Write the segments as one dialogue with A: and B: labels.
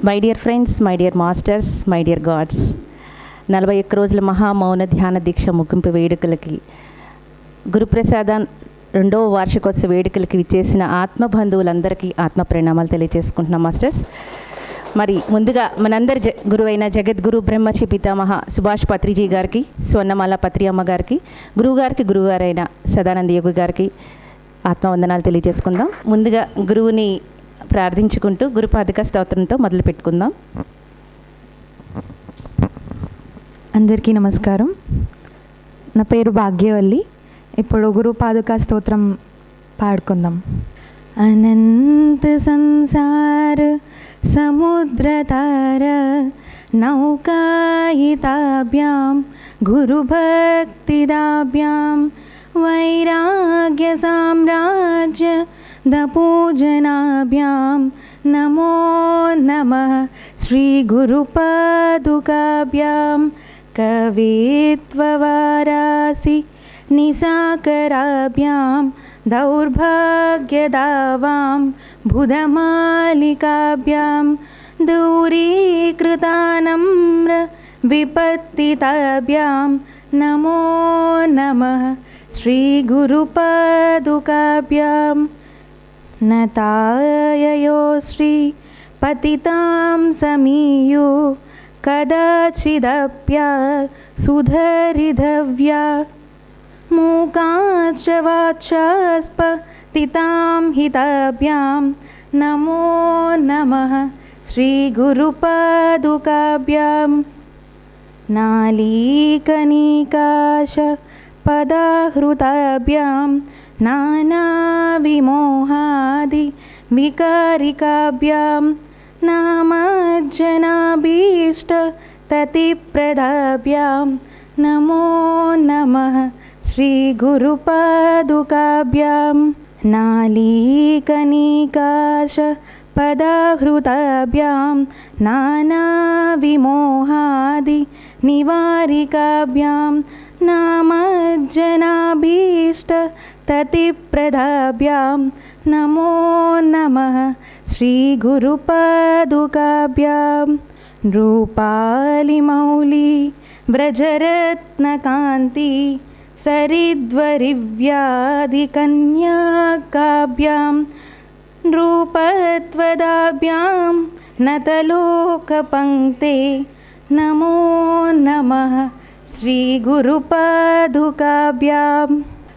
A: My dear friends, my dear masters, my dear God's, 41 రోజుల మహామౌన ధ్యాన దీక్ష ముగింపు వేడుకలకి, గురుప్రసాదం 2వ వార్షికోత్సవ వేడుకలకి విచ్చేసిన ఆత్మబంధువులందరికీ ఆత్మ ప్రణామాలు తెలియజేసుకుంటున్నాం మాస్టర్స్. మరి ముందుగా మనందరి గురువైన జగద్గురు బ్రహ్మర్షి పితామహ సుభాష్ పత్రిజీ గారికి, స్వర్ణమాల పత్రి అమ్మ గారికి, గురువుగారైన సదానంద యోగి గారికి ఆత్మవందనాలు తెలియజేసుకుందాం. ముందుగా గురువుని ప్రార్థించుకుంటూ గురుపాదుక స్తోత్రంతో మొదలు పెట్టుకుందాం.
B: అందరికీ నమస్కారం. నా పేరు భాగ్యవల్లి. ఇప్పుడు గురుపాదుక స్తోత్రం పాడుకుందాం. అనంత సంసార సముద్రతార నౌకాయితాభ్యాం గురుభక్తిదాభ్యాం వైరాగ్య సామ్రాజ్య దపూజనాభ్యాం నమో నమః శ్రీ గురుపాదుకాభ్యాం కవిత్వవారాసి నిసాకరాభ్యాం దౌర్భాగ్యదావాం బుధమాలికాభ్యాం దూరీకృతానమ్ర విపత్తితాభ్యాం నమో నమః శ్రీ గురుపాదుకాభ్యాం నతాయయో శ్రీ పతితాం సమీయో కదాచిదప్యా సుధరిధవ్యా మూకాశ్చ వాచాస్పతితాం హితాభ్యాం నమో నమః శ్రీ గురుపాదుకాభ్యాం నాళీకనికాశ పదాహృతాభ్యాం నానావిమోహాది వికారికాభ్యాం నామజ్జనాభీష్ట తతిప్రదాభ్యాం నమో నమః శ్రీ గురుపాదుకాభ్యాం నాళీకనికాశ పదాహృతాభ్యాం నానావిమోహాది నివారికాభ్యాం నామజ్జనాభీష్ట తతిప్రదాభ్యాం నమో నమః శ్రీ గురుపాదుకాభ్యాం రూపాలిమౌళి వ్రజరత్నకాంతి సరిద్వరివ్యాధికన్యాకాభ్యాం నృపత్వదాభ్యాం నతలోకపంక్తే నమో నమః శ్రీ గురుపాదుకాభ్యాం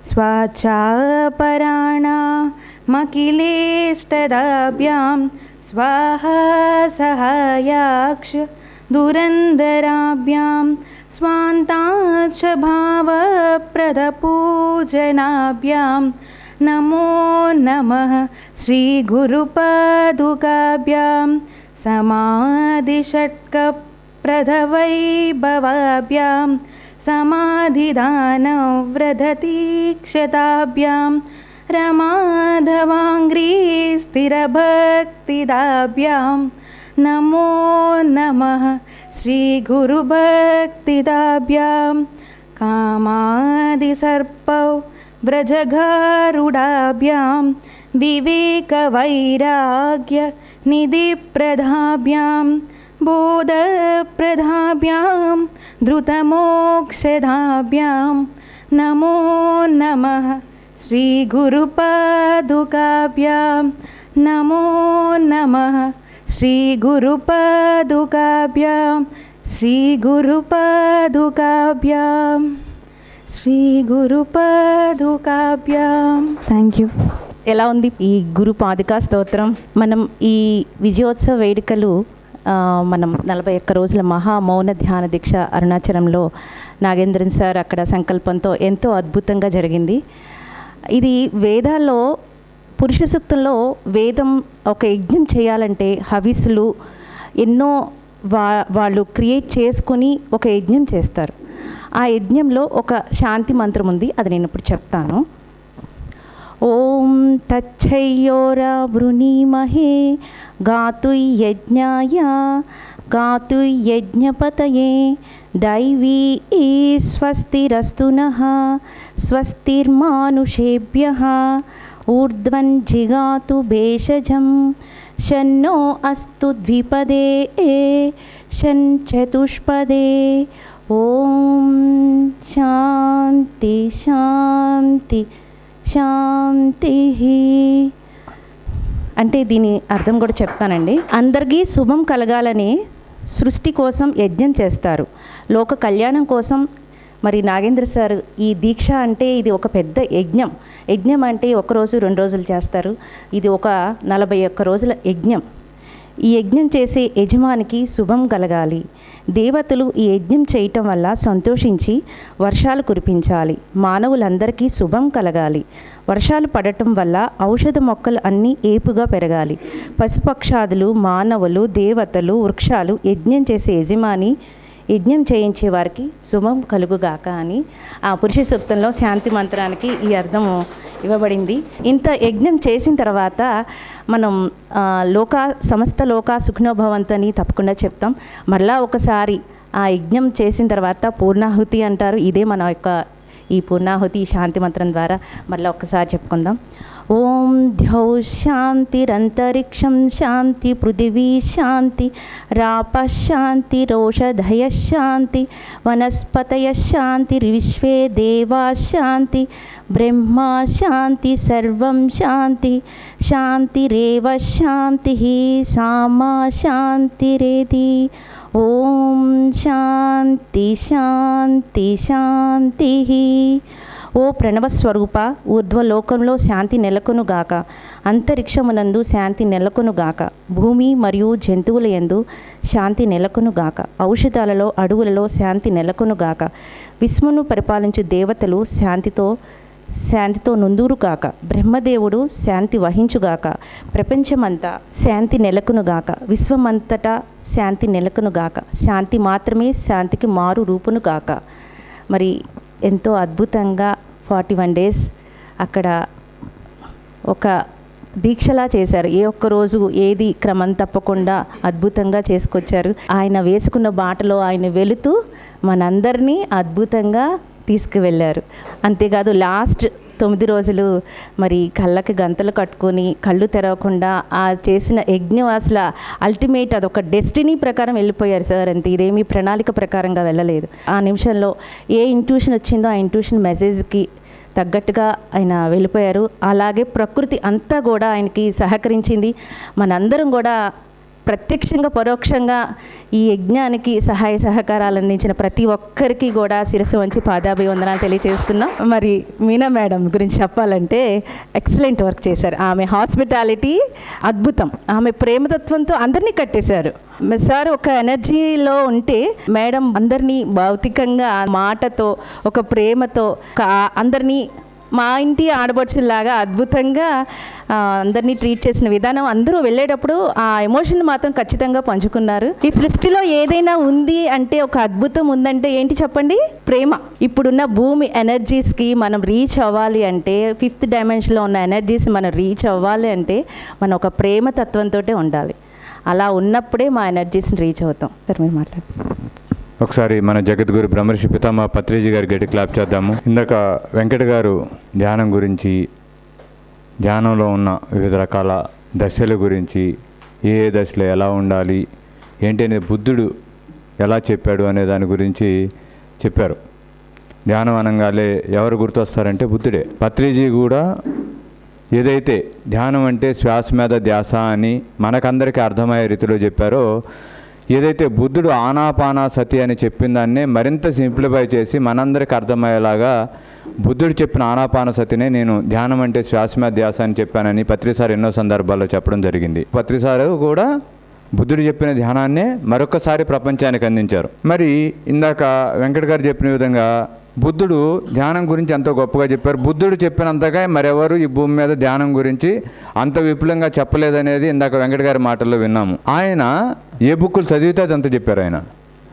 B: స్వాచాపరాణమఖిలేష్టదాభ్యాం స్వాహా సహాయాక్ష దురందరాభ్యాం స్వాంతాచ భావప్రదపూజనాభ్యాం నమో నమః శ్రీ గురుపాదుకాభ్యాం సమాధిషట్కప్రదవైభవాభ్యాం సమాధిదానవ్రదతీక్షతాభ్యాం రమాధవాంగ్రీ స్థిరభక్తిదాభ్యాం నమో నమః శ్రీ గురుభక్తిదాభ్యాం కామాదిసర్పౌ వ్రజగారుడాభ్యాం వివేకవైరాగ్య నిధిప్రదాభ్యాం బోధప్రదాభ్యాం ధృతమోక్షదాభ్యాం నమో నమః శ్రీ గురుపాదుకాభ్యాం నమో నమః శ్రీ గురుపాదుకాభ్యాం శ్రీ గురుపాదుకాభ్యాం శ్రీ గురుపాదుకాభ్యాం. Thank you.
A: ఎలా ఉంది ఈ గురుపాదుకా స్తోత్రం? మనం ఈ విజయోత్సవ వేడుకలు మనం 41 రోజుల మహామౌన ధ్యాన దీక్ష అరుణాచలంలో నాగేంద్రన్ సార్ అక్కడ సంకల్పంతో ఎంతో అద్భుతంగా జరిగింది. ఇది వేదాల్లో పురుష సూక్తంలో వేదం ఒక యజ్ఞం చేయాలంటే హవిస్సులు ఎన్నో వాళ్ళు క్రియేట్ చేసుకొని ఒక యజ్ఞం చేస్తారు. ఆ యజ్ఞంలో ఒక శాంతి మంత్రం ఉంది, అది నేను ఇప్పుడు చెప్తాను. ఓం తచ్చయ్యోరా వృణీమహే గాతుయజ్ఞాయ గాతుయజ్ఞపతయే దైవీ స్వస్తిరస్తు నః స్వస్తిర్మానుషేభ్యః ఊర్ధ్వం జిగాతు భేషజం शन्नो अस्तु द्विपदे शं चतुष्पदे ఓం శాంతి శాంతి శాంతి. అంటే దీని అర్థం కూడా చెప్తానండి. అందరికీ శుభం కలగాలని సృష్టి కోసం యజ్ఞం చేస్తారు, లోక కళ్యాణం కోసం. మరి నాగేంద్ర సార్ ఈ దీక్ష అంటే ఇది ఒక పెద్ద యజ్ఞం. యజ్ఞం అంటే ఒకరోజు 2 రోజులు చేస్తారు, ఇది ఒక 41 రోజుల యజ్ఞం. ఈ యజ్ఞం చేసే యజమానికి శుభం కలగాలి. దేవతలు ఈ యజ్ఞం చేయటం వల్ల సంతోషించి వర్షాలు కురిపించాలి. మానవులందరికీ శుభం కలగాలి. వర్షాలు పడటం వల్ల ఔషధ మొక్కలు అన్నీ ఏపుగా పెరగాలి. పశుపక్షాదులు, మానవులు, దేవతలు, వృక్షాలు యజ్ఞం చేసే యజమాని యజ్ఞం చేయించే వారికి శుభం కలుగుగాక అని ఆ పురుష సూక్తంలో శాంతి మంత్రానికి ఈ అర్థము ఇవ్వబడింది. ఇంత యజ్ఞం చేసిన తర్వాత మనం సమస్త లోకా సుఖినోభవంతు అని తప్పకుండా చెప్తాం. మరలా ఒకసారి ఆ యజ్ఞం చేసిన తర్వాత పూర్ణాహుతి అంటారు. ఇదే మన యొక్క ఈ పూర్ణాహుతి శాంతి మంత్రం ద్వారా మరలా ఒక్కసారి చెప్పుకుందాం. ఓం ద్యౌ శాంతిరంతరిక్షం శాంతి పృథివీ శాంతి రాప శాంతి రోషధయ శాంతి వనస్పతయ శాంతి విశ్వే దేవా శాంతి బ్రహ్మా శాంతి సర్వం శాంతి శాంతిరేవ శాంతి సామా శాంతిరేతి. ఓం శాంతి శాంతి శాంతి. ఓ ప్రణవస్వరూప, ఊర్ధ్వలోకంలో శాంతి నెలకొనుగాక, అంతరిక్షమునందు శాంతి నెలకొనుగాక, భూమి మరియు జంతువుల యందు శాంతి నెలకొనుగాక, ఔషధాలలో అడవులలో శాంతి నెలకొనుగాక, విశ్వమును పరిపాలించు దేవతలు శాంతితో నుందురుగాక, బ్రహ్మదేవుడు శాంతి వహించుగాక, ప్రపంచమంతా శాంతి నెలకొనుగాక, విశ్వమంతటా శాంతి నెలకొనుగాక, శాంతి మాత్రమే శాంతికి మారు రూపునుగాక. మరి ఎంతో అద్భుతంగా 41 days అక్కడ ఒక దీక్షలా చేశారు. ఏ ఒక్క రోజు ఏది క్రమం తప్పకుండా అద్భుతంగా చేసుకొచ్చారు. ఆయన వేసుకున్న బాటలో ఆయన వెళుతూ మనందరినీ అద్భుతంగా తీసుకువెళ్ళారు. అంతేకాదు లాస్ట్ 9 రోజులు మరి కళ్ళకి గంతలు కట్టుకొని కళ్ళు తెరవకుండా ఆ చేసిన యజ్ఞం అసలు అల్టిమేట్ అదొక డెస్టినీ ప్రకారం వెళ్ళిపోయారు సార్. అంతే, ఇదేమీ ప్రణాళిక ప్రకారంగా వెళ్ళలేదు. ఆ నిమిషంలో ఏ ఇంట్యూషన్ వచ్చిందో ఆ ఇంట్యూషన్ మెసేజ్కి తగ్గట్టుగా ఆయన వెళ్ళిపోయారు. అలాగే ప్రకృతి అంతా కూడా ఆయనకి సహకరించింది. మనందరం కూడా ప్రత్యక్షంగా పరోక్షంగా ఈ యజ్ఞానికి సహాయ సహకారాలు అందించిన ప్రతి ఒక్కరికి కూడా శిరస్సు వంచి పాదాభివందనాలు తెలియజేస్తున్నాం. మరి మీనా మేడం గురించి చెప్పాలంటే ఎక్సలెంట్ వర్క్ చేశారు. ఆమె హాస్పిటాలిటీ అద్భుతం. ఆమె ప్రేమతత్వంతో అందరినీ కట్టేశారు. సార్ ఒక ఎనర్జీలో ఉంటే మేడం అందరినీ భౌతికంగా మాటతో ఒక ప్రేమతో అందరినీ మా ఇంటి ఆడపడుచులాగా అద్భుతంగా అందరినీ ట్రీట్ చేసిన విధానం, అందరూ వెళ్ళేటప్పుడు ఆ ఎమోషన్ మాత్రం ఖచ్చితంగా పంచుకున్నారు. ఈ సృష్టిలో ఏదైనా ఉంది అంటే, ఒక అద్భుతం ఉందంటే ఏంటి చెప్పండి? ప్రేమ. ఇప్పుడున్న భూమి ఎనర్జీస్కి మనం రీచ్ అవ్వాలి అంటే, 5th dimensionలో ఉన్న ఎనర్జీస్ మనం రీచ్ అవ్వాలి అంటే మనం ఒక ప్రేమ తత్వంతో ఉండాలి. అలా ఉన్నప్పుడే మా ఎనర్జీస్ని రీచ్ అవుతాం. సార్ మీరు మాట్లాడండి.
C: ఒకసారి మన జగద్గురు బ్రహ్మర్షి పితామహ పత్రిజీ గారి గట్టి క్లాప్ చేద్దాము. ఇందాక వెంకట గారు ధ్యానం గురించి, ధ్యానంలో ఉన్న వివిధ రకాల దశల గురించి, ఏ దశలో ఎలా ఉండాలి ఏంటి అనేది బుద్ధుడు ఎలా చెప్పాడు అనే దాని గురించి చెప్పారు. ధ్యానం అనగానే ఎవరు గుర్తొస్తారంటే బుద్ధుడే. పత్రిజీ కూడా ఏదైతే ధ్యానం అంటే శ్వాస మీద ధ్యాస అని మనకందరికీ అర్థమయ్యే రీతిలో చెప్పారో, ఏదైతే బుద్ధుడు ఆనాపానా సతి అని చెప్పిన దాన్నే మరింత సింప్లిఫై చేసి మనందరికి అర్థమయ్యేలాగా బుద్ధుడు చెప్పిన ఆనాపాన సతినే నేను ధ్యానం అంటే శ్వాస మీద ధ్యాస అని చెప్పానని పత్రిసారి ఎన్నో సందర్భాల్లో చెప్పడం జరిగింది. పత్రిసారు కూడా బుద్ధుడు చెప్పిన ధ్యానాన్నే మరొకసారి ప్రపంచానికి అందించారు. మరి ఇందాక వెంకట గారు చెప్పిన విధంగా బుద్ధుడు ధ్యానం గురించి ఎంతో గొప్పగా చెప్పారు. బుద్ధుడు చెప్పినంతగా మరెవరు ఈ భూమి మీద ధ్యానం గురించి అంత విపులంగా చెప్పలేదనేది ఇందాక వెంకట గారి మాటల్లో విన్నాము. ఆయన ఏ బుక్కులు చదివితే అదంత చెప్పారు.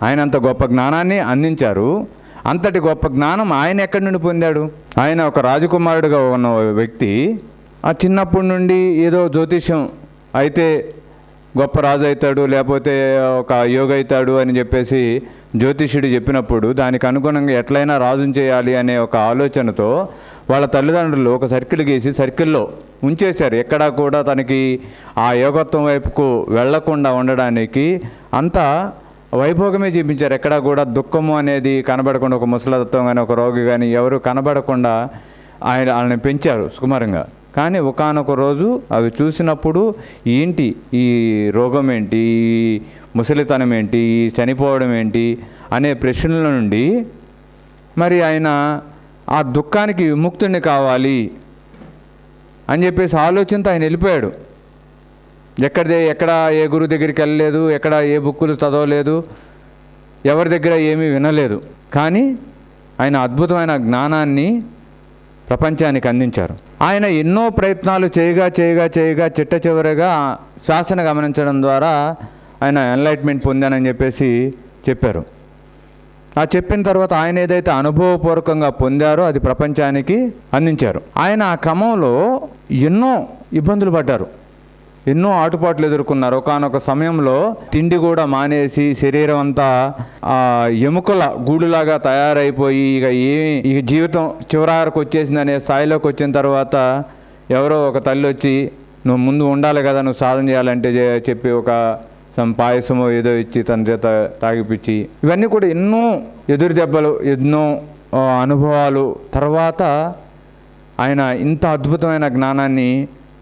C: ఆయన అంత గొప్ప జ్ఞానాన్ని అందించారు. అంతటి గొప్ప జ్ఞానం ఆయన ఎక్కడి నుండి పొందాడు? ఆయన ఒక రాజకుమారుడుగా ఉన్న వ్యక్తి ఆ చిన్నప్పటి నుండి ఏదో జ్యోతిష్యం అయితే గొప్ప రాజు అవుతాడు, లేకపోతే ఒక యోగ అవుతాడు అని చెప్పేసి జ్యోతిష్యుడు చెప్పినప్పుడు దానికి అనుగుణంగా ఎట్లయినా రాజుని చేయాలి అనే ఒక ఆలోచనతో వాళ్ళ తల్లిదండ్రులు ఒక సర్కిల్ గీసి సర్కిల్లో ఉంచేశారు. ఎక్కడా కూడా తనకి ఆ యోగత్వం వైపుకు వెళ్లకుండా ఉండడానికి అంతా వైభోగమే చూపించారు. ఎక్కడా కూడా దుఃఖము అనేది కనబడకుండా, ఒక ముసలత్వం కానీ ఒక రోగి కానీ ఎవరు కనబడకుండా వాళ్ళని పెంచారు సుకుమారంగా. కానీ ఒకానొక రోజు అవి చూసినప్పుడు ఏంటి ఈ రోగం ఏంటి, ఈ ముసలితనం ఏంటి, ఈ చనిపోవడం ఏంటి అనే ప్రశ్నల నుండి మరి ఆయన ఆ దుఃఖానికి విముక్తుడిని కావాలి అని చెప్పేసి ఆలోచనతో ఆయన వెళ్ళిపోయాడు. ఎక్కడ ఏ గురువు దగ్గరికి వెళ్ళలేదు, ఎక్కడ ఏ బుక్కులు చదవలేదు, ఎవరి దగ్గర ఏమీ వినలేదు. కానీ ఆయన అద్భుతమైన జ్ఞానాన్ని ప్రపంచానికి అందించారు. ఆయన ఎన్నో ప్రయత్నాలు చేయగా చిట్ట చివరిగా శ్వాసను గమనించడం ద్వారా ఆయన ఎన్లైట్మెంట్ పొందానని చెప్పేసి చెప్పారు. ఆ చెప్పిన తర్వాత ఆయన ఏదైతే అనుభవపూర్వకంగా పొందారో అది ప్రపంచానికి అందించారు. ఆయన ఆ క్రమంలో ఎన్నో ఇబ్బందులు పడ్డారు, ఎన్నో ఆటుపాట్లు ఎదుర్కొన్నారు. ఒకానొక సమయంలో తిండి కూడా మానేసి శరీరం అంతా ఎముకల గూడులాగా తయారైపోయి ఇక జీవితం చివరకు వచ్చేసిందనే స్థాయిలోకి వచ్చిన తర్వాత ఎవరో ఒక తల్లి వచ్చి నువ్వు ముందు ఉండాలి కదా, నువ్వు సాధన చేయాలంటే చెప్పి ఒక పాయసమో ఏదో ఇచ్చి తన చేత తాగిపించి, ఇవన్నీ కూడా ఎన్నో ఎదురు దెబ్బలు, ఎన్నో అనుభవాలు తర్వాత ఆయన ఇంత అద్భుతమైన జ్ఞానాన్ని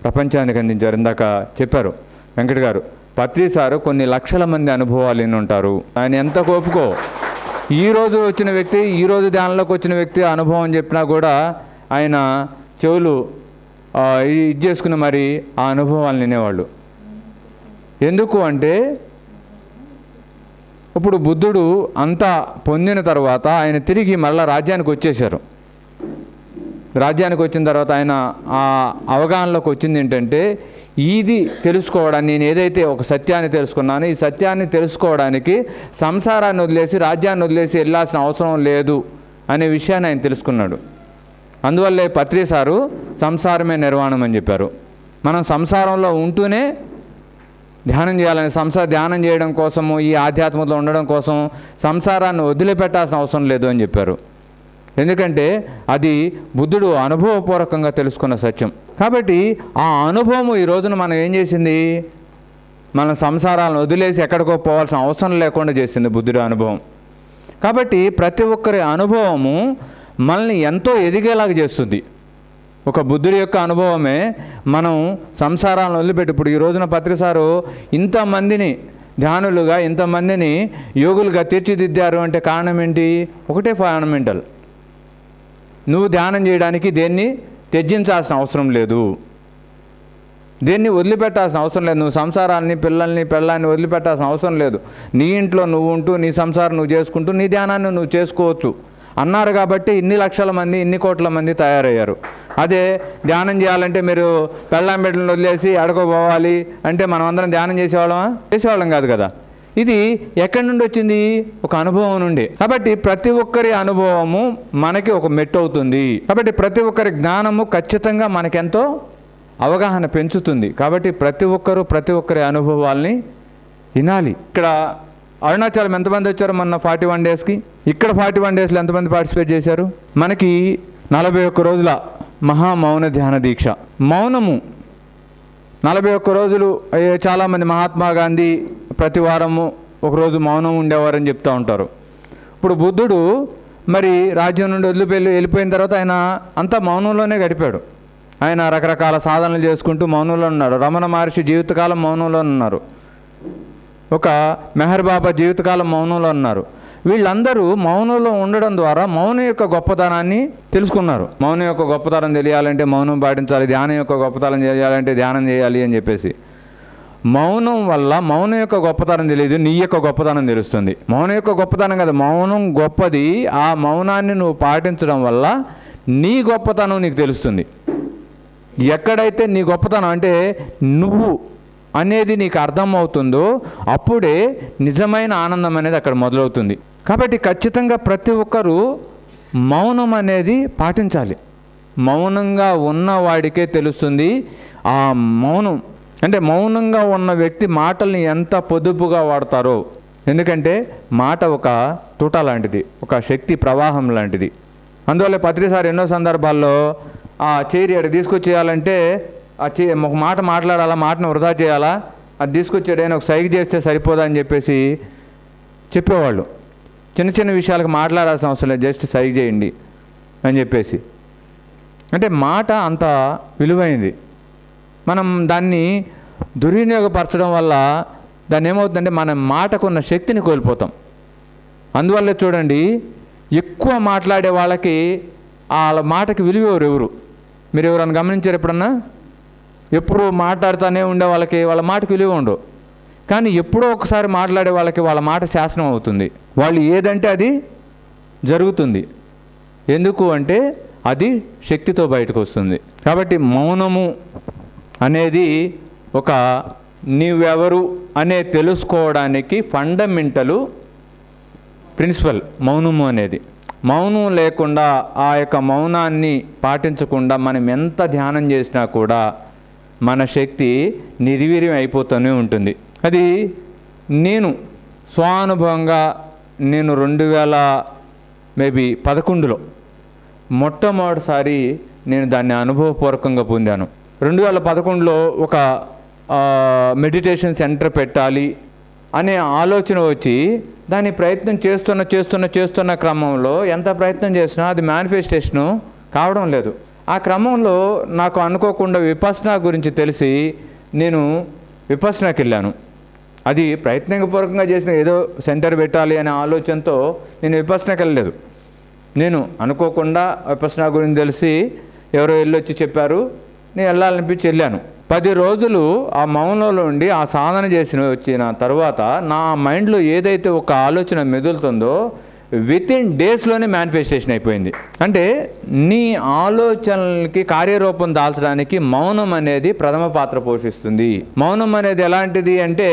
C: ప్రపంచానికి అందించారు. ఇందాక చెప్పారు వెంకట్ గారు, పత్రి సారు కొన్ని లక్షల మంది అనుభవాలు ఎన్ని ఉంటారు. ఆయన ఎంత కోపుకో ఈరోజు వచ్చిన వ్యక్తి, ఈరోజు ధ్యానంలోకి వచ్చిన వ్యక్తి అనుభవం చెప్పినా కూడా ఆయన చెవులు ఇది చేసుకుని మరి ఆ అనుభవాలు వినేవాళ్ళు. ఎందుకు అంటే ఇప్పుడు బుద్ధుడు అంతా పొందిన తర్వాత ఆయన తిరిగి మళ్ళీ రాజ్యానికి వచ్చేశారు. రాజ్యానికి వచ్చిన తర్వాత ఆయన ఆ అవగాహనలోకి వచ్చింది ఏంటంటే, ఇది తెలుసుకోవడానికి నేను ఏదైతే ఒక సత్యాన్ని తెలుసుకున్నానో ఈ సత్యాన్ని తెలుసుకోవడానికి సంసారాన్ని వదిలేసి రాజ్యాన్ని వదిలేసి వెళ్ళాల్సిన అవసరం లేదు అనే విషయాన్ని ఆయన తెలుసుకున్నాడు. అందువల్లే పత్రి సారు సంసారమే నిర్వాణం అని చెప్పారు. మనం సంసారంలో ఉంటూనే ధ్యానం చేయాలని, ధ్యానం చేయడం కోసము, ఈ ఆధ్యాత్మలో ఉండడం కోసం సంసారాన్ని వదిలిపెట్టాల్సిన అవసరం లేదు అని చెప్పారు. ఎందుకంటే అది బుద్ధుడు అనుభవపూర్వకంగా తెలుసుకున్న సత్యం. కాబట్టి ఆ అనుభవం ఈ రోజున మనం ఏం చేసింది, మన సంసారాలను వదిలేసి ఎక్కడికో పోవాల్సిన అవసరం లేకుండా చేసింది బుద్ధుడి అనుభవం. కాబట్టి ప్రతి ఒక్కరి అనుభవము మనల్ని ఎంతో ఎదిగేలాగా చేస్తుంది. ఒక బుద్ధుడి యొక్క అనుభవమే మనం సంసారాలను వదిలిపెట్టి, ఇప్పుడు ఈ రోజున పత్రిసారు ఇంతమందిని ధ్యానులుగా, ఇంతమందిని యోగులుగా తీర్చిదిద్దారు అంటే కారణం ఏంటి? ఒకటే ఫండమెంటల్, నువ్వు ధ్యానం చేయడానికి దేన్ని త్యజించాల్సిన అవసరం లేదు, దేన్ని వదిలిపెట్టాల్సిన అవసరం లేదు. నువ్వు సంసారాన్ని, పెళ్ళాన్ని వదిలిపెట్టాల్సిన అవసరం లేదు. నీ ఇంట్లో నువ్వు ఉంటూ, నీ సంసారం నువ్వు చేసుకుంటూ నీ ధ్యానాన్ని నువ్వు చేసుకోవచ్చు అన్నారు. కాబట్టి ఇన్ని లక్షల మంది, ఇన్ని కోట్ల మంది తయారయ్యారు. అదే ధ్యానం చేయాలంటే మీరు పెళ్ళాం బిడ్డలను వదిలేసి అడగపోవాలి అంటే మనం అందరం ధ్యానం చేసేవాళ్ళం కాదు కదా. ఇది ఎక్కడి నుండి వచ్చింది? ఒక అనుభవం నుండి. కాబట్టి ప్రతి ఒక్కరి అనుభవము మనకి ఒక మెట్టు అవుతుంది. కాబట్టి ప్రతి ఒక్కరి జ్ఞానము ఖచ్చితంగా మనకెంతో అవగాహన పెంచుతుంది. కాబట్టి ప్రతి ఒక్కరి అనుభవాల్ని వినాలి. ఇక్కడ అరుణాచలం ఎంతమంది వచ్చారు మొన్న 41 డేస్కి? ఇక్కడ 41 డేస్లో ఎంతమంది పార్టిసిపేట్ చేశారు? మనకి 41 రోజుల మహామౌన ధ్యాన దీక్ష. మౌనము 41 రోజులు. చాలామంది మహాత్మా గాంధీ ప్రతి వారము ఒకరోజు మౌనం ఉండేవారని చెప్తూ ఉంటారు. ఇప్పుడు బుద్ధుడు మరి రాజ్యం నుండి వెళ్ళిపోయిన తర్వాత ఆయన అంతా మౌనంలోనే గడిపాడు. ఆయన రకరకాల సాధనలు చేసుకుంటూ మౌనంలో ఉన్నాడు. రమణ మహర్షి జీవితకాలం మౌనంలో ఉన్నారు. ఒక మెహర్ బాబా జీవితకాలం మౌనంలో ఉన్నారు. వీళ్ళందరూ మౌనంలో ఉండడం ద్వారా మౌనం యొక్క గొప్పతనాన్ని తెలుసుకున్నారు. మౌనం యొక్క గొప్పతనం తెలియాలంటే మౌనం పాటించాలి, ధ్యానం యొక్క గొప్పతనం చేయాలంటే ధ్యానం చేయాలి అని చెప్పేసి. మౌనం వల్ల మౌనం యొక్క గొప్పతనం తెలియదు, నీ యొక్క గొప్పతనం తెలుస్తుంది. మౌనం యొక్క గొప్పతనం కదా, మౌనం గొప్పది. ఆ మౌనాన్ని నువ్వు పాటించడం వల్ల నీ గొప్పతనం నీకు తెలుస్తుంది. ఎక్కడైతే నీ గొప్పతనం అంటే నువ్వు అనేది నీకు అర్థమవుతుందో అప్పుడే నిజమైన ఆనందం అనేది అక్కడ మొదలవుతుంది. కాబట్టి ఖచ్చితంగా ప్రతి ఒక్కరూ మౌనం అనేది పాటించాలి. మౌనంగా ఉన్నవాడికే తెలుస్తుంది ఆ మౌనం అంటే, మౌనంగా ఉన్న వ్యక్తి మాటల్ని ఎంత పొదుపుగా వాడతారో. ఎందుకంటే మాట ఒక తూట లాంటిది, ఒక శక్తి ప్రవాహం లాంటిది. అందువల్ల పత్రిసారి ఎన్నో సందర్భాల్లో ఆ చేరి అక్కడ తీసుకొచ్చేయాలంటే ఒక మాట మాట్లాడాలా, మాటను వృధా చేయాలా, అది తీసుకొచ్చేటైనా ఒక సైగ చేస్తే సరిపోదా అని చెప్పేసి చెప్పేవాళ్ళు. చిన్న చిన్న విషయాలకు మాట్లాడాల్సిన అవసరం లేదు, జస్ట్ సైగ చేయండి అని చెప్పేసి. అంటే మాట అంత విలువైంది. మనం దాన్ని దుర్వినియోగపరచడం వల్ల దాన్ని ఏమవుతుందంటే మన మాటకున్న శక్తిని కోల్పోతాం. అందువల్లే చూడండి, ఎక్కువ మాట్లాడే వాళ్ళకి వాళ్ళ మాటకి విలువ ఎవరు? మీరు ఎవరైనా గమనించారు ఎప్పుడన్నా? ఎప్పుడూ మాట్లాడుతూనే ఉండే వాళ్ళకి వాళ్ళ మాటకి విలువ ఉండవు. కానీ ఎప్పుడో ఒకసారి మాట్లాడే వాళ్ళకి వాళ్ళ మాట శాసనం అవుతుంది. వాళ్ళు ఏదంటే అది జరుగుతుంది. ఎందుకు అంటే అది శక్తితో బయటకు వస్తుంది. కాబట్టి మౌనము అనేది ఒక నీవెవరు అనే తెలుసుకోవడానికి ఫండమెంటల్ ప్రిన్సిపల్ మౌనము అనేది. మౌనం లేకుండా, ఆ యొక్క మౌనాన్ని పాటించకుండా మనం ఎంత ధ్యానం చేసినా కూడా మన శక్తి నిర్వీర్యం అయిపోతూనే ఉంటుంది. అది నేను స్వానుభవంగా నేను 2011లో మొట్టమొదటిసారి నేను దాన్ని అనుభవపూర్వకంగా పొందాను. 2011లో ఒక మెడిటేషన్ సెంటర్ పెట్టాలి అనే ఆలోచన వచ్చి దాని ప్రయత్నం చేస్తున్న క్రమంలో ఎంత ప్రయత్నం చేసినా అది మేనిఫెస్టేషను కావడం లేదు. ఆ క్రమంలో నాకు అనుకోకుండా విపස්සనా గురించి తెలిసి నేను విపස්සనాకి వెళ్ళాను. అది ప్రయత్నపూర్వకంగా చేసిన ఏదో సెంటర్ పెట్టాలి అనే ఆలోచనతో నేను విపස්සనాకి వెళ్ళలేదు. నేను అనుకోకుండా విపස්සనా గురించి తెలిసి ఎవరో వెళ్ళొచ్చి చెప్పారు, నేను వెళ్ళాలనిపించి వెళ్ళాను. 10 రోజులు ఆ మౌనంలో ఉండి ఆ సాధన వచ్చిన తర్వాత నా మైండ్లో ఏదైతే ఒక ఆలోచన మెదులుతుందో వితిన్ డేస్లోనే మేనిఫెస్టేషన్ అయిపోయింది. అంటే నీ ఆలోచనలకి కార్యరూపం దాల్చడానికి మౌనం అనేది ప్రథమ పాత్ర పోషిస్తుంది. మౌనం అనేది ఎలాంటిది అంటే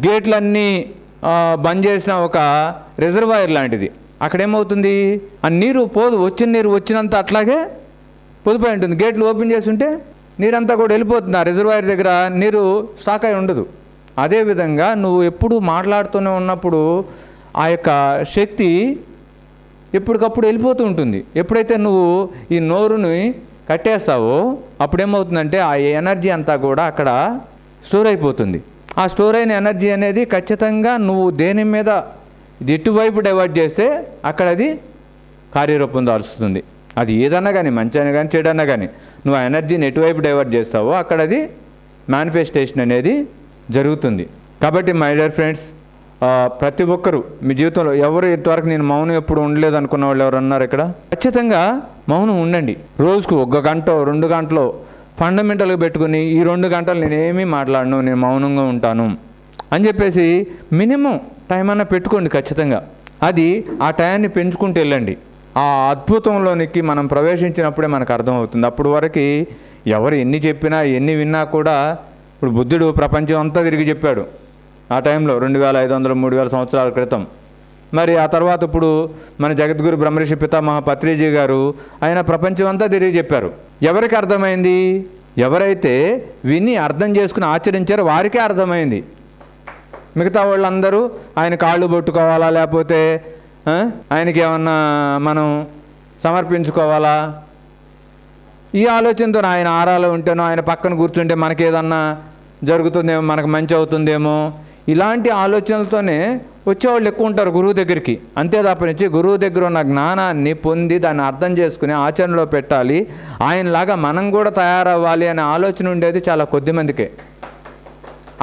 C: గేట్లన్నీ బంద్ చేసిన ఒక రిజర్వాయర్ లాంటిది. అక్కడేమవుతుంది, ఆ నీరు పోదు, వచ్చిన నీరు వచ్చినంత అట్లాగే పొదిపోయి ఉంటుంది. గేట్లు ఓపెన్ చేసి ఉంటే నీరంతా కూడా వెళ్ళిపోతుంది. ఆ రిజర్వాయర్ దగ్గర నీరు స్టాక్ అయి ఉండదు. అదేవిధంగా నువ్వు ఎప్పుడు మాట్లాడుతూనే ఉన్నప్పుడు ఆ యొక్క శక్తి ఎప్పటికప్పుడు వెళ్ళిపోతూ ఉంటుంది. ఎప్పుడైతే నువ్వు ఈ నోరుని కట్టేస్తావో అప్పుడేమవుతుందంటే ఆ ఎనర్జీ అంతా కూడా అక్కడ స్టోర్ అయిపోతుంది. ఆ స్టోర్ అయిన ఎనర్జీ అనేది ఖచ్చితంగా నువ్వు దేని మీద ఇది ఎటువైపు డైవర్ట్ చేస్తే అక్కడ అది కార్యరూపం దాల్చుతుంది. అది ఏదన్నా కానీ, మంచి అయినా కానీ, చెడు అన్నా కానీ, నువ్వు ఆ ఎనర్జీని ఎటువైపు డైవర్ట్ చేస్తావో అక్కడ అది మేనిఫెస్టేషన్ అనేది జరుగుతుంది. కాబట్టి మై డియర్ ఫ్రెండ్స్, ప్రతి ఒక్కరూ మీ జీవితంలో ఎవరు ఇంతవరకు నేను మౌనం ఎప్పుడు ఉండలేదు అనుకున్న వాళ్ళు ఎవరు అన్నారు ఇక్కడ? ఖచ్చితంగా మౌనం ఉండండి. రోజుకు 1 గంట 2 గంటలో ఫండమెంటల్గా పెట్టుకుని ఈ 2 గంటలు నేనేమీ మాట్లాడను, నేను మౌనంగా ఉంటాను అని చెప్పేసి మినిమం టైం అన్నా పెట్టుకోండి ఖచ్చితంగా. అది ఆ టైంని పెంచుకుంటూ వెళ్ళండి. ఆ అద్భుతంలోనికి మనం ప్రవేశించినప్పుడే మనకు అర్థమవుతుంది. అప్పుడు వరకు ఎవరు ఎన్ని చెప్పినా ఎన్ని విన్నా కూడా, ఇప్పుడు బుద్ధుడు ప్రపంచం అంతా తిరిగి చెప్పాడు ఆ టైంలో 2500-3000 సంవత్సరాల క్రితం. మరి ఆ తర్వాత ఇప్పుడు మన జగద్గురు బ్రహ్మర్షి పితామహ పత్రిజీ గారు ఆయన ప్రపంచం అంతా తిరిగి చెప్పారు. ఎవరికి అర్థమైంది? ఎవరైతే విని అర్థం చేసుకుని ఆచరించారో వారికే అర్థమైంది. మిగతా వాళ్ళందరూ ఆయన కాళ్ళు పట్టుకోవాలా, లేకపోతే ఆయనకి ఏమన్నా మనం సమర్పించుకోవాలా, ఈ ఆలోచనతో ఆయన ఆరాలో ఉంటేనో ఆయన పక్కన కూర్చుంటే మనకేదన్నా జరుగుతుందేమో, మనకు మంచి అవుతుందేమో, ఇలాంటి ఆలోచనలతోనే వచ్చేవాళ్ళు ఎక్కువ ఉంటారు గురువు దగ్గరికి. అంతే తప్పనిచ్చి గురువు దగ్గర ఉన్న జ్ఞానాన్ని పొంది దాన్ని అర్థం చేసుకుని ఆచరణలో పెట్టాలి, ఆయనలాగా మనం కూడా తయారవ్వాలి అనే ఆలోచన ఉండేది చాలా కొద్ది మందికే.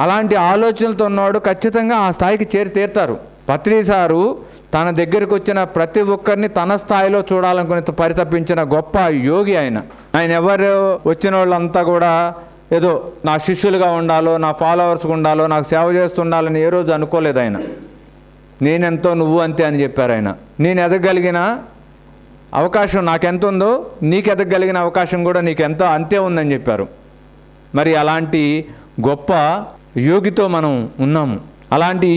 C: అలాంటి ఆలోచనలతో ఉన్నవాడు ఖచ్చితంగా ఆ స్థాయికి చేరి తీరుతారు. పత్రిసారు తన దగ్గరికి వచ్చిన ప్రతి ఒక్కరిని తన స్థాయిలో చూడాలనుకుని పరితపించిన గొప్ప యోగి ఆయన. ఆయన ఎవరు వచ్చిన వాళ్ళంతా కూడా ఏదో నా శిష్యులుగా ఉండాలో, నా ఫాలోవర్స్గా ఉండాలో, నాకు సేవ చేస్తుండాలని ఏ రోజు అనుకోలేదు ఆయన. నేనెంతో నువ్వు అంతే అని చెప్పారు ఆయన. నేను ఎదగలిగిన అవకాశం నాకెంత ఉందో నీకు ఎదగలిగిన అవకాశం కూడా నీకెంతో అంతే ఉందని చెప్పారు. మరి అలాంటి గొప్ప యోగితో మనం ఉన్నాము. అలాంటి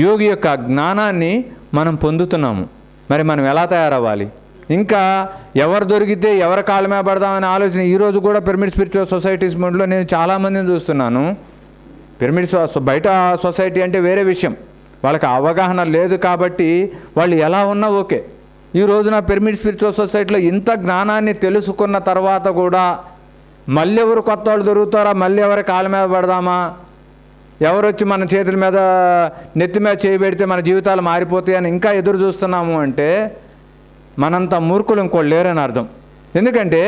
C: యోగి యొక్క జ్ఞానాన్ని మనం పొందుతున్నాము. మరి మనం ఎలా తయారవ్వాలి? ఇంకా ఎవరు దొరికితే ఎవరి కాళ్ళ మీద పడదామనే ఆలోచన ఈరోజు కూడా పిరమిడ్ స్పిరిచువల్ సొసైటీస్ ముందులో నేను చాలామందిని చూస్తున్నాను. పిరమిడ్ బయట సొసైటీ అంటే వేరే విషయం, వాళ్ళకి అవగాహన లేదు కాబట్టి వాళ్ళు ఎలా ఉన్నా ఓకే. ఈ రోజున పిరమిడ్ స్పిరిచువల్ సొసైటీలో ఇంత జ్ఞానాన్ని తెలుసుకున్న తర్వాత కూడా మళ్ళీ ఎవరు కొత్త వాళ్ళు దొరుకుతారా, మళ్ళీ ఎవరి కాళ్ళ మీద పడదామా, ఎవరు వచ్చి మన చేతుల మీద నెత్తి మీద చేయబెడితే మన జీవితాలు మారిపోతాయని ఇంకా ఎదురు చూస్తున్నాము అంటే మనంత మూర్ఖులు ఇంకోళ్ళు లేరని అర్థం. ఎందుకంటే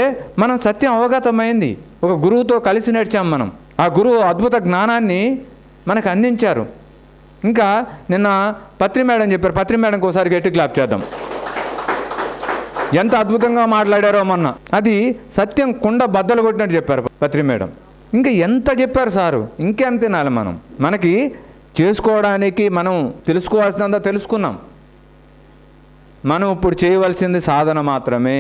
C: మనం సత్యం అవగతమైంది, ఒక గురువుతో కలిసి నడిచాం మనం. ఆ గురువు అద్భుత జ్ఞానాన్ని మనకు అందించారు. ఇంకా నిన్న పత్రి మేడం చెప్పారు, పత్రి మేడంకి ఒకసారి గట్టి క్లాప్ చేద్దాం. ఎంత అద్భుతంగా మాట్లాడారో మొన్న. అది సత్యం కుండ బద్దలు కొట్టినట్టు చెప్పారు పత్రి మేడం. ఇంకా ఎంత చెప్పారు సారు, ఇంకెంత తినాలి మనం. మనకి చేసుకోవడానికి మనం తెలుసుకోవాల్సినంత తెలుసుకున్నాం. మనం ఇప్పుడు చేయవలసింది సాధన మాత్రమే.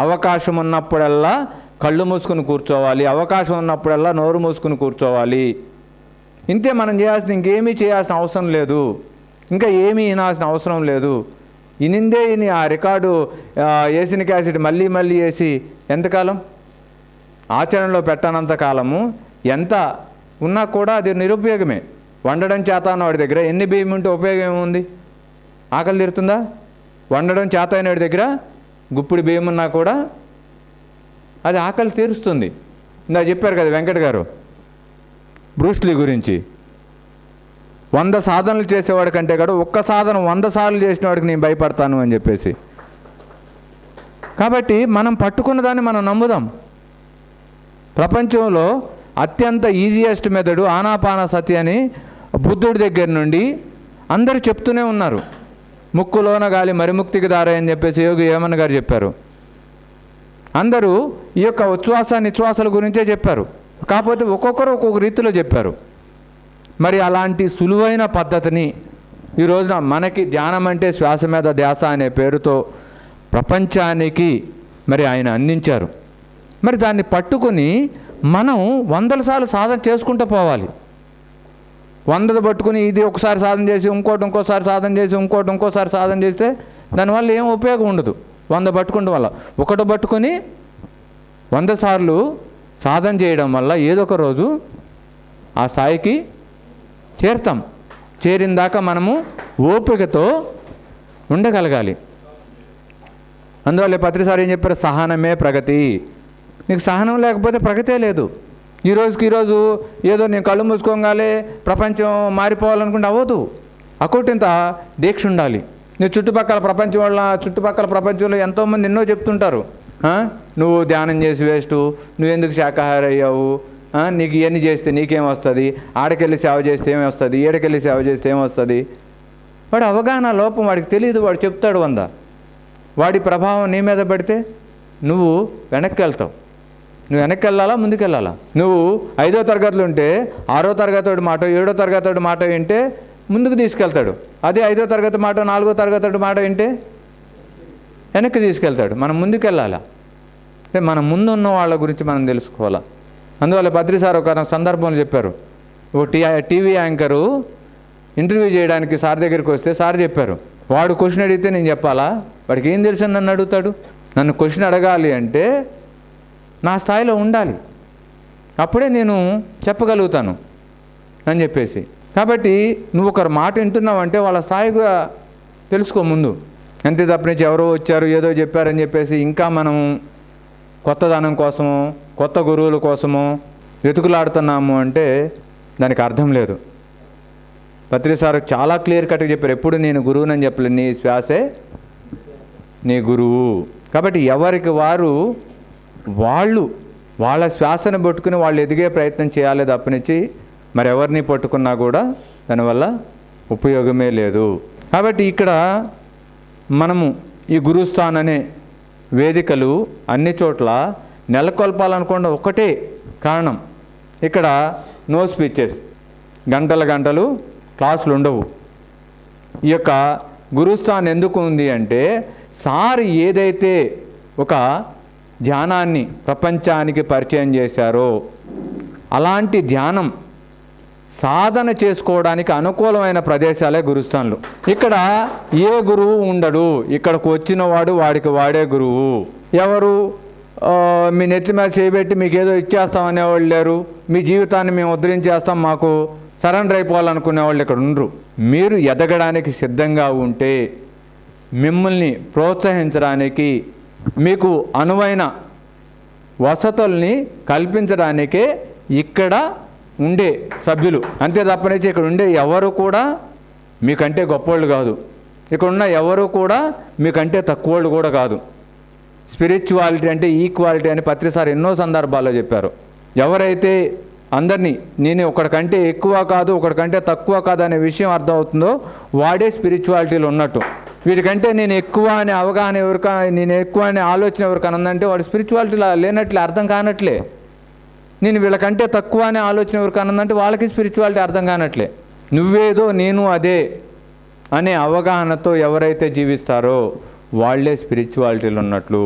C: అవకాశం ఉన్నప్పుడల్లా కళ్ళు మూసుకుని కూర్చోవాలి, అవకాశం ఉన్నప్పుడల్లా నోరు మూసుకుని కూర్చోవాలి. ఇంతే మనం చేయాల్సిన, ఇంకేమీ చేయాల్సిన అవసరం లేదు, ఇంకా ఏమీ వినాల్సిన అవసరం లేదు. ఇనిందే ఇని ఆ రికార్డు వేసిన క్యాసెట్ మళ్ళీ మళ్ళీ వేసి ఎంతకాలం ఆచరణలో పెట్టనంత కాలము ఎంత ఉన్నా కూడా అది నిరుపయోగమే. వండడం చేత అన్నవాడి దగ్గర ఎన్ని బియ్యం ఉంటే ఉపయోగం ఏముంది? ఆకలి తీరుతుందా? వండడం చేత అయినవాడి దగ్గర గుప్పుడు బియ్యం ఉన్నా కూడా అది ఆకలి తీరుస్తుంది. ఇందా చెప్పారు కదా వెంకట్ గారు బ్రూస్లీ గురించి. 100 సాధనలు చేసేవాడి కంటే కూడా ఒక్క సాధన 100 సార్లు చేసిన వాడికి నేను భయపడతాను అని చెప్పేసి. కాబట్టి మనం పట్టుకున్న దాన్ని మనం నమ్ముదాం. ప్రపంచంలో అత్యంత ఈజియెస్ట్ మెథడు ఆనాపానసతి అని బుద్ధుడి దగ్గర నుండి అందరూ చెప్తూనే ఉన్నారు. ముక్కులోన గాలి మరిముక్తికి దారే అని చెప్పేసి యోగి వేమన్ గారు చెప్పారు. అందరూ ఈ యొక్క ఉచ్ఛ్వాస నిశ్వాసాల గురించే చెప్పారు. కాకపోతే ఒక్కొక్కరు ఒక్కొక్క రీతిలో చెప్పారు. మరి అలాంటి సులువైన పద్ధతిని ఈ రోజున మనకి ధ్యానం అంటే శ్వాస మీద ధ్యాస అనే పేరుతో ప్రపంచానికి మరి ఆయన అందించారు. మరి దాన్ని పట్టుకొని మనం 100 సార్లు సాధన చేసుకుంటూ పోవాలి. 100 పట్టుకుని ఇది ఒకసారి సాధన చేసి ఇంకోసారి సాధన చేసి ఇంకోసారి సాధన చేస్తే దానివల్ల ఏం ఉపయోగం ఉండదు. 100 పట్టుకుంటే వల్ల ఒకటి పట్టుకొని 100 సార్లు సాధన చేయడం వల్ల ఏదో ఒక రోజు ఆ స్థాయికి చేరుతాం. చేరిన దాకా మనము ఓపికతో ఉండగలగాలి. అందువల్ల పత్రిసారి ఏం చెప్పారు, సహనమే ప్రగతి. నీకు సహనం లేకపోతే ప్రగతే లేదు. ఈరోజు ఏదో నేను కళ్ళు మూసుకోగానే ప్రపంచం మారిపోవాలనుకుంటే అవ్వదు. అకోటింత దీక్ష ఉండాలి. నీ చుట్టుపక్కల ప్రపంచంలో ఎంతోమంది ఎన్నో చెప్తుంటారు, నువ్వు ధ్యానం చేసి వేస్ట్, నువ్వు ఎందుకు శాకాహారి అయ్యావు, నీకు ఇవన్నీ చేస్తే నీకేం వస్తుంది, ఆడకెళ్ళి సేవ చేస్తే ఏమి వస్తుంది, ఏడకెళ్ళి సేవ చేస్తే ఏమొస్తుంది. వాడు అవగాహన లోపం, వాడికి తెలియదు. వాడు చెప్తాడు 100. వాడి ప్రభావం నీ మీద పడితే నువ్వు వెనక్కి వెళ్తావు. నువ్వు వెనక్కి వెళ్ళాలా ముందుకు వెళ్ళాలా? నువ్వు 5వ తరగతిలో ఉంటే 6వ తరగతి మాట 7వ తరగతి మాట వింటే ముందుకు తీసుకెళ్తాడు. అదే 5వ తరగతి మాట 4వ తరగతి మాట వింటే వెనక్కి తీసుకెళ్తాడు. మనం ముందుకు వెళ్ళాలా? అంటే మన ముందున్న వాళ్ళ గురించి మనం తెలుసుకోవాలా. అందువల్ల పత్రి సార్ ఒక సందర్భంలో చెప్పారు, ఓ టీవీ యాంకరు ఇంటర్వ్యూ చేయడానికి సార్ దగ్గరికి వస్తే సార్ చెప్పారు, వాడు క్వశ్చన్ అడిగితే నేను చెప్పాలా? వాడికి ఏం తెలుసు నన్ను అడుగుతాడు? నన్ను క్వశ్చన్ అడగాలి అంటే నా స్థాయిలో ఉండాలి, అప్పుడే నేను చెప్పగలుగుతాను అని చెప్పేసి. కాబట్టి నువ్వు ఒకరు మాట వింటున్నావంటే వాళ్ళ స్థాయిగా తెలుసుకో ముందు. అంతే తప్పనించి ఎవరో వచ్చారు ఏదో చెప్పారని చెప్పేసి ఇంకా మనం కొత్తదనం కోసము కొత్త గురువుల కోసము వెతుకులాడుతున్నాము అంటే దానికి అర్థం లేదు. పత్రి సార్ చాలా క్లియర్ కట్గా చెప్పారు, ఎప్పుడు నేను గురువునని చెప్పలేదు, నీ శ్వాసే నీ గురువు. కాబట్టి ఎవరికి వాళ్ళు వాళ్ళ శ్వాసను పట్టుకుని వాళ్ళు ఎదిగే ప్రయత్నం చేయాలి తప్పనిచ్చి మరి ఎవరిని పట్టుకున్నా కూడా దానివల్ల ఉపయోగమే లేదు. కాబట్టి ఇక్కడ మనము ఈ గురుస్థాన్ అనే వేదికలు అన్ని చోట్ల నెలకొల్పాలనుకున్న ఒకటే కారణం, ఇక్కడ నో స్పీచెస్, గంటలు క్లాసులు ఉండవు. ఈ యొక్క గురుస్థాన్ ఎందుకు ఉంది అంటే సార్ ఏదైతే ఒక ధ్యానాన్ని ప్రపంచానికి పరిచయం చేశారో అలాంటి ధ్యానం సాధన చేసుకోవడానికి అనుకూలమైన ప్రదేశాలే గురుస్థాన్లు. ఇక్కడ ఏ గురువు ఉండడు, ఇక్కడికి వచ్చిన వాడికి వాడే గురువు. ఎవరు మీ నెత్తి మీద చేయబెట్టి మీకు ఏదో ఇచ్చేస్తాం అనేవాళ్ళు లేరు. మీ జీవితాన్ని మేము ఉద్ధరించేస్తాం, మాకు సరెండర్ అయిపోవాలనుకునే వాళ్ళు ఇక్కడ ఉండరు. మీరు ఎదగడానికి సిద్ధంగా ఉంటే మిమ్మల్ని ప్రోత్సహించడానికి, మీకు అనువైన వసతుల్ని కల్పించడానికే ఇక్కడ ఉండే సభ్యులు. అంతే తప్పనిచ్చి ఇక్కడ ఉండే ఎవరు కూడా మీకంటే గొప్పవాళ్ళు కాదు, ఇక్కడ ఉన్న ఎవరు కూడా మీకంటే తక్కువవాళ్ళు కూడా కాదు. స్పిరిచువాలిటీ అంటే ఈక్వాలిటీ అని పత్రిసారి ఎన్నో సందర్భాల్లో చెప్పారు. ఎవరైతే అందరినీ నేను ఒకడికంటే ఎక్కువ కాదు, ఒకడికంటే తక్కువ కాదు అనే విషయం అర్థమవుతుందో వాడే స్పిరిచువాలిటీలో ఉన్నట్టు. వీడికంటే నేను ఎక్కువ అనే అవగాహన నేను ఎక్కువ అనే ఆలోచన ఎవరికైనా ఉందంటే వాడు స్పిరిచువాలిటీలో లేనట్లే, అర్థం కానట్లే. నేను వీళ్ళకంటే తక్కువ అనే ఆలోచన ఎవరికైనా ఉందంటే వాళ్ళకి స్పిరిచువాలిటీ అర్థం కానట్లే. నువ్వేదో నేను అదే అనే అవగాహనతో ఎవరైతే జీవిస్తారో వాళ్ళే స్పిరిచువాలిటీలో ఉన్నట్లు.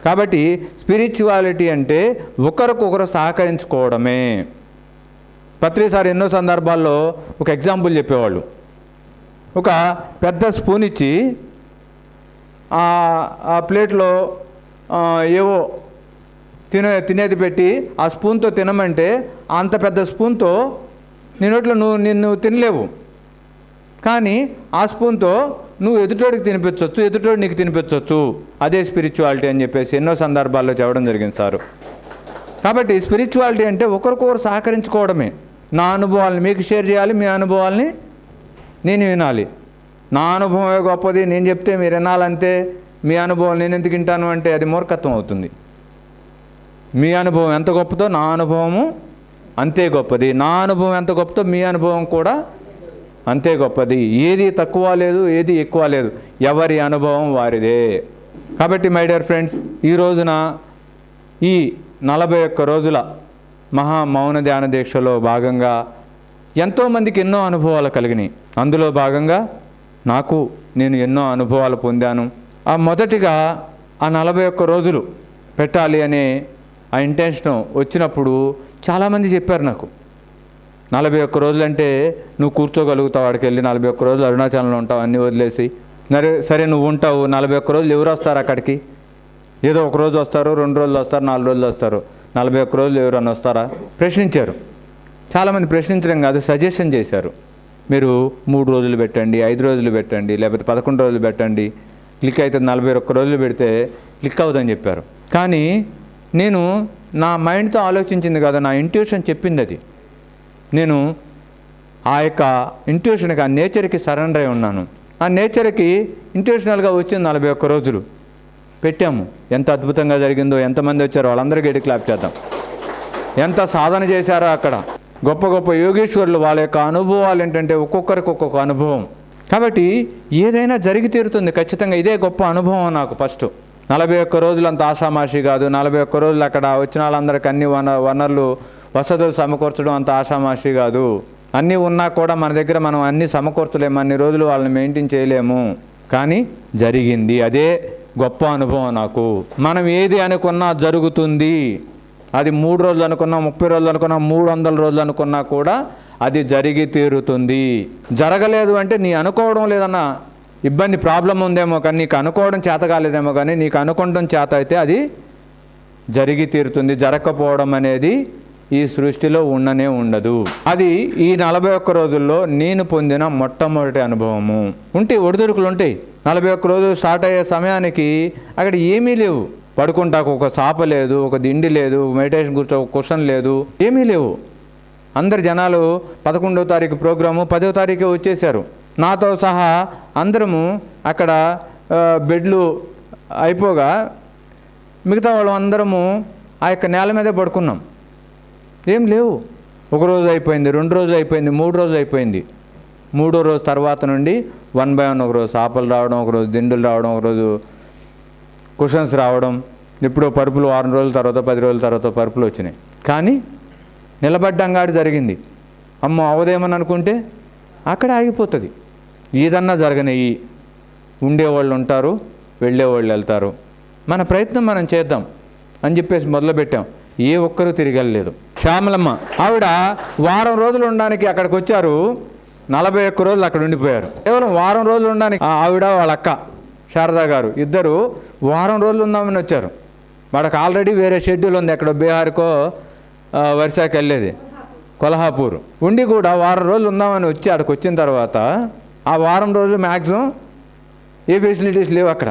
C: కాబట్టి స్పిరిచువాలిటీ అంటే ఒకరికొకరు సహకరించుకోవడమే. పత్రిసారి ఎన్నో సందర్భాల్లో ఒక ఎగ్జాంపుల్ చెప్పేవాళ్ళు. ఒక పెద్ద స్పూన్ ఇచ్చి ఆ ప్లేట్లో ఏవో తినేది పెట్టి ఆ స్పూన్తో తినమంటే అంత పెద్ద స్పూన్తో నిన్ను తినలేవు. కానీ ఆ స్పూన్తో నువ్వు ఎదుటోడికి తినిపించవచ్చు, ఎదుటోడు నీకు తినిపించవచ్చు. అదే స్పిరిచువాలిటీ అని చెప్పేసి ఎన్నో సందర్భాల్లో చెప్పడం జరిగింది సారు. కాబట్టి స్పిరిచువాలిటీ అంటే ఒకరికొకరు సహకరించుకోవడమే. నా అనుభవాల్ని మీకు షేర్ చేయాలి, మీ అనుభవాల్ని నేను వినాలి. నా అనుభవమే గొప్పది, నేను చెప్తే మీరు వినాలంటే మీ అనుభవం నేను ఎందుకు వింటాను అంటే అది మూర్ఖత్వం అవుతుంది. మీ అనుభవం ఎంత గొప్పదో నా అనుభవము అంతే గొప్పది, నా అనుభవం ఎంత గొప్పదో మీ అనుభవం కూడా అంతే గొప్పది. ఏది తక్కువ లేదు, ఏది ఎక్కువ లేదు, ఎవరి అనుభవం వారిదే. కాబట్టి మై డియర్ ఫ్రెండ్స్, ఈ రోజున ఈ 41 రోజుల మహా మౌన ధ్యాన దీక్షలో భాగంగా ఎంతోమందికి ఎన్నో అనుభవాలు కలిగినాయి. అందులో భాగంగా నేను ఎన్నో అనుభవాలు పొందాను. మొదటిగా ఆ 41 రోజులు పెట్టాలి అనే ఆ ఇంటెన్షన్ వచ్చినప్పుడు చాలామంది చెప్పారు నాకు, 41 రోజులు అంటే నువ్వు కూర్చోగలుగుతావు, వాడికి వెళ్ళి 41 రోజులు అరుణాచలంలో ఉంటావు, అన్నీ వదిలేసి. సరే నువ్వు ఉంటావు, 41 రోజులు ఎవరు వస్తారు అక్కడికి? ఏదో ఒక రోజు వస్తారు, 2 రోజులు వస్తారు, 4 రోజులు వస్తారు, 41 రోజులు ఎవరన్నా వస్తారా? ప్రశ్నించారు. చాలామంది ప్రశ్నించడం కాదు, సజెషన్ చేశారు. మీరు 3 రోజులు పెట్టండి, 5 రోజులు పెట్టండి, లేకపోతే 11 రోజులు పెట్టండి, క్లిక్ అవుతుంది. 41 రోజులు పెడితే క్లిక్ అవుతుందని చెప్పారు. కానీ నేను నా మైండ్తో ఆలోచించింది కదా, నా ఇంట్యూషన్ చెప్పింది అది. నేను ఆ యొక్క ఇంట్యూషన్కి, ఆ నేచర్కి సరెండర్ అయి ఉన్నాను. ఆ నేచర్కి ఇంట్యూషనల్గా వచ్చింది 41 రోజులు పెట్టాము. ఎంత అద్భుతంగా జరిగిందో, ఎంతమంది వచ్చారో వాళ్ళందరూ గట్టి క్లాప్ చేద్దాం. ఎంత సాధన చేశారో అక్కడ గొప్ప గొప్ప యోగేశ్వరులు, వాళ్ళ యొక్క అనుభవాలు ఏంటంటే ఒక్కొక్కరికి ఒక్కొక్క అనుభవం. కాబట్టి ఏదైనా జరిగి తీరుతుంది ఖచ్చితంగా. ఇదే గొప్ప అనుభవం నాకు. ఫస్ట్ 41 రోజులు అంత ఆషామాషి కాదు. 41 రోజులు అక్కడ వచ్చిన వాళ్ళందరికీ అన్ని వనరులు వసతులు సమకూర్చడం అంత ఆషామాషి కాదు. అన్నీ ఉన్నా కూడా మన దగ్గర మనం అన్నీ సమకూర్చలేము, అన్ని రోజులు వాళ్ళని మెయింటైన్ చేయలేము. కానీ జరిగింది, అదే గొప్ప అనుభవం నాకు. మనం ఏది అనుకున్నా జరుగుతుంది. అది 3 రోజులు అనుకున్నా, 30 రోజులు అనుకున్నా, 300 రోజులు అనుకున్నా కూడా అది జరిగి తీరుతుంది. జరగలేదు అంటే నీ అనుకోవడం లేదన్నా ఇబ్బంది, ప్రాబ్లం ఉందేమో, కానీ నీకు అనుకోవడం చేత కాలేదేమో, కానీ నీకు అనుకోవడం చేత అయితే అది జరిగి తీరుతుంది. జరగకపోవడం అనేది ఈ సృష్టిలో ఉండదు. అది ఈ 41 రోజుల్లో నేను పొందిన మొట్టమొదటి అనుభవము. ఒడిదుడుకులు ఉంటాయి. 41 రోజులు స్టార్ట్ అయ్యే సమయానికి అక్కడ ఏమీ లేవు. పడుకుంటాకు ఒక చాప లేదు, ఒక దిండి లేదు, మెడిటేషన్ కూర్చో ఒక కుషన్ లేదు, ఏమీ లేవు. అందరు జనాలు 11వ తారీఖు ప్రోగ్రాము 10వ తారీఖే వచ్చేసారు. నాతో సహా అందరము అక్కడ బెడ్లు అయిపోగా మిగతా వాళ్ళు అందరము ఆ యొక్క నేల మీదే పడుకున్నాం. ఏం లేవు. 1 రోజు అయిపోయింది, 2 రోజులు అయిపోయింది, 3 రోజులు అయిపోయింది. 3వ రోజు తర్వాత నుండి 1 by 1 ఒక రోజు చేపలు రావడం, ఒక రోజు దిండులు రావడం, ఒక రోజు కుషన్స్ రావడం. ఇప్పుడు పరుపులు 6 రోజుల తర్వాత 10 రోజుల తర్వాత పరుపులు వచ్చినాయి. కానీ నిలబడ్డంగాడి జరిగింది. అమ్మో అవదేమని అనుకుంటే అక్కడ ఆగిపోతుంది. ఏదన్నా జరగనివి. ఉండేవాళ్ళు ఉంటారు, వెళ్ళేవాళ్ళు వెళ్తారు. మన ప్రయత్నం మనం చేద్దాం అని చెప్పేసి మొదలుపెట్టాం. ఏ ఒక్కరూ తిరగలేదు. శ్యామలమ్మ ఆవిడ వారం రోజులు ఉండడానికి అక్కడికి వచ్చారు. 41 రోజులు అక్కడ ఉండిపోయారు. కేవలం వారం రోజులు ఉండడానికి ఆవిడ వాళ్ళ అక్క శారదా గారు ఇద్దరు వారం రోజులు ఉందామని వచ్చారు. వాళ్ళకి ఆల్రెడీ వేరే షెడ్యూల్ ఉంది, ఎక్కడో బీహార్కో వర్షాకి వెళ్ళేది. కొల్హాపూర్ ఉండి కూడా వారం రోజులు ఉందామని వచ్చి అక్కడికి వచ్చిన తర్వాత ఆ వారం రోజులు మ్యాక్సిమం ఏ ఫెసిలిటీస్ లేవు అక్కడ.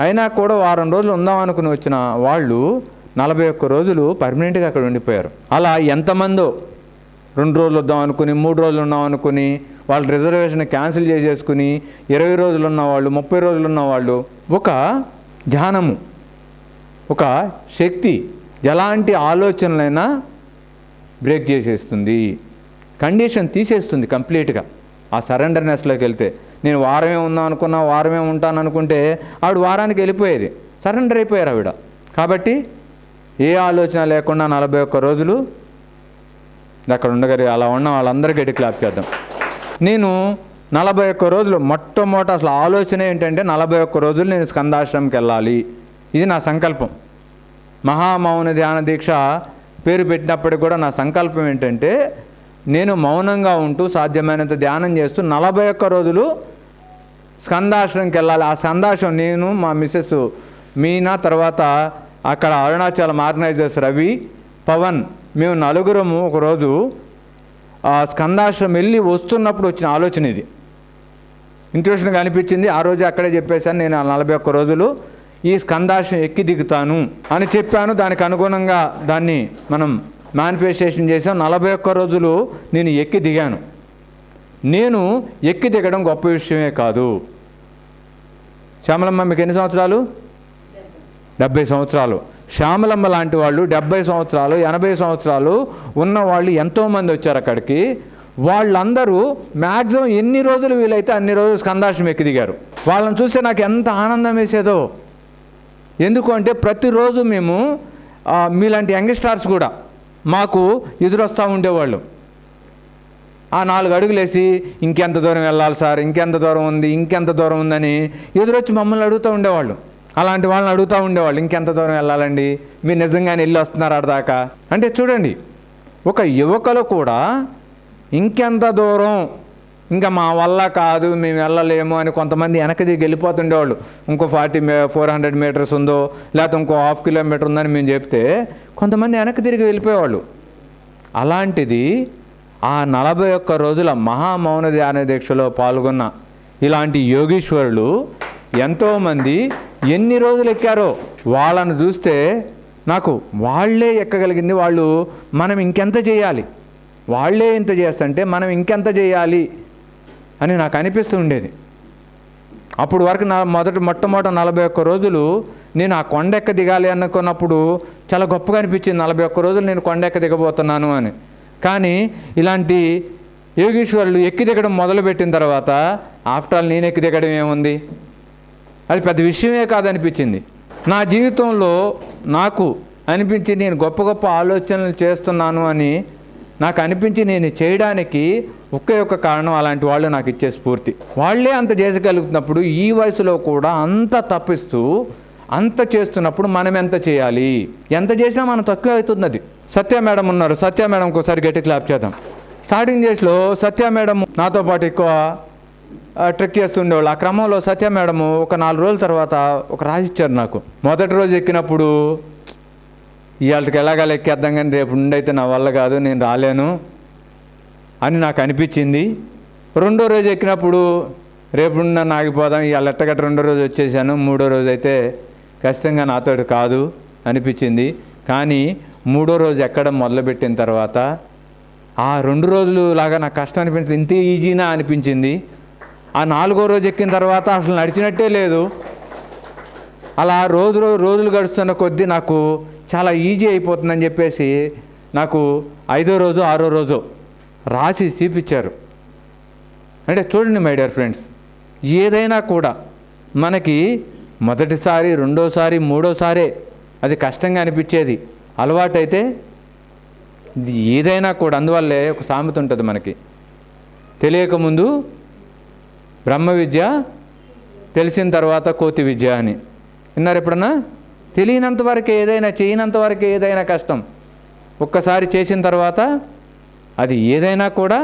C: అయినా కూడా వారం రోజులు ఉందాం అనుకుని వచ్చిన వాళ్ళు 41 రోజులు పర్మనెంట్గా అక్కడ ఉండిపోయారు. అలా ఎంతమందో 2 రోజులు వద్దాం అనుకుని 3 రోజులు ఉన్నాం అనుకుని వాళ్ళ రిజర్వేషన్ క్యాన్సిల్ చేసేసుకుని 20 రోజులు ఉన్నవాళ్ళు 30 రోజులు ఉన్నవాళ్ళు. ఒక ధ్యానము, ఒక శక్తి ఎలాంటి ఆలోచనలైనా బ్రేక్ చేసేస్తుంది, కండిషన్ తీసేస్తుంది కంప్లీట్గా. ఆ సరెండర్నెస్లోకి వెళ్తే నేను వారమే ఉందాం అనుకున్నా, వారమే ఉంటాను అనుకుంటే ఆవిడ వారానికి వెళ్ళిపోయేది, సరెండర్ అయిపోయారు ఆవిడ. కాబట్టి ఏ ఆలోచన లేకుండా 41 రోజులు అక్కడ ఉండగలిగి అలా ఉన్న వాళ్ళందరికీ గట్టి క్లాప్ చేద్దాం. నేను 41 రోజులు మొట్టమొదట అసలు ఆలోచన ఏంటంటే 41 రోజులు నేను స్కందాశ్రమంకి వెళ్ళాలి. ఇది నా సంకల్పం. మహామౌన ధ్యాన దీక్ష పేరు పెట్టినప్పటికి కూడా నా సంకల్పం ఏంటంటే నేను మౌనంగా ఉంటూ సాధ్యమైనంత ధ్యానం చేస్తూ 41 రోజులు స్కందాశ్రమంకి వెళ్ళాలి. ఆ స్కందాశ్రమం నేను, మా మిస్సెస్ మీనా, తర్వాత అక్కడ అరుణాచలం ఆర్గనైజర్స్ రవి, పవన్, మేము నలుగురము ఒకరోజు ఆ స్కందాశ్రమం వెళ్ళి వస్తున్నప్పుడు వచ్చిన ఆలోచన ఇది. ఇంట్రెస్ట్గా అనిపించింది. ఆ రోజు అక్కడే చెప్పేశాను, నేను 41 రోజులు ఈ స్కందాశ్రమం ఎక్కి దిగుతాను అని చెప్పాను. దానికి అనుగుణంగా దాన్ని మనం మేనిఫెస్టేషన్ చేసాం. 41 రోజులు నేను ఎక్కి దిగాను. నేను ఎక్కి దిగడం గొప్ప విషయమే కాదు. శ్యామలమ్మ మీకు ఎన్ని సంవత్సరాలు? 70 సంవత్సరాలు. శ్యామలమ్మ లాంటి వాళ్ళు 70 సంవత్సరాలు 80 సంవత్సరాలు ఉన్నవాళ్ళు ఎంతోమంది వచ్చారు అక్కడికి. వాళ్ళందరూ మ్యాక్సిమం ఎన్ని రోజులు వీలైతే అన్ని రోజులు స్కందాశ్రమం ఎక్కి దిగారు. వాళ్ళని చూస్తే నాకు ఎంత ఆనందం వేసేదో. ఎందుకు అంటే ప్రతిరోజు మేము మీలాంటి యంగ్స్టార్స్ కూడా మాకు ఎదురొస్తూ ఉండేవాళ్ళు. ఆ 4 అడుగులు వేసి ఇంకెంత దూరం వెళ్ళాలి సార్, ఇంకెంత దూరం ఉంది, ఇంకెంత దూరం ఉందని ఎదురొచ్చి మమ్మల్ని అడుగుతూ ఉండేవాళ్ళు. అలాంటి వాళ్ళని అడుగుతూ ఉండేవాళ్ళు, ఇంకెంత దూరం వెళ్ళాలండి, మీరు నిజంగానే వెళ్ళి వస్తున్నారు అడదాకా అంటే. చూడండి, ఒక యువకులు కూడా ఇంకెంత దూరం, ఇంకా మా వల్ల కాదు, మేము వెళ్ళలేము అని కొంతమంది వెనక్కి దిగి వెళ్ళిపోతుండేవాళ్ళు. ఇంకో 400 మీటర్స్ ఉందో లేకపోతే ఇంకో 1/2 కిలోమీటర్ ఉందని మేము చెప్తే కొంతమంది వెనక్కి తిరిగి వెళ్ళిపోయేవాళ్ళు. అలాంటిది ఆ 41 రోజుల మహామౌన ధ్యాన దీక్షలో పాల్గొన్న ఇలాంటి యోగీశ్వరులు ఎంతోమంది ఎన్ని రోజులు ఎక్కారో వాళ్ళను చూస్తే నాకు వాళ్ళే ఎక్కగలిగింది. వాళ్ళు మనం ఇంకెంత చేయాలి, వాళ్ళే ఇంత చేస్తుంటే మనం ఇంకెంత చేయాలి అని నాకు అనిపిస్తూ ఉండేది. అప్పుడు వరకు మొట్టమొదటి 41 రోజులు నేను ఆ కొండెక్క దిగాలి అనుకున్నప్పుడు చాలా గొప్పగా అనిపించింది. 41 రోజులు నేను కొండెక్క దిగబోతున్నాను అని. కానీ ఇలాంటి యోగీశ్వరులు ఎక్కి దిగడం మొదలుపెట్టిన తర్వాత ఆఫ్టర్ ఆల్ నేను ఎక్కి దిగడం ఏముంది, అది పెద్ద విషయమే కాదనిపించింది. నా జీవితంలో నాకు అనిపించి నేను గొప్ప గొప్ప ఆలోచనలు చేస్తున్నాను అని నాకు అనిపించి నేను చేయడానికి ఒకే ఒక్క కారణం అలాంటి వాళ్ళు నాకు ఇచ్చే స్ఫూర్తి. వాళ్ళే అంత చేసగలుగుతున్నప్పుడు ఈ వయసులో కూడా అంత తప్పిస్తూ అంత చేస్తున్నప్పుడు మనం ఎంత చేయాలి? ఎంత చేసినా మనం తక్కువ అవుతుంది. అది సత్య మేడం ఉన్నారు, సత్య మేడంకి ఒకసారి గట్టి క్లాప్ చేద్దాం. స్టార్టింగ్ డేస్లో సత్య మేడం నాతో పాటు ఎక్కువ ట్రెక్ చేస్తుండేవాళ్ళు. ఆ క్రమంలో సత్య మేడము ఒక 4 రోజుల తర్వాత ఒక రాసిచ్చారు నాకు. మొదటి రోజు ఎక్కినప్పుడు ఇవాళకి ఎలాగలా ఎక్కేద్దాం కానీ రేపు నుండి అయితే నా వల్ల కాదు, నేను రాలేను అని నాకు అనిపించింది. రెండో రోజు ఎక్కినప్పుడు రేపు నుండి నన్ను ఆగిపోదాం, ఇవాళ ఎట్టగట్ట రెండో రోజు వచ్చేసాను, మూడో రోజు అయితే ఖచ్చితంగా నాతో కాదు అనిపించింది. కానీ మూడో రోజు ఎక్కడం మొదలుపెట్టిన తర్వాత ఆ 2 రోజులు లాగా నాకు కష్టం అనిపించింది, ఇంత ఈజీనా అనిపించింది. ఆ 4వ రోజు ఎక్కిన తర్వాత అసలు నడిచినట్టే లేదు. అలా రోజులు గడుస్తున్న కొద్దీ నాకు చాలా ఈజీ అయిపోతుందని చెప్పేసి నాకు 5వ రోజు 6వ రోజు రాసి చూపించారు. అంటే చూడండి మై డియర్ ఫ్రెండ్స్, ఏదైనా కూడా మనకి మొదటిసారి, రెండోసారి, మూడోసారే అది కష్టంగా అనిపించేది. అలవాటైతే ఏదైనా కూడా, అందువల్లే ఒక సామెత ఉంటుంది మనకి, తెలియకముందు బ్రహ్మ విద్య, తెలిసిన తర్వాత కోతి విద్య అని. విన్నారు ఎప్పుడన్నా? తెలియనంత వరకే ఏదైనా, చేయనంత వరకే ఏదైనా కష్టం. ఒక్కసారి చేసిన తర్వాత అది ఏదైనా కూడా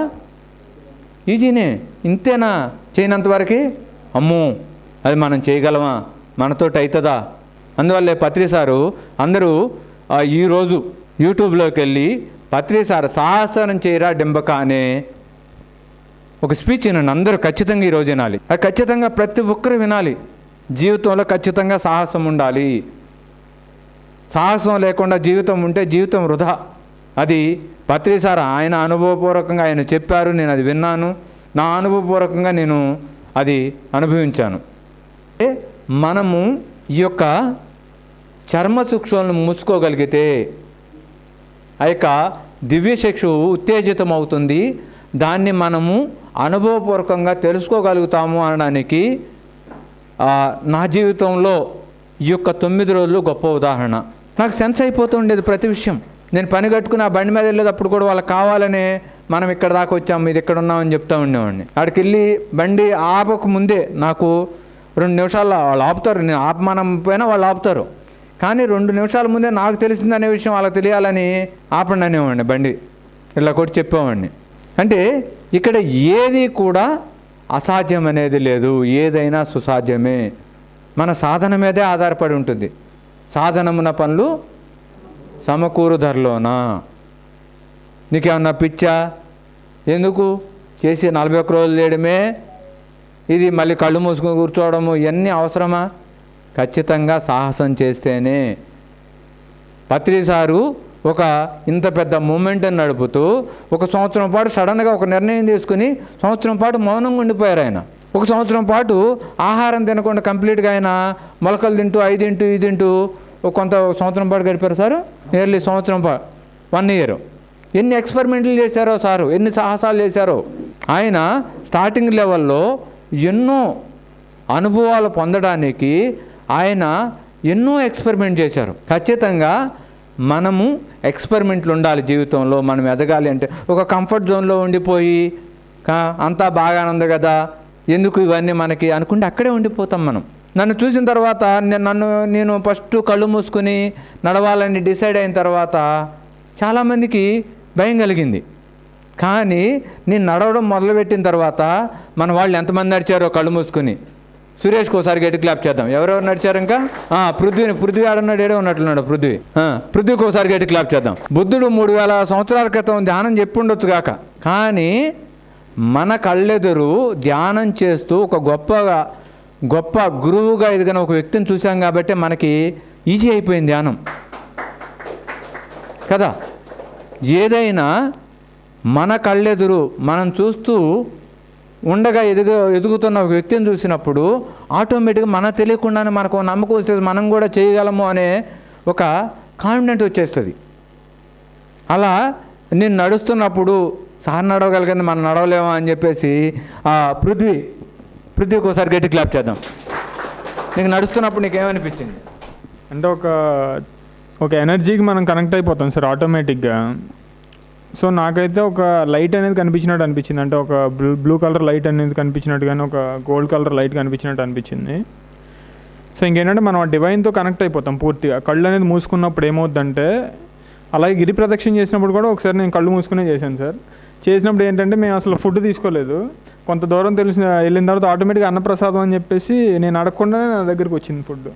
C: ఈజీనే. ఇంతేనా? చేయనంత వరకే అమ్మో అది మనం చేయగలమా, మనతోటి అవుతుందా? అందువల్లే పత్రి సారు అందరూ ఈరోజు యూట్యూబ్లోకి వెళ్ళి పత్రి సార్ సాహసం చేయరా డింబక అనే ఒక స్పీచ్ నన్ను అందరూ ఖచ్చితంగా ఈరోజు వినాలి. అది ఖచ్చితంగా ప్రతి ఒక్కరు వినాలి. జీవితంలో ఖచ్చితంగా సాహసం ఉండాలి. సాహసం లేకుండా జీవితం ఉంటే జీవితం వృధా. అది పత్రి సార్ ఆయన అనుభవపూర్వకంగా ఆయన చెప్పారు, నేను అది విన్నాను, నా అనుభవపూర్వకంగా నేను అది అనుభవించాను. మనము ఈ యొక్క చర్మ సూక్ష్మాలను మూసుకోగలిగితే ఆ యొక్క దివ్యశిక్షు ఉత్తేజితం అవుతుంది. దాన్ని మనము అనుభవపూర్వకంగా తెలుసుకోగలుగుతాము అనడానికి నా జీవితంలో ఈ యొక్క 9 రోజులు గొప్ప ఉదాహరణ. నాకు సెన్స్ అయిపోతూ ఉండేది ప్రతి విషయం. నేను పని కట్టుకుని ఆ బండి మీద వెళ్ళేటప్పుడు కూడా వాళ్ళకి కావాలనే మనం ఇక్కడ దాకా వచ్చాము, ఇది ఇక్కడ ఉన్నామని చెప్తా ఉండేవాడిని. అక్కడికి వెళ్ళి బండి ఆపక ముందే నాకు 2 నిమిషాల్లో వాళ్ళు ఆపుతారు, నేను ఆపమానం పోయినా వాళ్ళు ఆపుతారు. కానీ 2 నిమిషాల ముందే నాకు తెలిసిందనే విషయం వాళ్ళకి తెలియాలని ఆపండి అనేవాడిని, బండి ఇలా కొట్టి చెప్పేవాడిని. అంటే ఇక్కడ ఏది కూడా అసాధ్యం అనేది లేదు, ఏదైనా సుసాధ్యమే. మన సాధన మీదే ఆధారపడి ఉంటుంది. సాధనమున పనులు సమకూరు ధరలోనా. నీకేమన్నా పిచ్చా? ఎందుకు చేసి 41 రోజులు చేయడమే, ఇది మళ్ళీ కళ్ళు మూసుకొని కూర్చోవడము, ఇవన్నీ అవసరమా? ఖచ్చితంగా సాహసం చేస్తేనే. పత్రి సారు ఒక ఇంత పెద్ద మూమెంట్ని నడుపుతూ 1 సంవత్సరం పాటు సడన్గా ఒక నిర్ణయం తీసుకుని సంవత్సరం పాటు మౌనంగా ఉండిపోయారు ఆయన. 1 సంవత్సరం పాటు ఆహారం తినకుండా కంప్లీట్గా ఆయన మొలకలు తింటూ 5 తింటూ ఇది తింటూ కొంత సంవత్సరం పాటు గడిపారు సారు. నియర్లీ సంవత్సరం 1 ఇయర్. ఎన్ని ఎక్స్పెరిమెంట్లు చేశారో సారు, ఎన్ని సాహసాలు చేశారో. ఆయన స్టార్టింగ్ లెవెల్లో ఎన్నో అనుభవాలు పొందడానికి ఆయన ఎన్నో ఎక్స్పెరిమెంట్ చేశారు. ఖచ్చితంగా మనము ఎక్స్పెరిమెంట్లు ఉండాలి జీవితంలో. మనం ఎదగాలి అంటే ఒక కంఫర్ట్ జోన్లో ఉండిపోయి అంతా బాగానే ఉంది కదా, ఎందుకు ఇవన్నీ మనకి అనుకుంటే అక్కడే ఉండిపోతాం మనం. నన్ను చూసిన తర్వాత నేను ఫస్ట్ కళ్ళు మూసుకుని నడవాలని డిసైడ్ అయిన తర్వాత చాలామందికి భయం కలిగింది. కానీ నేను నడవడం మొదలుపెట్టిన తర్వాత మన వాళ్ళు ఎంతమంది నడిచారో కళ్ళు మూసుకుని, సురేష్కి ఒకసారి గట్టి క్లాప్ చేద్దాం. ఎవరెవరు నడిచారు? ఇంకా పృథ్వీ ఆడున్నాడు, ఏడే ఉన్నట్లున్నాడు పృథ్వీకి ఒకసారి గట్టి క్లాప్ చేద్దాం. బుద్ధుడు 3000 సంవత్సరాల క్రితం ధ్యానం చెప్పి ఉండొచ్చు కాక, కానీ మన కళ్ళెదురు ధ్యానం చేస్తూ ఒక గొప్ప గురువుగా ఎదిగిన ఒక వ్యక్తిని చూసాం కాబట్టి మనకి ఈజీ అయిపోయింది ధ్యానం కదా. ఏదైనా మన కళ్ళెదురు మనం చూస్తూ ఉండగా ఎదుగుతున్న ఒక వ్యక్తిని చూసినప్పుడు ఆటోమేటిక్గా మనకు తెలియకుండానే మనకు నమ్మకం వస్తుంది, మనం కూడా చేయగలము అనే ఒక కాన్ఫిడెంట్ వచ్చేస్తుంది. అలా నేను నడుస్తున్నప్పుడు సార్ నడవగలిగింది మనం నడవలేమో అని చెప్పేసి పృథ్వీకి ఒకసారి గట్టి క్లాప్ చేద్దాం. నీకు నడుస్తున్నప్పుడు నీకేమనిపించింది?
D: అంటే ఒక ఎనర్జీకి మనం కనెక్ట్ అయిపోతాం సార్ ఆటోమేటిక్గా. సో నాకైతే ఒక లైట్ అనేది కనిపించినట్టు అనిపించింది. అంటే ఒక బ్లూ కలర్ లైట్ అనేది కనిపించినట్టు, కానీ ఒక గోల్డ్ కలర్ లైట్ కనిపించినట్టు అనిపించింది. సో ఇంకేంటంటే మనం ఆ డివైన్తో కనెక్ట్ అయిపోతాం పూర్తిగా. కళ్ళు అనేది మూసుకున్నప్పుడు ఏమవుద్దంటే, అలాగే గిరి ప్రదక్షిణ చేసినప్పుడు కూడా ఒకసారి నేను కళ్ళు మూసుకునే చేశాను సార్. చేసినప్పుడు ఏంటంటే మేము అసలు ఫుడ్ తీసుకోలేదు. కొంత దూరం వెళ్ళిన తర్వాత ఆటోమేటిక్గా అన్నప్రసాదం అని చెప్పేసి నేను అడగకుండానే నా దగ్గరికి వచ్చింది ఫుడ్.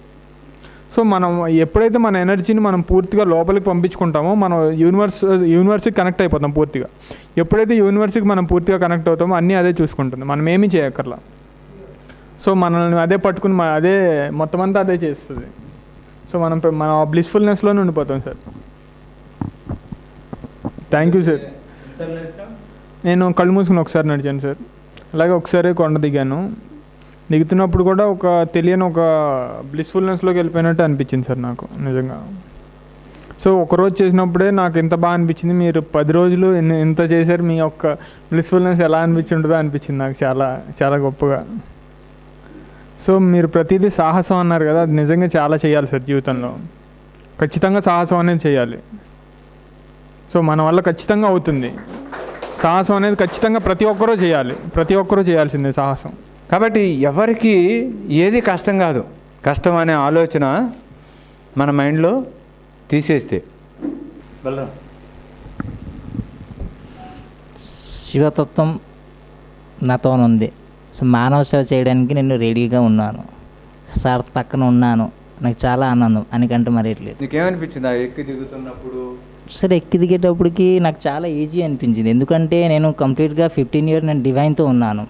D: సో మనం ఎప్పుడైతే మన ఎనర్జీని మనం పూర్తిగా లోపలికి పంపించుకుంటామో మనం యూనివర్స్కి కనెక్ట్ అయిపోతాం పూర్తిగా. ఎప్పుడైతే యూనివర్స్కి మనం పూర్తిగా కనెక్ట్ అవుతామో అన్నీ అదే చూసుకుంటుంది, మనం ఏమీ చేయక్కర్లా. సో మనల్ని అదే పట్టుకుని అదే మొత్తం అంతా అదే చేస్తుంది. సో మన బ్లిస్ఫుల్నెస్లోనే ఉండిపోతాం సార్. Thank you sir. నేను కళ్ళు మూసుకుని ఒకసారి నడిచాను సార్. అలాగే ఒకసారి కొండ దిగాను. దిగుతున్నప్పుడు కూడా ఒక తెలియని ఒక బ్లిస్ఫుల్నెస్లోకి వెళ్ళిపోయినట్టు అనిపించింది సార్ నాకు నిజంగా. సో ఒకరోజు చేసినప్పుడే నాకు ఎంత బాగా అనిపించింది. మీరు 10 రోజులు ఎంత చేశారు, మీ యొక్క బ్లిస్ఫుల్నెస్ ఎలా అనిపించింటుందో అనిపించింది నాకు చాలా చాలా గొప్పగా. సో మీరు ప్రతిదీ సాహసం అన్నారు కదా, అది నిజంగా చాలా చేయాలి సార్ జీవితంలో. ఖచ్చితంగా సాహసం అనేది చేయాలి. సో మన వల్ల ఖచ్చితంగా అవుతుంది. సాహసం అనేది ఖచ్చితంగా ప్రతి ఒక్కరూ చేయాల్సిందే సాహసం.
C: కాబట్టి ఎవరికి ఏది కష్టం కాదు. కష్టం అనే ఆలోచన మన మైండ్లో తీసేస్తే
E: శివతత్వం నాతో ఉంది. సో మానవ సేవ చేయడానికి నేను రెడీగా ఉన్నాను. సార్ పక్కన ఉన్నాను. నాకు చాలా ఆనందం అనికంటే మరేట్లేదు.
C: నీకేమనిపించింది ఆ ఎక్కి దిగుతున్నప్పుడు
E: సరే ఎక్కి దిగేటప్పటికి నాకు చాలా ఈజీ అనిపించింది. ఎందుకంటే నేను కంప్లీట్గా 15 ఇయర్ నేను డివైన్తో ఉన్నాను.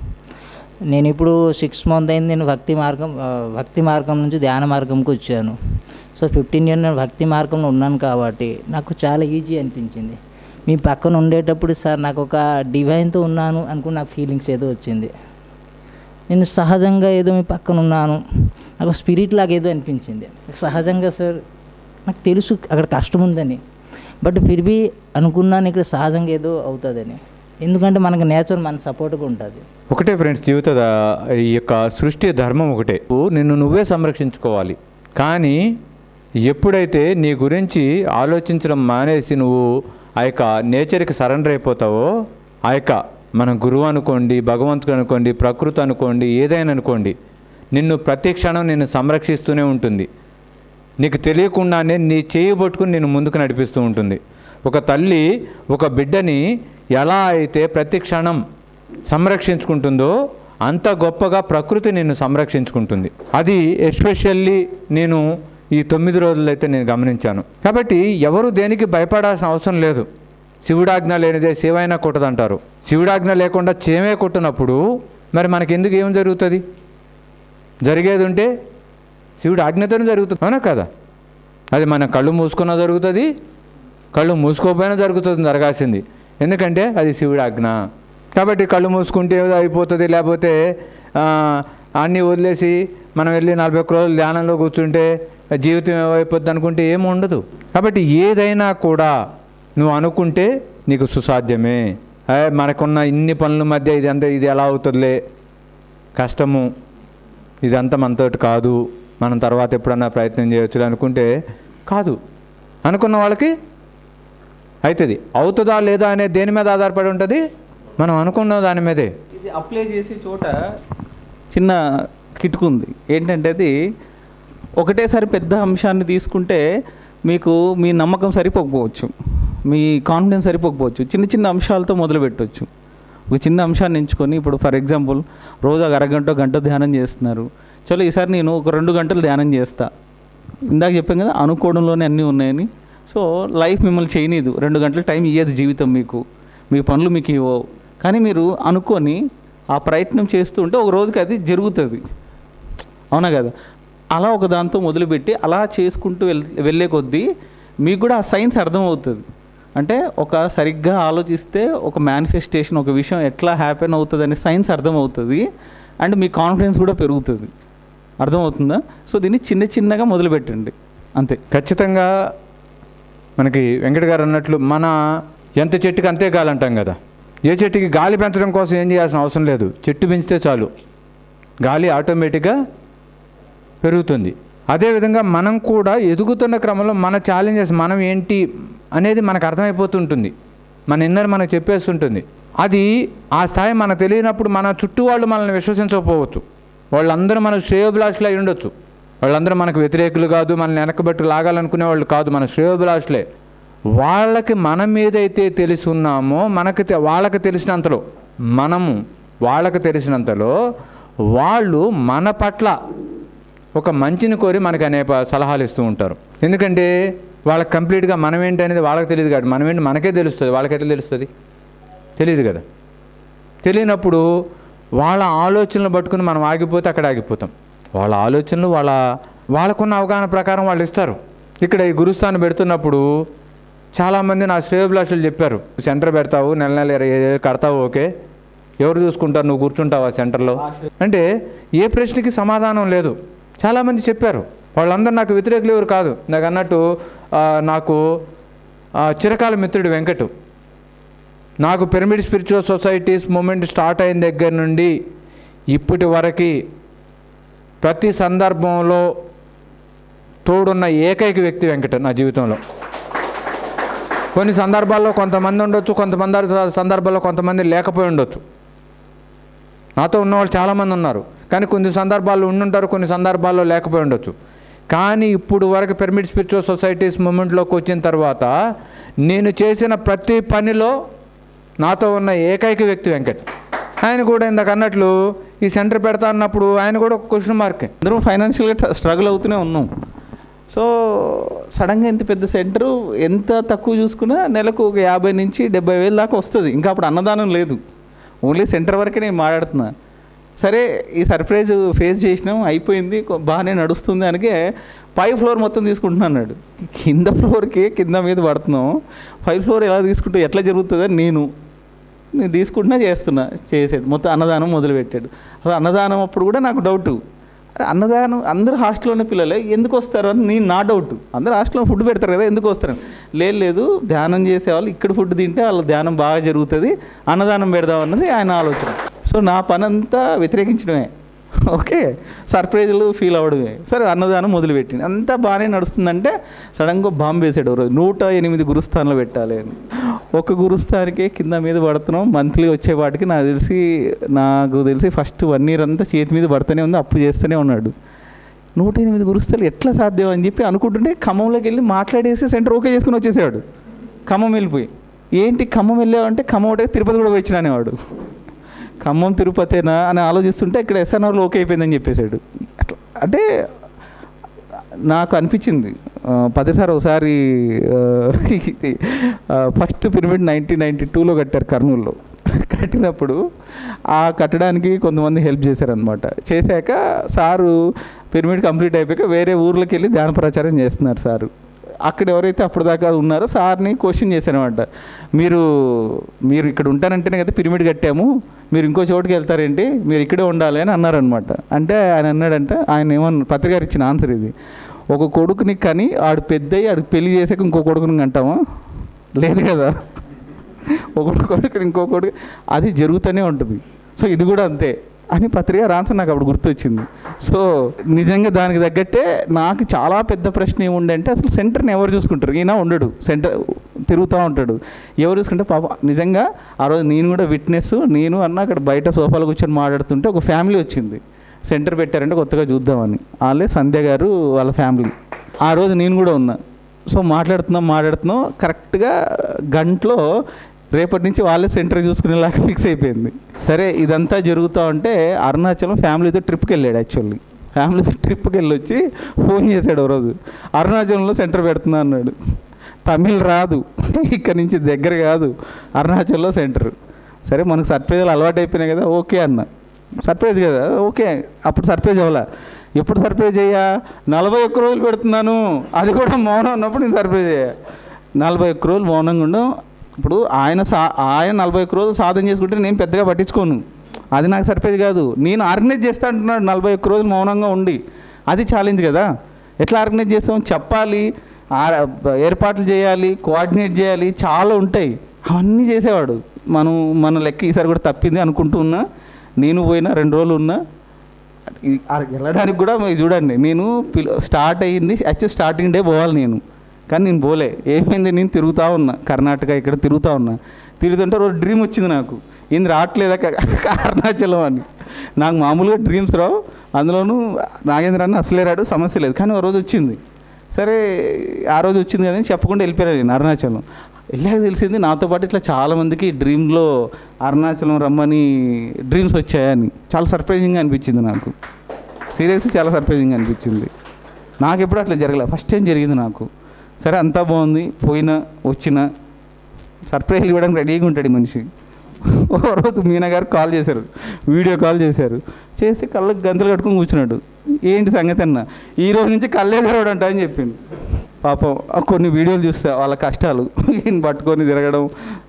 E: నేను ఇప్పుడు 6 మంత్ అయింది నేను భక్తి మార్గం నుంచి ధ్యాన మార్గంకి వచ్చాను. సో 15 ఇయర్ నేను భక్తి మార్గంలో ఉన్నాను కాబట్టి నాకు చాలా ఈజీ అనిపించింది. మీ పక్కన ఉండేటప్పుడు సార్ నాకు ఒక డివైన్తో ఉన్నాను అనుకుని నాకు ఫీలింగ్స్ ఏదో వచ్చింది. నేను సహజంగా ఏదో మీ పక్కన ఉన్నాను, నాకు స్పిరిట్ లాగా ఏదో అనిపించింది. సహజంగా సార్ నాకు తెలుసు అక్కడ కష్టం ఉందని, బట్ ఫిర్బీ అనుకున్నాను ఇక్కడ సహజంగా ఏదో అవుతుందని. ఎందుకంటే మనకు నేచర్ మన సపోర్ట్గా ఉంటుంది.
C: ఒకటే ఫ్రెండ్స్, ఈ యొక్క సృష్టి ధర్మం ఒకటే, నిన్ను నువ్వే సంరక్షించుకోవాలి. కానీ ఎప్పుడైతే నీ గురించి ఆలోచించడం మానేసి నువ్వు ఆ యొక్క నేచర్కి సరెండర్ అయిపోతావో, ఆ యొక్క మన గురువు అనుకోండి, భగవంతుడు అనుకోండి, ప్రకృతి అనుకోండి, ఏదైనా అనుకోండి, నిన్ను ప్రతి క్షణం నిన్ను సంరక్షిస్తూనే ఉంటుంది. నీకు తెలియకుండానే నీ చేయి పట్టుకుని నిన్ను ముందుకు నడిపిస్తూ ఉంటుంది. ఒక తల్లి ఒక బిడ్డని ఎలా అయితే ప్రతి క్షణం సంరక్షించుకుంటుందో అంత గొప్పగా ప్రకృతి నిన్ను సంరక్షించుకుంటుంది. అది ఎస్పెషల్లీ నేను ఈ 9 రోజులు అయితే నేను గమనించాను. కాబట్టి ఎవరు దేనికి భయపడాల్సిన అవసరం లేదు. శివుడాజ్ఞ లేనిదే శివైనా కొట్టదంటారు. శివుడాజ్ఞ లేకుండా చేమే కొట్టినప్పుడు మరి మనకెందుకు ఏం జరుగుతుంది? జరిగేది ఉంటే శివుడు ఆజ్ఞతోనే జరుగుతుంది, అవునా కదా? అది మన కళ్ళు మూసుకున్నా జరుగుతుంది, కళ్ళు మూసుకోకపోయినా జరుగుతుంది జరగాల్సింది. ఎందుకంటే అది శివుడి ఆజ్ఞ. కాబట్టి కళ్ళు మూసుకుంటే ఏదో అయిపోతుంది, లేకపోతే అన్నీ వదిలేసి మనం వెళ్ళి 41 రోజులు ధ్యానంలో కూర్చుంటే జీవితం ఏమైపోద్ది అనుకుంటే ఏమి ఉండదు. కాబట్టి ఏదైనా కూడా నువ్వు అనుకుంటే నీకు సుసాధ్యమే. మనకున్న ఇన్ని పనుల మధ్య ఇది ఎలా అవుతుందిలే, కష్టము, ఇదంతా మనతోటి కాదు, మనం తర్వాత ఎప్పుడన్నా ప్రయత్నం చేయొచ్చు అనుకుంటే కాదు. అనుకున్న వాళ్ళకి అవుతుంది. అవుతుందా లేదా అనేది దేని మీద ఆధారపడి ఉంటుంది? మనం అనుకున్న దాని మీదే.
F: ఇది అప్లై చేసే చోట చిన్న కిటుకుంది. ఏంటంటే అది ఒకటేసారి పెద్ద అంశాన్ని తీసుకుంటే మీకు మీ నమ్మకం సరిపోకపోవచ్చు, మీ కాన్ఫిడెన్స్ సరిపోకపోవచ్చు. చిన్న చిన్న అంశాలతో మొదలు పెట్టవచ్చు. ఒక చిన్న అంశాన్ని ఎంచుకొని, ఇప్పుడు ఫర్ ఎగ్జాంపుల్ రోజు అరగంట గంట ధ్యానం చేస్తున్నారు. చలో ఈసారి నేను ఒక 2 గంటలు ధ్యానం చేస్తా. ఇందాక చెప్పాను కదా అనుకోవడంలోనే అన్నీ ఉన్నాయని. సో లైఫ్ మిమ్మల్ని చేయనీదు, 2 గంటల టైం ఇయ్యేది జీవితం మీకు, మీ పనులు మీకు ఇవ్వవు. కానీ మీరు అనుకొని ఆ ప్రయత్నం చేస్తూ ఉంటే ఒక రోజుకి అది జరుగుతుంది, అవునా కదా? అలా ఒక దాంతో మొదలుపెట్టి అలా చేసుకుంటూ వెళ్ళే కొద్దీ మీకు కూడా ఆ సైన్స్ అర్థమవుతుంది. అంటే ఒక సరిగ్గా ఆలోచిస్తే ఒక మేనిఫెస్టేషన్, ఒక విషయం ఎట్లా హ్యాపెన్ అవుతుంది అనే సైన్స్ అర్థమవుతుంది. అండ్ మీ కాన్ఫిడెన్స్ కూడా పెరుగుతుంది. అర్థమవుతుందా? సో దీన్ని చిన్న చిన్నగా మొదలుపెట్టండి, అంతే.
C: ఖచ్చితంగా మనకి వెంకట గారు అన్నట్లు మన ఎంత చెట్టుకి అంతే గాలి అంటాం కదా. ఏ చెట్టుకి గాలి పెంచడం కోసం ఏం చేయాల్సిన అవసరం లేదు, చెట్టు పెంచితే చాలు, గాలి ఆటోమేటిక్గా పెరుగుతుంది. అదేవిధంగా మనం కూడా ఎదుగుతున్న క్రమంలో మన ఛాలెంజెస్ మనం ఏంటి అనేది మనకు అర్థమైపోతుంటుంది, మన ఇన్నర్ మనకు చెప్పేస్తుంటుంది. అది ఆ స్థాయి మనకు తెలియనప్పుడు మన చుట్టూ వాళ్ళు మనల్ని విశ్వసించకపోవచ్చు. వాళ్ళందరూ మనకు శ్రేయోభిలాషులు అయి ఉండొచ్చు, వాళ్ళందరూ మనకు వ్యతిరేకులు కాదు, మనల్ని వెనకబెట్టు లాగాలనుకునే వాళ్ళు కాదు, మన శ్రేయోభిలాషులే. వాళ్ళకి మనం ఏదైతే తెలిసి ఉన్నామో వాళ్ళకి తెలిసినంతలో, మనము వాళ్ళకి తెలిసినంతలో వాళ్ళు మన పట్ల ఒక మంచిని కోరి మనకు అనేక సలహాలు ఇస్తూ ఉంటారు. ఎందుకంటే వాళ్ళకి కంప్లీట్గా మనం ఏంటి అనేది వాళ్ళకి తెలియదు కాబట్టి మనం ఏంటి మనకే తెలుస్తుంది, వాళ్ళకి ఎట్లా తెలుస్తుంది? తెలియదు కదా. తెలియనప్పుడు వాళ్ళ ఆలోచనలు పట్టుకుని మనం ఆగిపోతే అక్కడ ఆగిపోతాం. వాళ్ళ ఆలోచనలు వాళ్ళకున్న అవగాహన ప్రకారం వాళ్ళు ఇస్తారు. ఇక్కడ ఈ గురుస్థానం పెడుతున్నప్పుడు చాలామంది నా శ్రేయోభిలాషులు చెప్పారు, సెంటర్ పెడతావు, నెల 20,000 కడతావు, ఓకే, ఎవరు చూసుకుంటారు, నువ్వు కూర్చుంటావా సెంటర్లో అంటే ఏ ప్రశ్నకి సమాధానం లేదు. చాలామంది చెప్పారు. వాళ్ళందరూ నాకు వ్యతిరేకులు ఎవరు కాదు. నాకు అన్నట్టు నాకు చిరకాల మిత్రుడు వెంకట్, నాకు pyramid spiritual societies moment start అయిన దగ్గర నుండి ఇప్పటి వరకు ప్రతి సందర్భంలో తోడున్న ఏకైక వ్యక్తి వెంకట నా జీవితంలో. కొన్ని సందర్భాల్లో కొంతమంది ఉండొచ్చు, కొంతమంది సందర్భాల్లో కొంతమంది లేకపోయి ఉండొచ్చు. నాతో ఉన్నవాళ్ళు చాలామంది ఉన్నారు, కానీ కొన్ని సందర్భాల్లో ఉండుంటారు, కొన్ని సందర్భాల్లో లేకపోయి ఉండొచ్చు. కానీ ఇప్పుడు వరకు పిరమిడ్ స్పిరిచువల్ సొసైటీస్ మూమెంట్లోకి వచ్చిన తర్వాత నేను చేసిన ప్రతి పనిలో నాతో ఉన్న ఏకైక వ్యక్తి వెంకట్. ఆయన కూడా ఇందాక అన్నట్లు ఈ సెంటర్ పెడతా అన్నప్పుడు ఆయన కూడా ఒక క్వశ్చన్ మార్కే.
F: అందరం ఫైనాన్షియల్గా స్ట్రగుల్ అవుతూనే ఉన్నాం. సో సడన్గా ఇంత పెద్ద సెంటరు ఎంత తక్కువ చూసుకున్నా నెలకు ఒక 50 నుంచి 70 వేలు దాకా వస్తుంది. ఇంకా అప్పుడు అన్నదానం లేదు, ఓన్లీ సెంటర్ వరకే నేను మాట్లాడుతున్నా. సరే ఈ సర్ప్రైజ్ ఫేస్ చేసినాం, అయిపోయింది, బాగానే నడుస్తుంది. అనకే 5th ఫ్లోర్ మొత్తం తీసుకుంటున్నా అన్నాడు. కింద ఫ్లోర్కి కింద మీద పడుతున్నాం, 5th ఫ్లోర్ ఎలా తీసుకుంటూ ఎట్లా జరుగుతుందని నేను తీసుకుంటున్నా, చేసాడు. మొత్తం అన్నదానం మొదలుపెట్టాడు. అసలు అన్నదానం అప్పుడు కూడా నాకు డౌటు, అన్నదానం అందరూ హాస్టల్లో ఉన్న పిల్లలే ఎందుకు వస్తారు అని నా డౌట్. అందరూ హాస్టల్లో ఫుడ్ పెడతారు కదా, ఎందుకు వస్తారు? లేదు ధ్యానం చేసేవాళ్ళు ఇక్కడ ఫుడ్ తింటే వాళ్ళ ధ్యానం బాగా జరుగుతుంది, అన్నదానం పెడదాం అన్నది ఆయన ఆలోచన. సో నా పని అంతా వ్యతిరేకించడమే, ఓకే, సర్ప్రైజులు ఫీల్ అవ్వడమే. సరే అన్నదానం మొదలుపెట్టింది, అంతా బాగానే నడుస్తుందంటే సడన్గా బాంబు వేసాడు. 108 గురుస్థానాలు పెట్టాలి అని. ఒక గురుస్థానికే కింద మీద పడుతున్నాం. మంత్లీ వచ్చేవాటికి నాకు తెలిసి ఫస్ట్ 1 year అంతా చేతి మీద పడుతూనే ఉంది, అప్పు చేస్తూనే ఉన్నాడు. 108 గురుస్థాలు ఎట్లా సాధ్యం అని చెప్పి అనుకుంటుంటే ఖమ్మంలోకి వెళ్ళి మాట్లాడేసి సెంటర్ ఓకే చేసుకుని వచ్చేసాడు. ఖమ్మం వెళ్ళిపోయి, ఏంటి ఖమ్మం వెళ్ళావంటే ఖమ్మం ఒకటే తిరుపతి కూడా వచ్చినా అనేవాడు. ఖమ్మం తిరుపతేనా అని ఆలోచిస్తుంటే ఇక్కడ SNRలో ఓకే అయిపోయిందని చెప్పేశాడు. అట్లా అంటే నాకు అనిపించింది 10 సార్ ఒకసారి ఫస్ట్ పిరమిడ్ 1992లో కట్టారు కర్నూలులో. కట్టినప్పుడు ఆ కట్టడానికి కొంతమంది హెల్ప్ చేశారనమాట. చేశాక సారు పిరమిడ్ కంప్లీట్ అయిపోయాక వేరే ఊర్లోకి వెళ్ళి ధ్యాన ప్రచారం చేస్తున్నారు సారు. అక్కడ ఎవరైతే అప్పటిదాకా ఉన్నారో సార్ని క్వశ్చన్ చేశారనమాట, మీరు ఇక్కడ ఉంటానంటేనే కదా పిరమిడ్ కట్టాము, మీరు ఇంకో చోటుకి వెళ్తారేంటి, మీరు ఇక్కడే ఉండాలి అని అన్నారనమాట. అంటే ఆయన అన్నాడంటే, ఆయన ఏమన్నా పత్రికారు ఇచ్చిన ఆన్సర్ ఇది, ఒక కొడుకుని కానీ ఆడు పెద్దయి ఆడికి పెళ్లి చేసాక ఇంకో కొడుకుని అంటామా? లేదు కదా, ఒక కొడుకుని ఇంకో కొడుకు అది జరుగుతూనే ఉంటుంది. సో ఇది కూడా అంతే అని పత్రిక ఆన్సర్ నాకు అప్పుడు గుర్తొచ్చింది. సో నిజంగా దానికి తగ్గట్టే నాకు చాలా పెద్ద ప్రశ్న ఏముండంటే, అసలు సెంటర్ని ఎవరు చూసుకుంటారు? ఈయన ఉండడు, సెంటర్ తిరుగుతూ ఉంటాడు, ఎవరు చూసుకుంటే పాప. నిజంగా ఆ రోజు నేను కూడా విట్నెస్, నేను అన్న అక్కడ బయట సోఫాలో కూర్చొని మాట్లాడుతుంటే ఒక ఫ్యామిలీ వచ్చింది, సెంటర్ పెట్టారంటే కొత్తగా చూద్దామని. వాళ్ళే సంధ్య గారు వాళ్ళ ఫ్యామిలీ. ఆ రోజు నేను కూడా ఉన్నా. సో మాట్లాడుతున్నాం కరెక్ట్గా గంటలో రేపటి నుంచి వాళ్ళే సెంటర్ చూసుకునేలాగా ఫిక్స్ అయిపోయింది. సరే ఇదంతా జరుగుతూ ఉంటే అరుణాచలం ఫ్యామిలీతో ట్రిప్కి వెళ్ళాడు. యాక్చువల్లీ ఫ్యామిలీతో ట్రిప్కి వెళ్ళి వచ్చి ఫోన్ చేశాడు ఒక రోజు, అరుణాచలంలో సెంటర్ పెడుతున్నా అన్నాడు. తమిళ్ రాదు, ఇక్కడ నుంచి దగ్గర కాదు, అరుణాచల్లో సెంటర్. సరే మనకు సర్ప్రైజ్లు అలవాటు అయిపోయినాయి కదా, ఓకే అన్న, సర్ప్రైజ్ కదా ఓకే. అప్పుడు సర్ప్రైజ్ అవ్వాలా, ఎప్పుడు సర్ప్రైజ్ అయ్యా? 41 రోజులు పెడుతున్నాను, అది కూడా మౌనం ఉన్నప్పుడు నేను సర్ప్రైజ్ అయ్యా. 41 రోజులు మౌనంగా ఉండడం. ఇప్పుడు ఆయన 41 రోజులు సాధన చేసుకుంటే నేను పెద్దగా పట్టించుకోను, అది నాకు సర్ప్రైజ్ కాదు. నేను ఆర్గనైజ్ చేస్తా అంటున్నాడు 41 రోజులు మౌనంగా ఉండి, అది ఛాలెంజ్ కదా. ఎట్లా ఆర్గనైజ్ చేస్తాం? చెప్పాలి, ఏర్పాట్లు చేయాలి, కోఆర్డినేట్ చేయాలి, చాలా ఉంటాయి. అవన్నీ చేసేవాడు. మన లెక్క ఈసారి కూడా తప్పింది అనుకుంటున్నా. నేను పోయినా 2 రోజులు ఉన్నా. వెళ్ళడానికి కూడా చూడండి, నేను స్టార్ట్ అయ్యింది యాక్చువల్ స్టార్టింగ్ డే పోవాలి నేను, కానీ నేను పోలే. ఏమైంది, నేను తిరుగుతూ ఉన్నా, కర్ణాటక ఇక్కడ తిరుగుతూ ఉన్నా. తిరుగుతుంటే రోజు డ్రీమ్ వచ్చింది నాకు, ఏంది రావట్లేదా అరుణాచలం అని. నాకు మామూలుగా డ్రీమ్స్ రావు, అందులోనూ నాగేంద్ర అన్న అసలే రాడు, సమస్య లేదు. కానీ ఆ రోజు వచ్చింది. సరే ఆ రోజు వచ్చింది కదా అని చెప్పకుండా వెళ్ళిపోయాను నేను అరుణాచలం. వెళ్ళాక తెలిసింది నాతో పాటు ఇట్లా చాలామందికి డ్రీమ్లో అరుణాచలం రమ్మని డ్రీమ్స్ వచ్చాయని. చాలా సర్ప్రైజింగ్గా అనిపించింది నాకు, సీరియస్లీ చాలా సర్ప్రైజింగ్గా అనిపించింది. నాకు ఎప్పుడు అట్లా జరగలేదు, ఫస్ట్ టైం జరిగింది నాకు. సరే అంతా బాగుంది, పోయినా వచ్చిన సర్ప్రైజ్ ఇవ్వడానికి రెడీగా ఉంటాడు మనిషి. ఓ రోజు మీనా గారు కాల్ చేశారు, వీడియో కాల్ చేశారు, చేసి కళ్ళకి గంతులు కట్టుకొని కూర్చున్నాడు. ఏంటి సంగతి అన్న, ఈ రోజు నుంచి కళ్ళే తెరవడంట అని చెప్పింది. పాపం కొన్ని వీడియోలు చూస్తా, వాళ్ళ కష్టాలు, ఈయన పట్టుకొని తిరగడం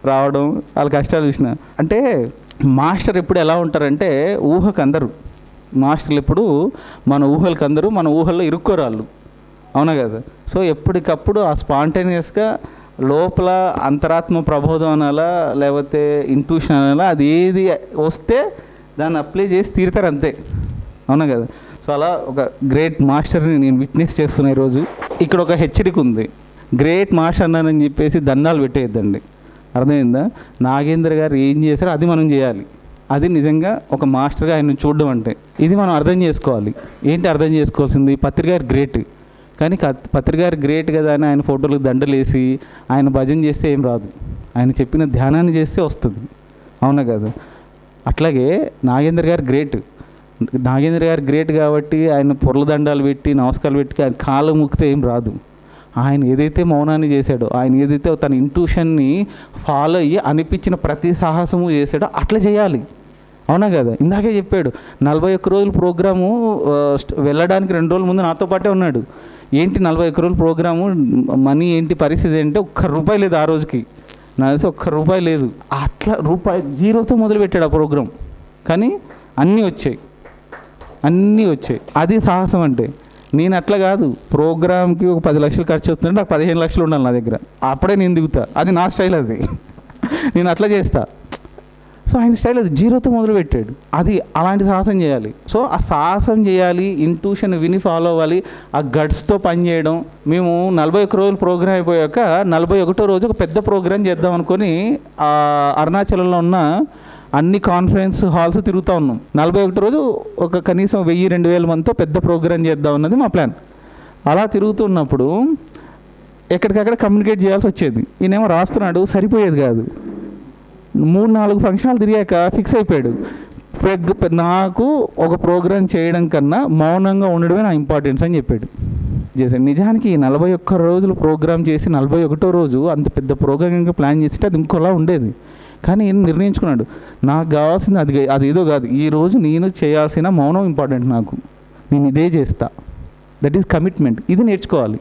F: రావడం, వాళ్ళ కష్టాలు చూసిన. అంటే మాస్టర్ ఎప్పుడు ఎలా ఉంటారంటే ఊహకు అందరు మాస్టర్లు ఎప్పుడు మన ఊహలకు అందరూ మన ఊహల్లో ఇరుక్కోరాళ్ళు, అవునా కదా. సో ఎప్పటికప్పుడు ఆ స్పాంటేనియస్గా లోపల అంతరాత్మ ప్రబోధం అనాలా లేకపోతే ఇంట్యూషన్ అనాలా, అది ఏది వస్తే దాన్ని అప్లై చేసి తీరుతారు అంతే, అవునా కదా. సో అలా ఒక గ్రేట్ మాస్టర్ని నేను విట్నెస్ చేస్తున్నా ఈరోజు. ఇక్కడ ఒక హెచ్చరిక ఉంది, గ్రేట్ మాస్టర్ అన్నానని చెప్పేసి దండాలు పెట్టేయద్దండి, అర్థమైందా. నాగేంద్ర గారు ఏం చేశారో అది మనం చేయాలి, అది నిజంగా ఒక మాస్టర్గా ఆయన చూడడం అంటే. ఇది మనం అర్థం చేసుకోవాలి. ఏంటి అర్థం చేసుకోవాల్సింది, పత్రిక గారు గ్రేట్, కానీ పత్రిక గారు గ్రేట్ కదా అని ఆయన ఫోటోలకు దండలు వేసి ఆయన భజన చేస్తే ఏం రాదు, ఆయన చెప్పిన ధ్యానాన్ని చేస్తే వస్తుంది, అవునా కదా. అట్లాగే నాగేంద్ర గారు గ్రేట్, నాగేంద్ర గారు గ్రేట్ కాబట్టి ఆయన పొర్ల దండాలు పెట్టి నమస్కారాలు పెట్టి ఆయన కాళ్ళు ముక్కితే ఏం రాదు. ఆయన ఏదైతే మౌనాన్ని చేశాడో, ఆయన ఏదైతే తన ఇంట్యూషన్ని ఫాలో అయ్యి అనిపించిన ప్రతి సాహసము చేశాడో అట్లా చేయాలి. అవునా కదా? ఇందాకే చెప్పాడు 41 రోజుల ప్రోగ్రాము వెళ్ళడానికి 2 రోజుల ముందు నాతో పాటే ఉన్నాడు. ఏంటి 41 రోజుల ప్రోగ్రాము, మనీ ఏంటి పరిస్థితి అంటే ₹1 లేదు ఆ రోజుకి. నాకు తెలిసి ₹1 లేదు. అట్లా జీరోతో మొదలుపెట్టాడు ఆ ప్రోగ్రాం. కానీ అన్నీ వచ్చాయి. అది సాహసం అంటే. నేను అట్లా కాదు, ప్రోగ్రామ్కి ఒక 10 లక్షలు ఖర్చు అవుతుందంటే నాకు 15 లక్షలు ఉండాలి నా దగ్గర, అప్పుడే నేను దిగుతా. అది నా స్టైల్, అది నేను అట్లా చేస్తా. సో ఆయన స్టైల్ అది, జీరోతో మొదలుపెట్టాడు. అది అలాంటి సాహసం చేయాలి. సో ఆ సాహసం చేయాలి, ఇంట్యూషన్ విని ఫాలో అవ్వాలి, ఆ గట్స్తో పనిచేయడం. మేము 41 రోజులు ప్రోగ్రామ్ అయిపోయాక 41వ రోజు ఒక పెద్ద ప్రోగ్రామ్ చేద్దాం అనుకొని అరుణాచలంలో ఉన్న అన్ని కాన్ఫరెన్స్ హాల్స్ తిరుగుతూ ఉన్నాం. 41 రోజు ఒక కనీసం 1000-2000 మందితో పెద్ద ప్రోగ్రామ్ చేద్దాం అన్నది మా ప్లాన్. అలా తిరుగుతున్నప్పుడు ఎక్కడికక్కడ కమ్యూనికేట్ చేయాల్సి వచ్చేది. ఈయనేమో రాస్తున్నాడు, సరిపోయేది కాదు. 3-4 ఫంక్షన్లు తిరిగాక ఫిక్స్ అయిపోయాడు, నాకు ఒక ప్రోగ్రామ్ చేయడం కన్నా మౌనంగా ఉండడమే నా ఇంపార్టెన్స్ అని చెప్పాడు. చేశాడు. నిజానికి 41 రోజులు ప్రోగ్రామ్ చేసి 41వ రోజు అంత పెద్ద ప్రోగ్రామ్గా ప్లాన్ చేస్తే అది ఇంకోలా ఉండేది. కానీ నిర్ణయించుకున్నాడు, నాకు కావాల్సింది అది ఏదో కాదు, ఈరోజు నేను చేయాల్సిన మౌనం ఇంపార్టెంట్, నాకు నేను ఇదే చేస్తా. That is commitment. ఇది నేర్చుకోవాలి.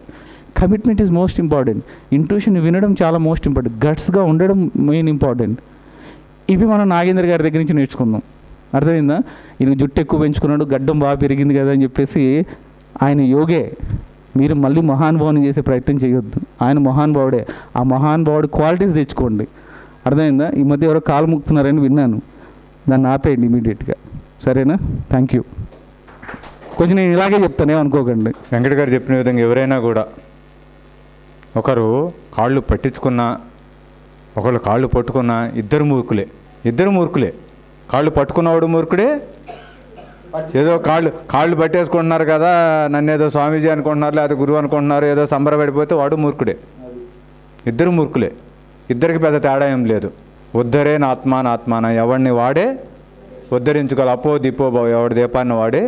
F: Commitment is most important. Intuition వినడం చాలా మోస్ట్ ఇంపార్టెంట్. గట్స్గా ఉండడం మెయిన్ ఇంపార్టెంట్. ఇవి మనం నాగేంద్ర గారి దగ్గర నుంచి నేర్చుకుందాం. అర్థమైందా? ఈయన జుట్టు ఎక్కువ పెంచుకున్నాడు, గడ్డం బాగా పెరిగింది కదా అని చెప్పేసి ఆయన యోగే. మీరు మళ్ళీ మహానుభావుని చేసే ప్రయత్నం చేయొద్దు. ఆయన మహానుభావుడే. ఆ మహానుభావుడి క్వాలిటీస్ తెచ్చుకోండి. అర్థమైందా? ఈ మధ్య ఎవరో కాలు ముక్తున్నారని విన్నాను, దాన్ని ఆపేయండి ఇమీడియట్గా. సరేనా? Thank you. కొంచెం నేను ఇలాగే చెప్తానే అనుకోకండి.
C: వెంకట గారు చెప్పిన విధంగా ఎవరైనా కూడా ఒకరు కాళ్ళు పట్టించుకున్నా, ఒకళ్ళు కాళ్ళు పట్టుకున్నా ఇద్దరు మూర్ఖులే. కాళ్ళు పట్టుకున్నవాడు మూర్ఖుడే, ఏదో కాళ్ళు పట్టేసుకుంటున్నారు కదా, నన్ను ఏదో స్వామీజీ అనుకుంటున్నారు, లేదా గురువు అనుకుంటున్నారు, ఏదో సంబరపడిపోతే వాడు మూర్ఖుడే. ఇద్దరు మూర్ఖులే. ఇద్దరికి పెద్ద తేడా ఏం లేదు. ఉద్ధరే నాత్మాన ఎవడిని వాడే ఉద్ధరించుకోవాలి. అపో దీపో ఎవడి దీపాన్ని వాడే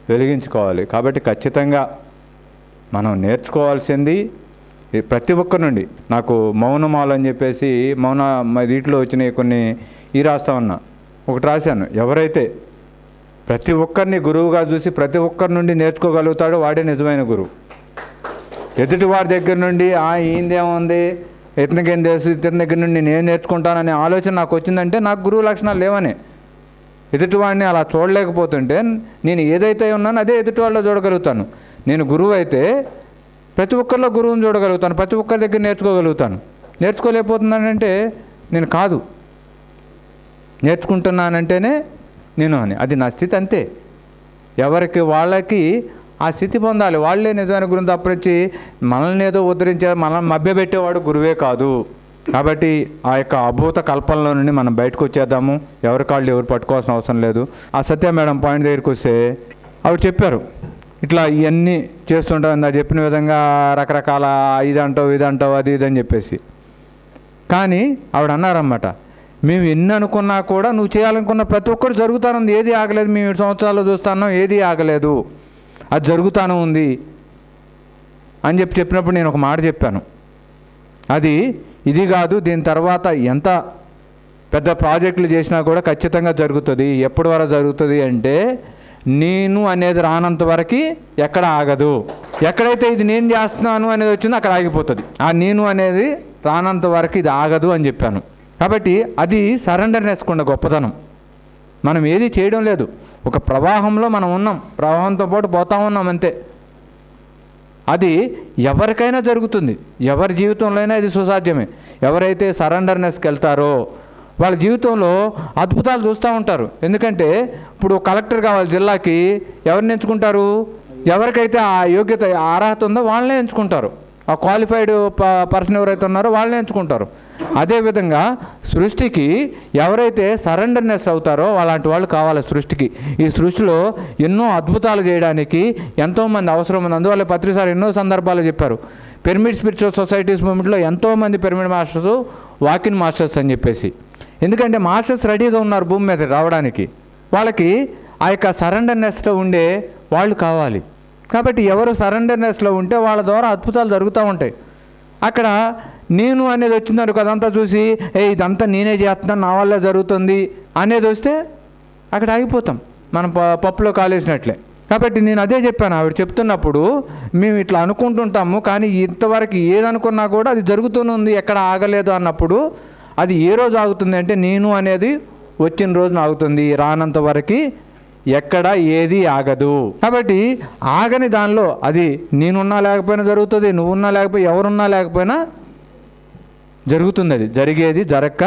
C: వెలిగించుకోవాలి. కాబట్టి ఖచ్చితంగా మనం నేర్చుకోవాల్సింది ప్రతి ఒక్కరి నుండి. నాకు మౌనమాలు అని చెప్పేసి వీటిలో వచ్చినాయి కొన్ని రాస్తా ఉన్నా. ఒకటి రాశాను, ఎవరైతే ప్రతి ఒక్కరిని గురువుగా చూసి ప్రతి ఒక్కరి నుండి నేర్చుకోగలుగుతాడో వాడే నిజమైన గురువు. ఎదుటి వారి దగ్గర నుండి ఈయనదేముంది, ఇతనికేం తెలుసు, ఇతని దగ్గర నుండి నేను నేర్చుకుంటాననే ఆలోచన నాకు వచ్చిందంటే నాకు గురువు లక్షణాలు లేవని. ఎదుటివాడిని అలా చూడలేకపోతుంటే నేను ఏదైతే ఉన్నానో అదే ఎదుటి వాళ్ళలో చూడగలుగుతాను. నేను గురువు అయితే ప్రతి ఒక్కరిలో గురువుని చూడగలుగుతాను, ప్రతి ఒక్కరి దగ్గర నేర్చుకోగలుగుతాను. నేర్చుకోలేకపోతున్నానంటే నేను కాదు, నేర్చుకుంటున్నానంటేనే నేను అని. అది నా స్థితి, అంతే. ఎవరికి వాళ్ళకి ఆ స్థితి పొందాలి. వాళ్ళే నిజమైన గురువుని తప్పించి మనల్ని ఏదో ఉద్ధరించే, మనల్ని మభ్యపెట్టేవాడు గురువే కాదు. కాబట్టి ఆ యొక్క అభూత కల్పనలో నుండి మనం బయటకు వచ్చేద్దాము. ఎవరి కాళ్ళు ఎవరు పట్టుకోవాల్సిన అవసరం లేదు. ఆ సత్య మేడం పాయింట్ దగ్గరికి వస్తే ఆవిడ చెప్పారు, ఇట్లా ఇవన్నీ చేస్తుంటావు, నా చెప్పిన విధంగా రకరకాల ఇదంటావు అది అని చెప్పేసి. కానీ ఆవిడ అన్నారన్నమాట, మేము ఎన్ని అనుకున్నా కూడా నువ్వు చేయాలనుకున్న ప్రతి ఒక్కరు జరుగుతానుంది, ఏది ఆగలేదు. మేము 7 సంవత్సరాల్లో చూస్తున్నాం, ఏది ఆగలేదు, అది జరుగుతాను ఉంది అని చెప్పినప్పుడు నేను ఒక మాట చెప్పాను, అది ఇది కాదు, దీని తర్వాత ఎంత పెద్ద ప్రాజెక్టులు చేసినా కూడా ఖచ్చితంగా జరుగుతుంది. ఎప్పటి వరకు జరుగుతుంది అంటే నేను అనేది రానంత వరకు ఎక్కడ ఆగదు. ఎక్కడైతే ఇది నేను చేస్తున్నాను అనేది వచ్చిందో అక్కడ ఆగిపోతుంది. ఆ నేను అనేది రానంత వరకు ఇది ఆగదు అని చెప్పాను. కాబట్టి అది సరెండర్నెస్ కుండా గొప్పతనం. మనం ఏది చేయడం లేదు, ఒక ప్రవాహంలో మనం ఉన్నాం, ప్రవాహంతో పాటు పోతా ఉన్నాం, అంతే. అది ఎవరికైనా జరుగుతుంది, ఎవరి జీవితంలో అయినా ఇది సుసాధ్యమే. ఎవరైతే సరెండర్నెస్కి వెళ్తారో వాళ్ళ జీవితంలో అద్భుతాలు చూస్తూ ఉంటారు. ఎందుకంటే ఇప్పుడు కలెక్టర్ కావాలి జిల్లాకి, ఎవరిని ఎంచుకుంటారు? ఎవరికైతే ఆ యోగ్యత, అర్హత ఉందో వాళ్ళనే ఎంచుకుంటారు. ఆ క్వాలిఫైడ్ పర్సన్ ఎవరైతే ఉన్నారో వాళ్ళనే ఎంచుకుంటారు. అదేవిధంగా సృష్టికి ఎవరైతే సరెండర్నెస్ అవుతారో అలాంటి వాళ్ళు కావాలి సృష్టికి. ఈ సృష్టిలో ఎన్నో అద్భుతాలు చేయడానికి ఎంతోమంది అవసరం ఉంది. అందువల్ల పత్రిసారి ఎన్నో సందర్భాలు చెప్పారు, పిరమిడ్ స్పిరిచువల్ సొసైటీస్ మూమెంట్లో ఎంతోమంది పిరమిడ్ మాస్టర్స్, వాకిన్ మాస్టర్స్ అని చెప్పేసి. ఎందుకంటే మాస్టర్స్ రెడీగా ఉన్నారు భూమి మీద రావడానికి. వాళ్ళకి ఆ యొక్క సరెండర్నెస్లో ఉండే వాళ్ళు కావాలి. కాబట్టి ఎవరు సరెండర్నెస్లో ఉంటే వాళ్ళ ద్వారా అద్భుతాలు జరుగుతూ ఉంటాయి. అక్కడ నేను అనేది వచ్చిందనుకో, అదంతా చూసి ఇదంతా నేనే చేస్తున్నాను, నా వల్ల జరుగుతుంది అనేది వస్తే అక్కడ ఆగిపోతాం, మనం పప్పులో కాలేసినట్లే. కాబట్టి నేను అదే చెప్పాను ఆవిడ చెప్తున్నప్పుడు, మేము ఇట్లా అనుకుంటుంటాము కానీ ఇంతవరకు ఏదనుకున్నా కూడా అది జరుగుతూనే ఉంది, ఎక్కడ ఆగలేదు అన్నప్పుడు అది ఏ రోజు ఆగుతుంది అంటే నేను అనేది వచ్చిన రోజున ఆగుతుంది, రానంత వరకు ఎక్కడ ఏది ఆగదు. కాబట్టి ఆగని దానిలో అది నేనున్నా లేకపోయినా జరుగుతుంది, నువ్వున్నా లేకపోయినా ఎవరున్నా లేకపోయినా జరుగుతుంది. అది జరిగేది జరక్క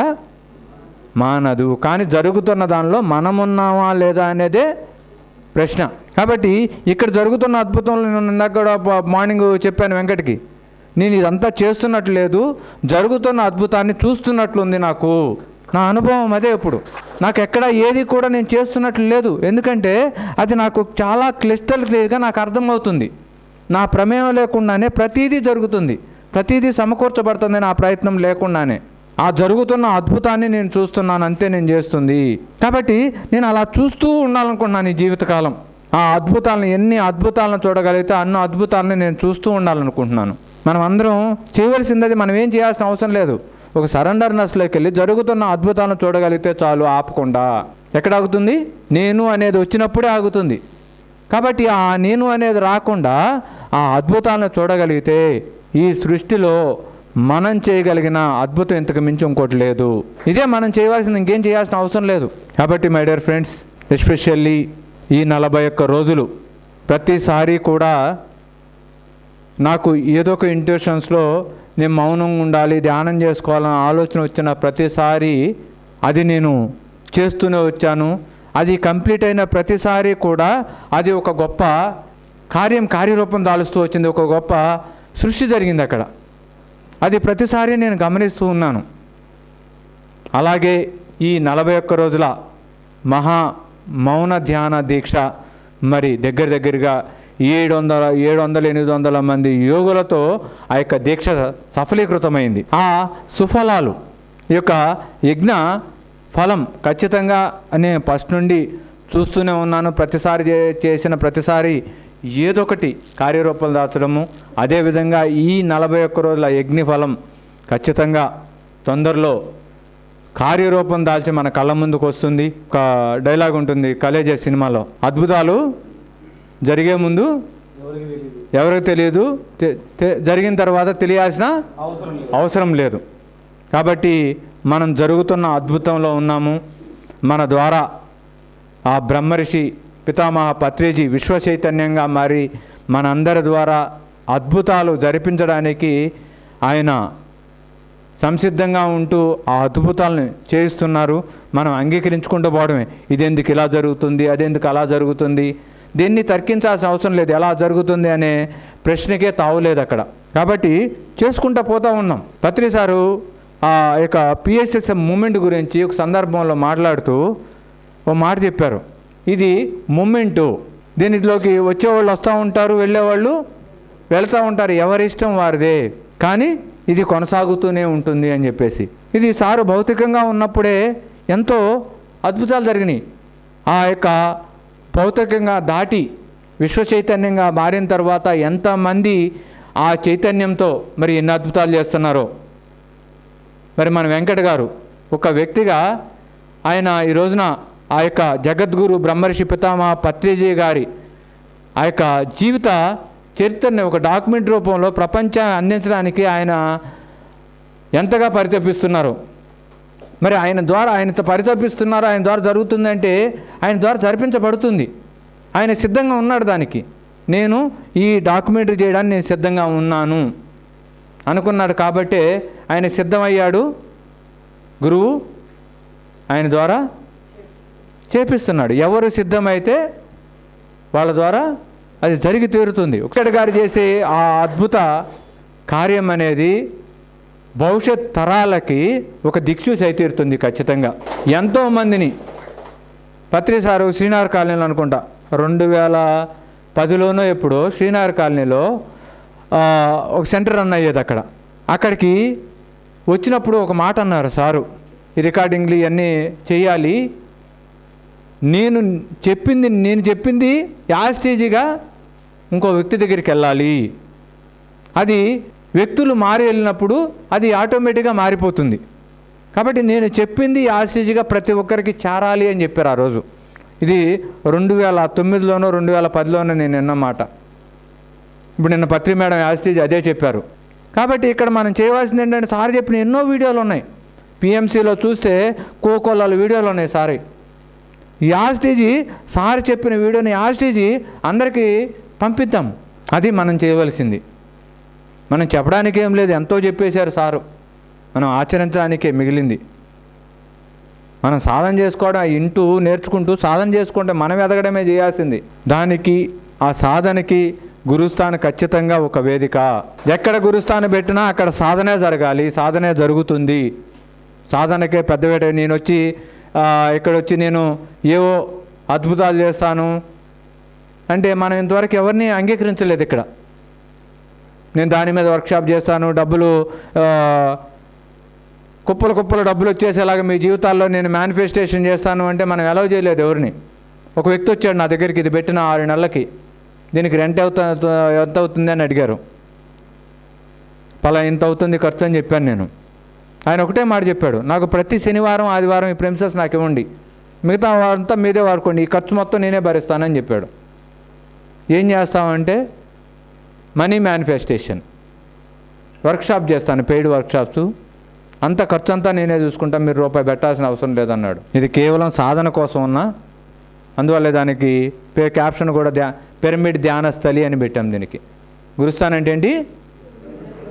C: మానదు. కానీ జరుగుతున్న దానిలో మనమున్నామా లేదా అనేదే ప్రశ్న. కాబట్టి ఇక్కడ జరుగుతున్న అద్భుతంలో నేను ఇందాక కూడా మార్నింగ్ చెప్పాను వెంకట్కి, నేను ఇదంతా చేస్తున్నట్లు లేదు, జరుగుతున్న అద్భుతాన్ని చూస్తున్నట్లుంది నాకు. నా అనుభవం అదే. ఇప్పుడు నాకు ఎక్కడ ఏది కూడా నేను చేస్తున్నట్లు లేదు, ఎందుకంటే అది నాకు చాలా క్లియర్గా నాకు అర్థమవుతుంది. నా ప్రమేయం లేకుండానే ప్రతీదీ జరుగుతుంది, ప్రతీదీ సమకూర్చబడుతుంది నా ప్రయత్నం లేకుండానే. ఆ జరుగుతున్న అద్భుతాన్ని నేను చూస్తున్నాను, అంతే నేను చేస్తుంది. కాబట్టి నేను అలా చూస్తూ ఉండాలనుకుంటున్నాను ఈ జీవితకాలం. ఆ అద్భుతాలను, ఎన్ని అద్భుతాలను చూడగలిగితే అన్ని అద్భుతాలని నేను చూస్తూ ఉండాలనుకుంటున్నాను. మనం అందరం చేయవలసింది అది, మనం ఏం చేయాల్సిన అవసరం లేదు. ఒక సరెండర్నెస్లోకి వెళ్ళి జరుగుతున్న అద్భుతాలను చూడగలిగితే చాలు, ఆపకుండా. ఎక్కడ ఆగుతుంది? నేను అనేది వచ్చినప్పుడే ఆగుతుంది. కాబట్టి ఆ నేను అనేది రాకుండా ఆ అద్భుతాలను చూడగలిగితే ఈ సృష్టిలో మనం చేయగలిగిన అద్భుతం ఇంతకు మించి ఇంకోటి లేదు. ఇదే మనం చేయవలసింది, ఇంకేం చేయాల్సిన అవసరం లేదు. కాబట్టి మై డియర్ ఫ్రెండ్స్, ఎస్పెషల్లీ ఈ 41 రోజులు ప్రతిసారి కూడా నాకు ఏదో ఒక ఇంట్యూషన్స్లో నేను మౌనంగా ఉండాలి, ధ్యానం చేసుకోవాలన్న ఆలోచన వచ్చిన ప్రతిసారి అది నేను చేస్తూనే వచ్చాను. అది కంప్లీట్ అయిన ప్రతిసారి కూడా అది ఒక గొప్ప కార్యరూపం దాలుస్తూ వచ్చింది, ఒక గొప్ప సృష్టి జరిగింది అక్కడ. అది ప్రతిసారి నేను గమనిస్తూ ఉన్నాను. అలాగే ఈ 41 రోజుల మహా మౌన ధ్యాన దీక్ష, మరి దగ్గరగా 700-800 మంది యోగులతో ఆ యొక్క దీక్ష సఫలీకృతమైంది. ఆ సుఫలాలు, ఈ యొక్క యజ్ఞ ఫలం ఖచ్చితంగా నేను ఫస్ట్ నుండి చూస్తూనే ఉన్నాను. ప్రతిసారి చేసిన ప్రతిసారి ఏదో ఒకటి కార్యరూపం దాచడము. అదేవిధంగా ఈ 41 రోజుల యజ్ఞ ఫలం ఖచ్చితంగా తొందరలో కార్యరూపం దాల్చి మన కళ్ళ ముందుకు వస్తుంది. ఒక డైలాగ్ ఉంటుంది కలేజా సినిమాలో, అద్భుతాలు జరిగే ముందు ఎవరికి తెలియదు, జరిగిన తర్వాత తెలియాల్సిన అవసరం లేదు. కాబట్టి మనం జరుగుతున్న అద్భుతంలో ఉన్నాము. మన ద్వారా ఆ బ్రహ్మర్షి పితామహ పత్రిజీ విశ్వ చైతన్యంగా మారి మనందరి ద్వారా అద్భుతాలు జరిపించడానికి ఆయన సంసిద్ధంగా ఉంటూ ఆ అద్భుతాలను చేయిస్తున్నారు. మనం అంగీకరించుకుంటూ పోవడమే. ఇదెందుకు ఇలా జరుగుతుంది, అదెందుకు అలా జరుగుతుంది, దీన్ని తర్కించాల్సిన అవసరం లేదు. ఎలా జరుగుతుంది అనే ప్రశ్నకే తావులేదు అక్కడ. కాబట్టి చేసుకుంటూ పోతూ ఉన్నాం. పత్రి సారు ఆ యొక్క పిఎస్ఎస్ఎం మూమెంట్ గురించి ఒక సందర్భంలో మాట్లాడుతూ ఓ మాట చెప్పారు. ఇది మూమెంటు, దీనిలోకి వచ్చేవాళ్ళు వస్తూ ఉంటారు, వెళ్ళేవాళ్ళు వెళ్తూ ఉంటారు, ఎవరి ఇష్టం వారిదే, కానీ ఇది కొనసాగుతూనే ఉంటుంది అని చెప్పేసి. ఇది సారు భౌతికంగా ఉన్నప్పుడే ఎంతో అద్భుతాలు జరిగినాయి. ఆ యొక్క భౌతికంగా దాటి విశ్వ చైతన్యంగా మారిన తర్వాత ఎంతమంది ఆ చైతన్యంతో మరి ఎన్ని అద్భుతాలు చేస్తున్నారో. మరి మన వెంకట గారు ఒక వ్యక్తిగా ఆయన ఈ రోజున ఆ యొక్క జగద్గురు బ్రహ్మర్షి పితామహ పత్రిజీ గారి ఆ యొక్క జీవిత చరిత్రని ఒక డాక్యుమెంట్ రూపంలో ప్రపంచాన్ని అందించడానికి ఆయన ఎంతగా పరితపిస్తున్నారు. మరి ఆయన ద్వారా ఆయనతో పరితపిస్తున్నారు, ఆయన ద్వారా జరుగుతుందంటే ఆయన ద్వారా జరిపించబడుతుంది. ఆయన సిద్ధంగా ఉన్నాడు దానికి. నేను ఈ డాక్యుమెంటరీ చేయడానికి నేను సిద్ధంగా ఉన్నాను అనుకున్నాడు. కాబట్టే ఆయన సిద్ధమయ్యాడు. గురువు ఆయన ద్వారా చేపిస్తున్నాడు. ఎవరు సిద్ధమైతే వాళ్ళ ద్వారా అది జరిగి తీరుతుంది. ఒకటి గారు చేసే ఆ అద్భుత కార్యం అనేది భవిష్యత్ తరాలకి ఒక దిక్సూచి అయి తీరుతుంది ఖచ్చితంగా. ఎంతోమందిని పత్రి సారు శ్రీనగర్ కాలనీలో అనుకుంటా 2010లోనో ఎప్పుడో శ్రీనగర్ కాలనీలో ఒక సెంటర్ రన్ అయ్యేది. అక్కడికి వచ్చినప్పుడు ఒక మాట అన్నారు సారు, ఈ రికార్డింగ్లు ఇవన్నీ చేయాలి, నేను చెప్పింది యాస్టేజీగా ఇంకో వ్యక్తి దగ్గరికి వెళ్ళాలి. అది వ్యక్తులు మారి వెళ్ళినప్పుడు అది ఆటోమేటిక్గా మారిపోతుంది. కాబట్టి నేను చెప్పింది యాస్టేజీగా ప్రతి ఒక్కరికి చేరాలి అని చెప్పారు ఆ రోజు. ఇది 2009లోనో 2010లోనో నేను విన్నమాట. ఇప్పుడు నిన్న పత్రి మేడం యాస్టేజ్ అదే చెప్పారు. కాబట్టి ఇక్కడ మనం చేయవలసింది ఏంటంటే, సార్ చెప్పిన ఎన్నో వీడియోలు ఉన్నాయి. పిఎంసీలో చూస్తే కోకోలాల వీడియోలు ఉన్నాయి. సారీ యాస్టేజీ సార్ చెప్పిన వీడియోని యాస్టేజీ అందరికీ పంపిద్దాం. అది మనం చేయవలసింది. మనం చెప్పడానికి ఏం లేదు, ఎంతో చెప్పేశారు సారు. మనం ఆచరించడానికే మిగిలింది. మనం సాధన చేసుకోవడం, ఇంటూ నేర్చుకుంటూ సాధన చేసుకుంటే మనం ఎదగడమే చేయాల్సింది. దానికి ఆ సాధనకి గురుస్థానం ఖచ్చితంగా ఒక వేదిక. ఎక్కడ గురుస్థానం పెట్టినా అక్కడ సాధనే జరగాలి, సాధనే జరుగుతుంది. సాధనకే పెద్ద వేట. నేను వచ్చి ఇక్కడ వచ్చి నేను ఏవో అద్భుతాలు చేస్తాను అంటే మనం ఇంతవరకు ఎవరిని అంగీకరించలేదు. ఇక్కడ నేను దాని మీద వర్క్షాప్ చేస్తాను, డబ్బులు కుప్పలు డబ్బులు వచ్చేసేలాగా మీ జీవితాల్లో నేను మేనిఫెస్టేషన్ చేస్తాను అంటే మనం అలౌ చేయలేదు ఎవరిని. ఒక వ్యక్తి వచ్చాడు నా దగ్గరికి, ఇది పెట్టిన 6 నెలలకి దీనికి రెంట్ ఎంత అవుతుంది అని అడిగారు. ఇంత అవుతుంది ఖర్చు అని చెప్పాను నేను. ఆయన ఒకటే మాట చెప్పాడు, నాకు ప్రతి శనివారం ఆదివారం ఈ ప్రెమిసెస్ నాకు ఇవ్వండి, మిగతా అంతా మీదే వాడుకోండి, ఈ ఖర్చు మొత్తం నేనే భరిస్తానని చెప్పాడు. ఏం చేస్తామంటే మనీ మేనిఫెస్టేషన్ వర్క్షాప్ చేస్తాను, పెయిడ్ వర్క్షాప్స్, అంత ఖర్చు అంతా నేనే చూసుకుంటాను, మీరు రూపాయి పెట్టాల్సిన అవసరం లేదన్నాడు. ఇది కేవలం సాధన కోసం ఉన్న, అందువల్ల దానికి క్యాప్షన్ కూడా పిరమిడ్ ధ్యానస్థలి అని పెట్టాం. దీనికి గురుస్థానం అంటే ఏంటి?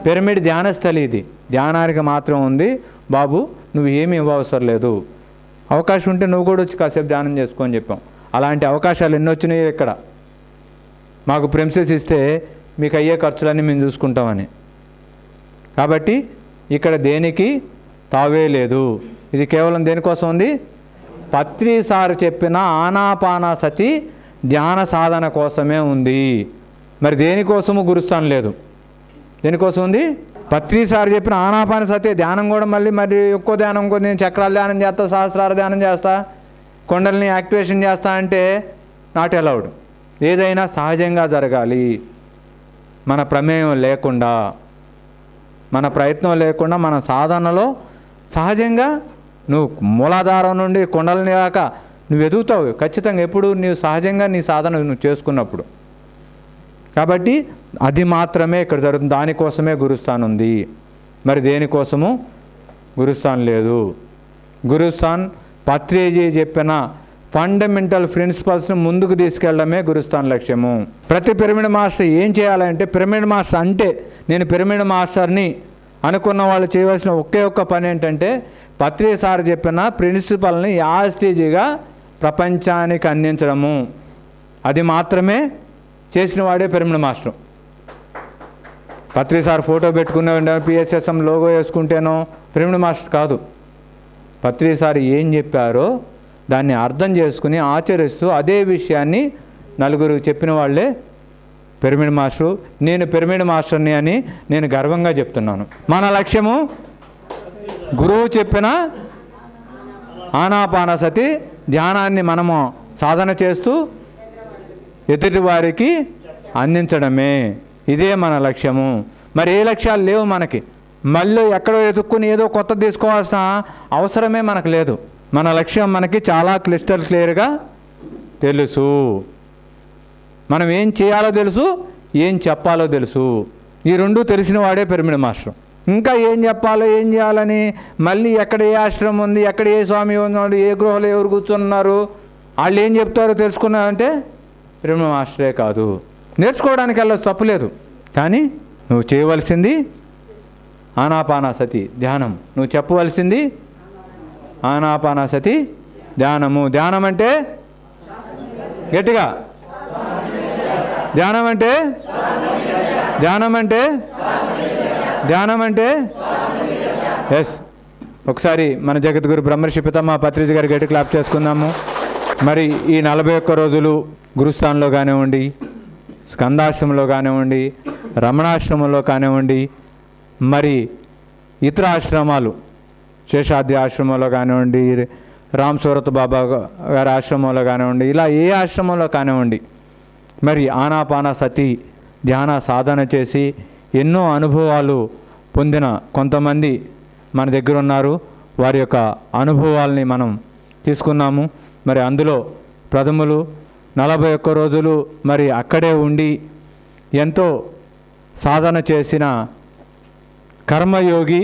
C: పిరమిడ్ ధ్యానస్థలి. ఇది ధ్యానానికి మాత్రం ఉంది బాబు, నువ్వు ఏమీ ఇవ్వవసరం లేదు, అవకాశం ఉంటే నువ్వు కూడా వచ్చి కాసేపు ధ్యానం చేసుకో అని చెప్పాం. అలాంటి అవకాశాలు ఎన్ని వచ్చినాయో ఇక్కడ. మాకు ప్రెమిసెస్ ఇస్తే మీకు అయ్యే ఖర్చులన్నీ మేము చూసుకుంటామని. కాబట్టి ఇక్కడ దేనికి తావే లేదు. ఇది కేవలం దేనికోసం ఉంది? పత్రి సార్ చెప్పిన ఆనాపానసతి ధ్యాన సాధన కోసమే ఉంది. మరి దేనికోసము గురుస్థానం లేదు. దేనికోసం ఉంది? పత్రి సార్ చెప్పిన ఆనాపానసతి ధ్యానం కూడా మరి ఎక్కువ ధ్యానం, ఇంకో నేను చక్రాల ధ్యానం చేస్తా, సహస్రార ధ్యానం చేస్తా, కొండల్ని యాక్టివేషన్ చేస్తా అంటే నాట్ అలౌడ్. ఏదైనా సహజంగా జరగాలి, మన ప్రమేయం లేకుండా, మన ప్రయత్నం లేకుండా, మన సాధనలో సహజంగా నువ్వు మూలాధారం నుండి కొండలని దాకా నువ్వు ఎదుగుతావు ఖచ్చితంగా, ఎప్పుడు నీవు సహజంగా నీ సాధన నువ్వు చేసుకున్నప్పుడు. కాబట్టి అది మాత్రమే ఇక్కడ జరుగుతుంది. దానికోసమే గురుస్థానం ఉంది. మరి దేనికోసము గురుస్థానం లేదు. గురుస్థాన్ పత్రిజీ చెప్పిన ఫండమెంటల్ ప్రిన్సిపల్స్ని ముందుకు తీసుకెళ్ళడమే గురుస్థాన్ లక్ష్యము. ప్రతి పిరమిడ్ మాస్టర్ ఏం చేయాలంటే, పిరమిడ్ మాస్టర్ అంటే నేను పిరమిడ్ మాస్టర్ని అనుకున్న వాళ్ళు చేయవలసిన ఒకే ఒక్క పని ఏంటంటే, పత్రి సార్ చెప్పిన ప్రిన్సిపల్ని యాస్టేజీగా ప్రపంచానికి అందించడము. అది మాత్రమే చేసిన వాడే పిరమిడ్ మాస్టర్. పత్రి సార్ ఫోటో పెట్టుకునే పిఎస్ఎస్ఎం లోగో వేసుకుంటేనో పిరమిడ్ మాస్టర్ కాదు. పత్రి సార్ ఏం చెప్పారో దాన్ని అర్థం చేసుకుని ఆచరిస్తూ అదే విషయాన్ని నలుగురు చెప్పిన వాళ్ళే పిరమిడ్ మాస్టరు. నేను పిరమిడ్ మాస్టర్ని అని నేను గర్వంగా చెప్తున్నాను. మన లక్ష్యము గురువు చెప్పిన ఆనాపానసతి ధ్యానాన్ని మనము సాధన చేస్తూ ఎదుటి వారికి అందించడమే. ఇదే మన లక్ష్యము. మరి ఏ లక్ష్యాలు లేవు మనకి. మళ్ళీ ఎక్కడో ఎదుక్కుని ఏదో కొత్త తీసుకోవాల్సిన అవసరమే మనకు లేదు. మన లక్ష్యం మనకి చాలా క్లియర్గా తెలుసు. మనం ఏం చేయాలో తెలుసు, ఏం చెప్పాలో తెలుసు. ఈ రెండు తెలిసిన వాడే పిరమిడ్ మాస్టర్. ఇంకా ఏం చెప్పాలో ఏం చేయాలని మళ్ళీ ఎక్కడ ఏ ఆశ్రమం ఉంది, ఎక్కడ ఏ స్వామి ఉన్నాడు, ఏ గృహలో ఎవరు కూర్చున్నారు, వాళ్ళు ఏం చెప్తారో తెలుసుకున్నావంటే పిరమిడ్ మాస్టరే కాదు. నేర్చుకోవడానికి వెళ్ళచ్చు, తప్పులేదు. కానీ నువ్వు చేయవలసింది ఆనాపానసతి ధ్యానం. నువ్వు చెప్పవలసింది ఆనాపానసతి ధ్యానము. ధ్యానం అంటే గట్టిగా, ధ్యానం అంటే ధ్యానం అంటే ఎస్. ఒకసారి మన జగద్గురు బ్రహ్మర్షి పితామహ పత్రిజీ గారి గట్టి క్లాప్ చేసుకుందాము. మరి ఈ 41 రోజులు గురుస్థానంలో కానివ్వండి, స్కందాశ్రమంలో కానివ్వండి, రమణాశ్రమంలో కానివ్వండి, మరి ఇతర ఆశ్రమాలు శేషాద్రి ఆశ్రమంలో కానివ్వండి, రామ్ సూరత్ బాబా గారి ఆశ్రమంలో కానివ్వండి, ఇలా ఏ ఆశ్రమంలో కానివ్వండి, మరి ఆనాపాన సతి ధ్యాన సాధన చేసి ఎన్నో అనుభవాలు పొందిన కొంతమంది మన దగ్గర ఉన్నారు. వారి యొక్క అనుభవాల్ని మనం తీసుకున్నాము. మరి అందులో ప్రథములు 41 రోజులు మరి అక్కడే ఉండి ఎంతో సాధన చేసిన కర్మయోగి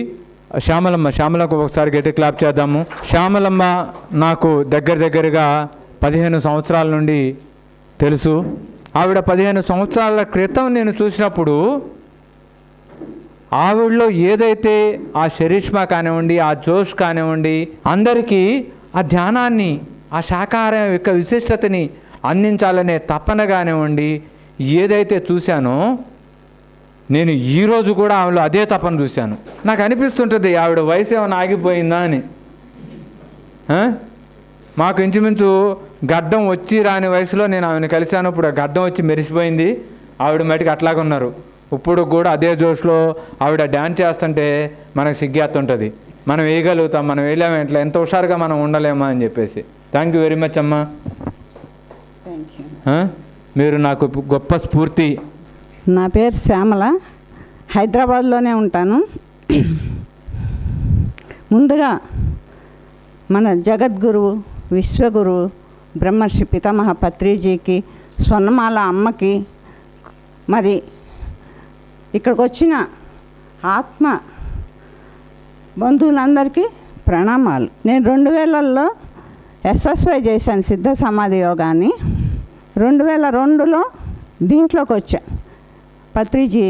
C: శ్యామలమ్మకు ఒకసారి గట్టి క్లాప్ చేద్దాము. శ్యామలమ్మ నాకు దగ్గరగా 15 సంవత్సరాల నుండి తెలుసు. ఆవిడ 15 సంవత్సరాల క్రితం నేను చూసినప్పుడు ఆవిడలో ఏదైతే ఆ చరిష్మా కానివ్వండి, ఆ జోష్ కానివ్వండి, అందరికీ ఆ ధ్యానాన్ని, ఆ శాకాహారం యొక్క విశిష్టతని అందించాలనే తపన కానివ్వండి, ఏదైతే చూశానో నేను ఈరోజు కూడా ఆవిడలో అదే తపన చూశాను. నాకు అనిపిస్తుంటుంది ఆవిడ వయసు ఏమైనా ఆగిపోయిందా అని. మాకు ఇంచుమించు గడ్డం వచ్చి రాని వయసులో నేను ఆమెను కలిశాను. ఇప్పుడు ఆ గడ్డం వచ్చి మెరిసిపోయింది. ఆవిడ మటుకు అట్లాగే ఉన్నారు. ఇప్పుడు కూడా అదే జోష్లో ఆవిడ డ్యాన్స్ చేస్తుంటే మనకు సిగ్గేస్తుంటుంది. మనం వేయగలుగుతాం, మనం వేయలేము, ఎట్లా ఎంత హుషారుగా మనం ఉండలేమా అని చెప్పేసి. థ్యాంక్ యూ వెరీ మచ్ అమ్మా. మీరు నాకు గొప్ప స్ఫూర్తి.
G: నా పేరు శ్యామల, హైదరాబాద్లోనే ఉంటాను. ముందుగా మన జగద్గురువు విశ్వగురువు బ్రహ్మర్షి పితామహ పత్రిజీకి, స్వర్ణమాల అమ్మకి, మరి ఇక్కడికి వచ్చిన ఆత్మ బంధువులందరికీ ప్రణామాలు. నేను 2000లో SSY చేశాను, సిద్ధ సమాధి యోగాన్ని. 2002లో దీంట్లోకి వచ్చా, పత్రిజీ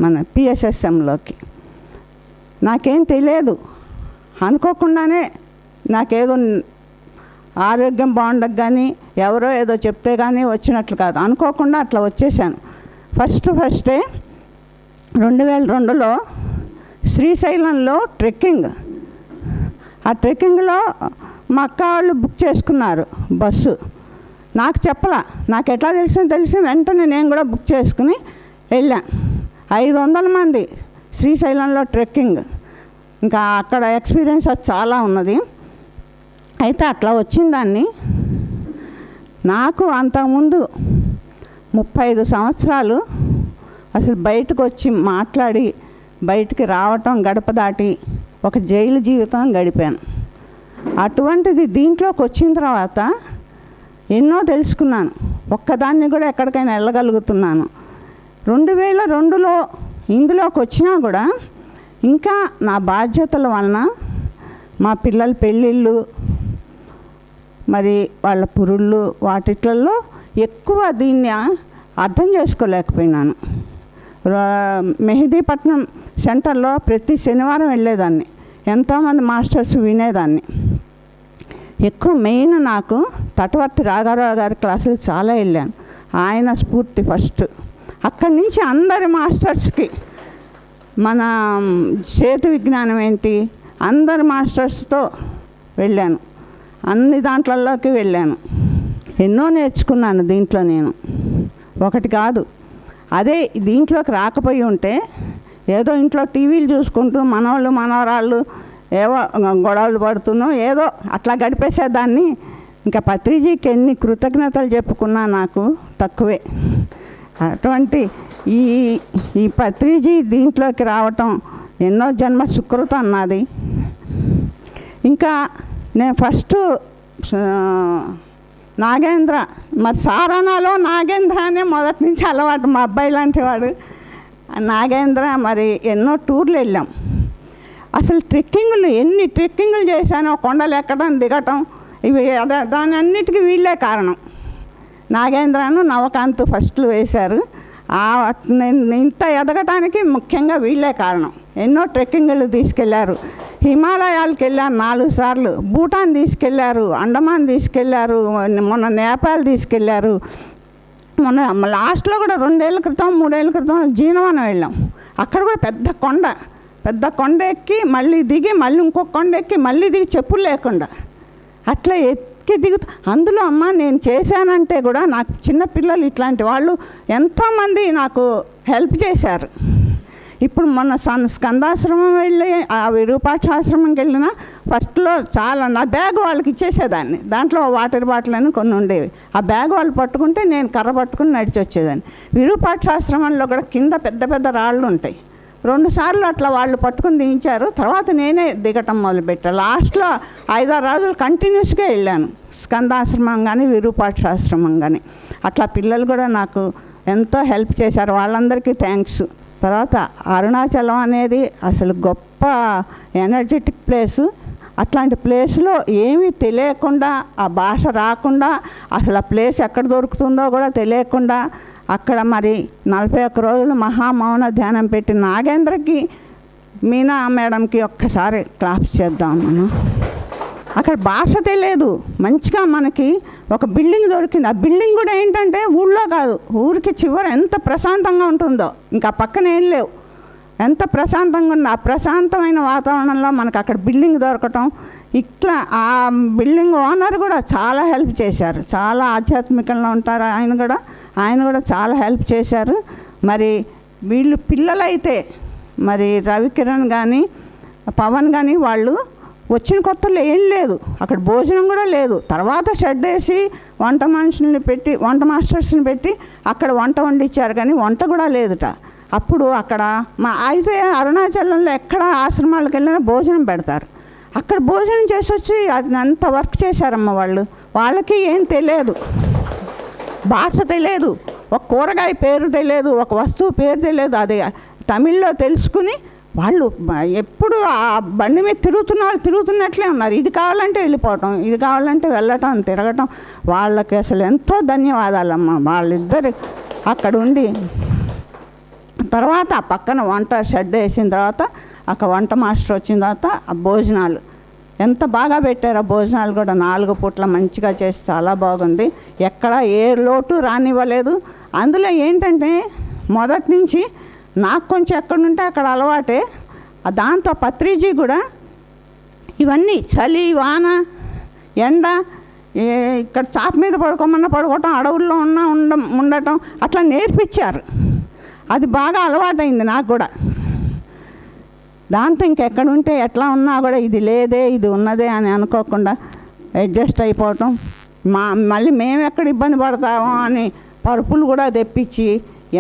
G: మన PSSMలోకి. నాకేం తెలియదు, అనుకోకుండానే నాకేదో ఆరోగ్యం బాగుండక కానీ ఎవరో ఏదో చెప్తే కానీ వచ్చినట్లు కాదు, అనుకోకుండా అట్లా వచ్చేసాను. ఫస్టే 2002లో శ్రీశైలంలో ట్రెక్కింగ్. ఆ ట్రెక్కింగ్లో మా అక్క వాళ్ళు బుక్ చేసుకున్నారు బస్సు. నాకు చెప్పలా, నాకు ఎట్లా తెలిసి వెంటనే నేను కూడా బుక్ చేసుకుని వెళ్ళాను. 500 మంది శ్రీశైలంలో ట్రెక్కింగ్. ఇంకా అక్కడ ఎక్స్పీరియన్స్ అది చాలా ఉన్నది. అయితే అట్లా వచ్చిందాన్ని. నాకు అంతకుముందు 35 సంవత్సరాలు అసలు బయటకు వచ్చి మాట్లాడి బయటికి రావటం, గడప దాటి ఒక జైలు జీవితం గడిపాను. అటువంటిది దీంట్లోకి వచ్చిన తర్వాత ఎన్నో తెలుసుకున్నాను. ఒక్కదాన్ని కూడా ఎక్కడికైనా వెళ్ళగలుగుతున్నాను. 2002లో ఇందులోకి వచ్చినా కూడా ఇంకా నా బాధ్యతల వలన మా పిల్లల పెళ్ళిళ్ళు, మరి వాళ్ళ పురుళ్ళు, వాటిట్లలో ఎక్కువ దీన్ని అర్థం చేసుకోలేకపోయినాను. మెహదీపట్నం సెంటర్లో ప్రతి శనివారం వెళ్ళేదాన్ని, ఎంతోమంది మాస్టర్స్ వినేదాన్ని. ఎక్కువ మెయిన్ నాకు తటవర్తి రాఘారావు గారి క్లాసులు చాలా వెళ్ళాను. ఆయన స్ఫూర్తి ఫస్ట్. అక్కడి నుంచి అందరి మాస్టర్స్కి, మన చేతి విజ్ఞానం ఏంటి, అందరి మాస్టర్స్తో వెళ్ళాను. అన్ని దాంట్లలోకి వెళ్ళాను. ఎన్నో నేర్చుకున్నాను దీంట్లో నేను, ఒకటి కాదు. అదే దీంట్లోకి రాకపోయి ఉంటే ఏదో ఇంట్లో టీవీలు చూసుకుంటూ మనవాళ్ళు మనవరాళ్ళు ఏవో గొడవలు పడుతున్నో ఏదో అట్లా గడిపేసేదాన్ని. ఇంకా పత్రిజీకి ఎన్ని కృతజ్ఞతలు చెప్పుకున్నా నాకు తక్కువే. అటువంటి ఈ పత్రిజీ దీంట్లోకి రావటం ఎన్నో జన్మ సుకృతం అన్నది. ఇంకా నేను ఫస్ట్ నాగేంద్ర, మరి సారానాలో నాగేంద్ర అనే మొదటి నుంచి అలవాటు. మా అబ్బాయి లాంటి వాడు నాగేంద్ర. మరి ఎన్నో టూర్లు వెళ్ళాం. అసలు ట్రెక్కింగ్లు ఎన్ని ట్రెక్కింగ్లు చేశానో, కొండలు ఎక్కడం దిగటం, ఇవి దాని అన్నిటికీ వీళ్ళే కారణం. నాగేంద్రను నవకాంత్ ఫస్ట్లు వేశారు. నేను ఇంత ఎదగటానికి ముఖ్యంగా వీళ్ళే కారణం. ఎన్నో ట్రెక్కింగ్లు తీసుకెళ్లారు. హిమాలయాలకు వెళ్ళాను 4 సార్లు, భూటాన్ తీసుకెళ్లారు, అండమాన్ తీసుకెళ్లారు, మొన్న నేపాల్ తీసుకెళ్లారు. మొన్న లాస్ట్లో కూడా 2 ఏళ్ళ క్రితం 3 ఏళ్ళ క్రితం జీనవనం వెళ్ళాం. అక్కడ కూడా పెద్ద కొండ ఎక్కి మళ్ళీ దిగి, మళ్ళీ ఇంకొక కొండ ఎక్కి మళ్ళీ దిగి, చెప్పులు లేకుండా అట్లా ఎక్కి దిగుతూ. అందులో అమ్మ నేను చేశానంటే కూడా నాకు చిన్నపిల్లలు ఇట్లాంటి వాళ్ళు ఎంతోమంది నాకు హెల్ప్ చేశారు. ఇప్పుడు మొన్న స్కందాశ్రమం వెళ్ళి ఆ విరూపాక్షాశ్రమంకి వెళ్ళినా ఫస్ట్లో చాలా నా బ్యాగ్ వాళ్ళకి ఇచ్చేసేదాన్ని. దాంట్లో వాటర్ బాటిల్ అని కొన్ని ఉండేవి. ఆ బ్యాగ్ వాళ్ళు పట్టుకుంటే నేను కర్ర పట్టుకుని నడిచి వచ్చేదాన్ని. విరూపాక్షాశ్రమంలో కూడా కింద పెద్ద పెద్ద రాళ్ళు ఉంటాయి. 2 సార్లు అట్లా వాళ్ళు పట్టుకుని దించారు. తర్వాత నేనే దిగటం మొదలుపెట్టాను. లాస్ట్లో 5-6 రోజులు కంటిన్యూస్గా వెళ్ళాను, స్కందాశ్రమం కానీ విరూపాక్షాశ్రమం కానీ. అట్లా పిల్లలు కూడా నాకు ఎంతో హెల్ప్ చేశారు, వాళ్ళందరికీ థ్యాంక్స్. తర్వాత అరుణాచలం అనేది అసలు గొప్ప ఎనర్జెటిక్ ప్లేసు. అట్లాంటి ప్లేస్లో ఏమీ తెలియకుండా, ఆ భాష రాకుండా, అసలు ఆ ప్లేస్ ఎక్కడ దొరుకుతుందో కూడా తెలియకుండా అక్కడ మరి 41 రోజులు మహామౌన ధ్యానం పెట్టి నాగేంద్రకి, మీనా మేడంకి ఒక్కసారి క్లాప్స్ చేద్దాం మనం. అక్కడ భాష తెలియదు, మంచిగా మనకి ఒక బిల్డింగ్ దొరికింది. ఆ బిల్డింగ్ కూడా ఏంటంటే ఊళ్ళో కాదు, ఊరికి చివర ఎంత ప్రశాంతంగా ఉంటుందో, ఇంకా పక్కన ఏం లేవు, ఎంత ప్రశాంతంగా ఉంది. ఆ ప్రశాంతమైన వాతావరణంలో మనకు అక్కడ బిల్డింగ్ దొరకటం, ఇట్లా ఆ బిల్డింగ్ ఓనర్ కూడా చాలా హెల్ప్ చేశారు. చాలా ఆధ్యాత్మికంగా ఉంటారు ఆయన కూడా చాలా హెల్ప్ చేశారు. మరి వీళ్ళు పిల్లలైతే మరి రవికిరణ్ కానీ పవన్ కానీ వాళ్ళు వచ్చిన కొత్తలో ఏం లేదు, అక్కడ భోజనం కూడా లేదు. తర్వాత షెడ్ వేసి వంట మనుషుల్ని పెట్టి, వంట మాస్టర్స్ని పెట్టి అక్కడ వంట వండిచ్చారు, కానీ వంట కూడా లేదుట. అప్పుడు అక్కడ అయితే అరుణాచలంలో ఎక్కడ ఆశ్రమాలకు వెళ్ళినా భోజనం పెడతారు. అక్కడ భోజనం చేసి వచ్చి అది అంత వర్క్ చేశారమ్మ వాళ్ళు. వాళ్ళకి ఏం తెలియదు, భాష తెలియదు, ఒక కూరగాయ పేరు తెలియదు, ఒక వస్తువు పేరు తెలియదు. అది తమిళ్లో తెలుసుకుని వాళ్ళు ఎప్పుడు ఆ బండి మీద తిరుగుతున్నట్లే ఉన్నారు. ఇది కావాలంటే వెళ్ళిపోవటం, ఇది కావాలంటే వెళ్ళటం, తిరగటం. వాళ్ళకి అసలు ఎంతో ధన్యవాదాలమ్మ. వాళ్ళిద్దరు అక్కడ ఉండి తర్వాత ఆ పక్కన వంట షెడ్ వేసిన తర్వాత అక్కడ వంట మాస్టర్ వచ్చిన తర్వాత ఆ భోజనాలు ఎంత బాగా పెట్టారో. భోజనాలు కూడా 4 పూట్ల మంచిగా చేసి చాలా బాగుంది. ఎక్కడ ఏ లోటు రానివ్వలేదు. అందులో ఏంటంటే మొదటి నుంచి నాకు కొంచెం ఎక్కడుంటే అక్కడ అలవాటే. దాంతో పత్రిజీ కూడా ఇవన్నీ చలి, వాన, ఎండ, ఇక్కడ చాప మీద పడుకోమన్నా పడుకోవటం, అడవుల్లో ఉండటం అట్లా నేర్పించారు. అది బాగా అలవాటైంది నాకు కూడా. దాంతో ఇంకెక్కడుంటే ఎట్లా ఉన్నా కూడా ఇది లేదే ఇది ఉన్నదే అని అనుకోకుండా అడ్జస్ట్ అయిపోవటం. మళ్ళీ మేము ఎక్కడ ఇబ్బంది పడతామో అని పరుపులు కూడా తెప్పించి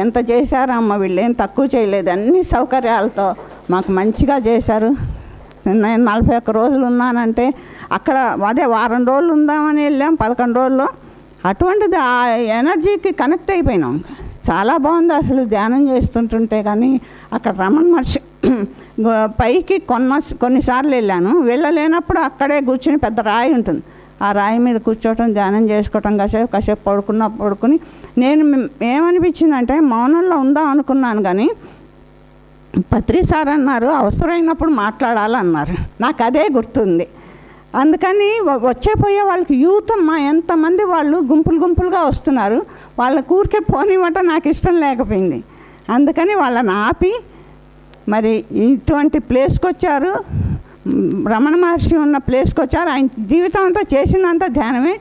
G: ఎంత చేశారమ్మ, వీళ్ళు ఏం తక్కువ చేయలేదు. అన్ని సౌకర్యాలతో మాకు మంచిగా చేశారు. నేను 41 రోజులు ఉన్నానంటే అక్కడ అదే వారం రోజులు ఉందామని వెళ్ళాం, 11 రోజుల్లో. అటువంటిది ఆ ఎనర్జీకి కనెక్ట్ అయిపోయినాం. చాలా బాగుంది అసలు ధ్యానం చేస్తుంటుంటే. కానీ అక్కడ రమణ మహర్షి పైకి కొన్నిసార్లు వెళ్ళాను. వెళ్ళలేనప్పుడు అక్కడే కూర్చుని పెద్ద రాయి ఉంటుంది, ఆ రాయి మీద కూర్చోవటం, ధ్యానం చేసుకోవటం, కాసేపు పడుకుని నేను ఏమనిపించిందంటే మౌనంలో ఉందాం అనుకున్నాను. కానీ పత్రి సార్ అన్నారు అవసరమైనప్పుడు మాట్లాడాలన్నారు. నాకు అదే గుర్తుంది. అందుకని పోయే వాళ్ళకి యూత్ అమ్మ ఎంతమంది వాళ్ళు గుంపులుగా వస్తున్నారు. వాళ్ళ ఊరికే పోనివ్వటం నాకు ఇష్టం లేకపోయింది. అందుకని వాళ్ళని ఆపి మరి ఇటువంటి ప్లేస్కి వచ్చారు, రమణ మహర్షి ఉన్న ప్లేస్కి వచ్చారు. ఆయన జీవితం అంతా చేసిందంతా ధ్యానమే.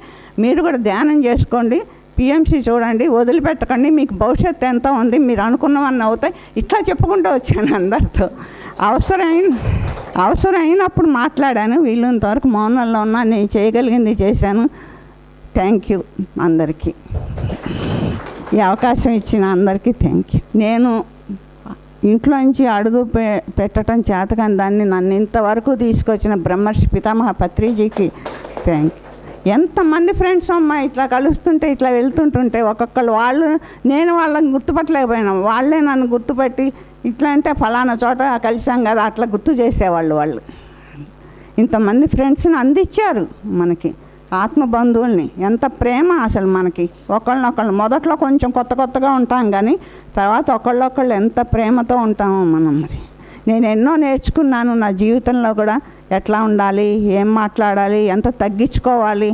G: మీరు కూడా ధ్యానం చేసుకోండి, పిఎంసి చూడండి, వదిలిపెట్టకండి, మీకు భవిష్యత్తు ఎంత ఉంది, మీరు అనుకున్నవన్నీ అవుతాయి. ఇట్లా చెప్పుకుంటూ వచ్చాను అందరితో. అవసరమైనప్పుడు మాట్లాడాను. వీళ్ళంత వరకు మౌనంలో ఉన్నా, నేను చేయగలిగింది చేశాను. థ్యాంక్ యూ అందరికీ, ఈ అవకాశం ఇచ్చిన అందరికీ థ్యాంక్ యూ. నేను ఇంట్లోంచి అడుగు పెట్టడం చేతకాని దాన్ని నన్ను ఇంతవరకు తీసుకొచ్చిన బ్రహ్మర్షి పితామహ పత్రిజీకి థ్యాంక్ యూ. ఎంతమంది ఫ్రెండ్స్ అమ్మ ఇట్లా కలుస్తుంటే, ఇట్లా వెళ్తుంటుంటే ఒక్కొక్కరు నేను వాళ్ళని గుర్తుపట్టలేకపోయినా, వాళ్ళే నన్ను గుర్తుపట్టి ఇట్లా అంటే ఫలానా చోట కలిసాం కదా అట్లా గుర్తు చేసేవాళ్ళు. ఇంతమంది ఫ్రెండ్స్ని అందించారు మనకి, ఆత్మ బంధువుల్ని. ఎంత ప్రేమ అసలు మనకి, ఒకళ్ళనొకళ్ళు. మొదట్లో కొంచెం కొత్తగా ఉంటాం, కానీ తర్వాత ఒకళ్ళొకళ్ళు ఎంత ప్రేమతో ఉంటామో మనం. మరి నేను ఎన్నో నేర్చుకున్నాను నా జీవితంలో కూడా. ఎట్లా ఉండాలి, ఏం మాట్లాడాలి, ఎంత తగ్గించుకోవాలి,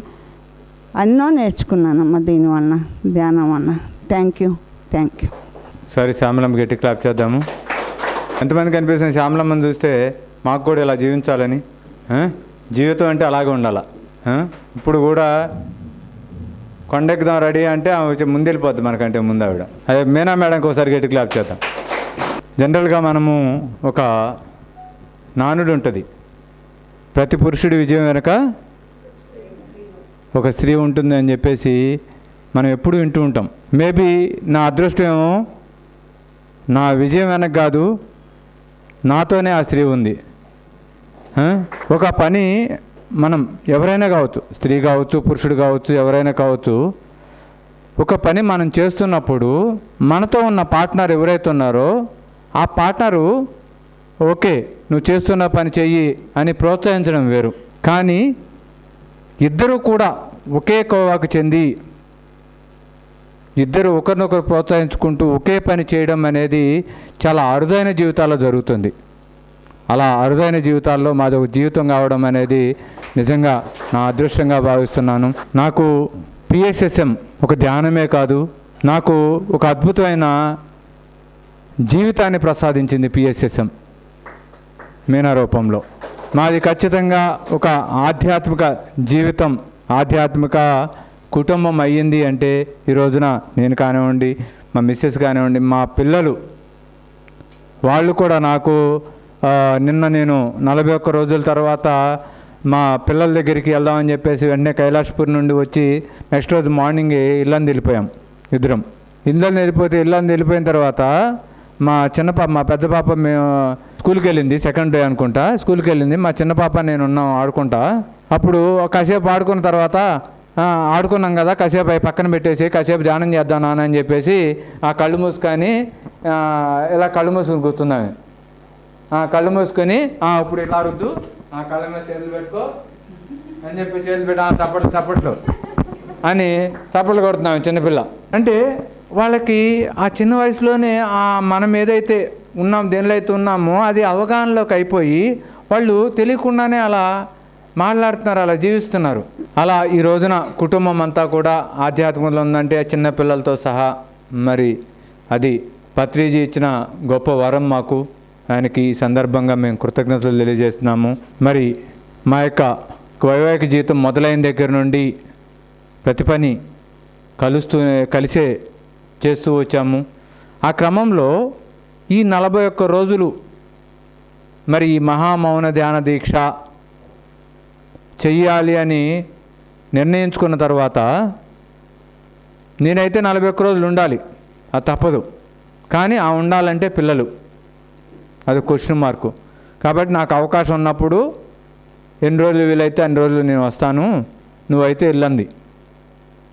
G: అన్నో నేర్చుకున్నానమ్మా దీనివల్ల, ధ్యానం వల్ల. Thank you.
C: సరే, శ్యామలమ్మ గట్టి క్లాప్ చేద్దాము. ఎంతమంది కనిపిస్తుంది శ్యామలమ్మని చూస్తే మాకు కూడా ఇలా జీవించాలని? జీవితం అంటే అలాగే ఉండాలి. ఇప్పుడు కూడా కొండెక్కుదాం రెడీ అంటే ఆమె ముందు వెళ్ళిపోద్ది మనకంటే ముందు ఆవిడ. అదే మీనా మేడంకి ఒకసారి గట్టి క్లాప్ చేద్దాం. జనరల్గా మనము ఒక నానుడు ఉంటుంది, ప్రతి పురుషుడి విజయం వెనుక ఒక స్త్రీ ఉంటుంది అని చెప్పేసి మనం ఎప్పుడు వింటూ ఉంటాం. మేబీ నా అదృష్టం ఏమో నా విజయం వెనక కాదు, నాతోనే ఆ స్త్రీ ఉంది. ఒక పని మనం ఎవరైనా కావచ్చు, స్త్రీ కావచ్చు, పురుషుడు కావచ్చు, ఎవరైనా కావచ్చు, ఒక పని మనం చేస్తున్నప్పుడు మనతో ఉన్న పార్ట్నర్ ఎవరైతే ఉన్నారో ఆ పార్ట్నరు ఓకే నువ్వు చేస్తున్న పని చెయ్యి అని ప్రోత్సహించడం వేరు. కానీ ఇద్దరు కూడా ఒకే కోవాకు చెంది ఇద్దరు ఒకరినొకరు ప్రోత్సహించుకుంటూ ఒకే పని చేయడం అనేది చాలా అరుదైన జీవితాల్లో జరుగుతుంది. అలా అరుదైన జీవితాల్లో మాది ఒక జీవితం కావడం అనేది నిజంగా నా అదృష్టంగా భావిస్తున్నాను. నాకు పిఎస్ఎస్ఎం ఒక ధ్యానమే కాదు, నాకు ఒక అద్భుతమైన జీవితాన్ని ప్రసాదించింది పిఎస్ఎస్ఎం మీనా రూపంలో. మాది ఖచ్చితంగా ఒక ఆధ్యాత్మిక జీవితం, ఆధ్యాత్మిక కుటుంబం అయ్యింది అంటే ఈ రోజున నేను కానివ్వండి, మా మిస్సెస్ కానివ్వండి, మా పిల్లలు వాళ్ళు కూడా నాకు నిన్న నేను 41 రోజుల తర్వాత మా పిల్లల దగ్గరికి వెళ్దామని చెప్పేసి వెంటనే కైలాష్పూర్ నుండి వచ్చి నెక్స్ట్ రోజు మార్నింగే ఇల్లందు వెళ్ళిపోయాం ఇద్దరం. ఇల్లందు వెళ్ళిపోయిన తర్వాత మా చిన్న పాప, మా పెద్ద పాప మేము స్కూల్కి వెళ్ళింది, సెకండ్ డే అనుకుంటా స్కూల్కి వెళ్ళింది. మా చిన్న పాప నేను ఉన్నాం ఆడుకుంటా. అప్పుడు కాసేపు ఆడుకున్న తర్వాత ఆడుకున్నాం కదా, కాసేపు అవి పక్కన పెట్టేసి కాసేపు ధ్యానం చేద్దాం నాన్న అని చెప్పేసి ఆ కళ్ళు మూసుకొని ఇలా కళ్ళు మూసుకొని కూర్చున్నాము. కళ్ళు మూసుకొని ఇప్పుడు ఇలా రుద్దు, కళ్ళ మీద చేతులు పెట్టుకో అని చెప్పి చేతులు పెట్టి చప్పట్లు అని చప్పట్లు కొడుతున్నాము చిన్నపిల్ల. అంటే వాళ్ళకి ఆ చిన్న వయసులోనే మనం ఏదైతే దేనిలో అయితే ఉన్నామో అది అవగాహనలోకి అయిపోయి వాళ్ళు తెలియకుండానే అలా మాట్లాడుతున్నారు, అలా జీవిస్తున్నారు. అలా ఈ రోజున కుటుంబం అంతా కూడా ఆధ్యాత్మికంలో ఉందంటే చిన్నపిల్లలతో సహా. మరి అది పత్రిజీ ఇచ్చిన గొప్ప వరం మాకు. ఆయనకి ఈ సందర్భంగా మేము కృతజ్ఞతలు తెలియజేస్తున్నాము. మరి మా యొక్క వైవాహిక జీవితం మొదలైన దగ్గర నుండి ప్రతి పని కలిసే చేస్తూ వచ్చాము. ఆ క్రమంలో ఈ 41 రోజులు మరి ఈ మహామౌన ధ్యాన దీక్ష చెయ్యాలి అని నిర్ణయించుకున్న తర్వాత నేనైతే 41 రోజులు ఉండాలి, అది తప్పదు. కానీ ఉండాలంటే పిల్లలు, అది క్వశ్చన్ మార్కు. కాబట్టి నాకు అవకాశం ఉన్నప్పుడు ఎన్ని రోజులు వీలైతే అన్ని రోజులు నేను వస్తాను, నువ్వైతే వెళ్ళండి.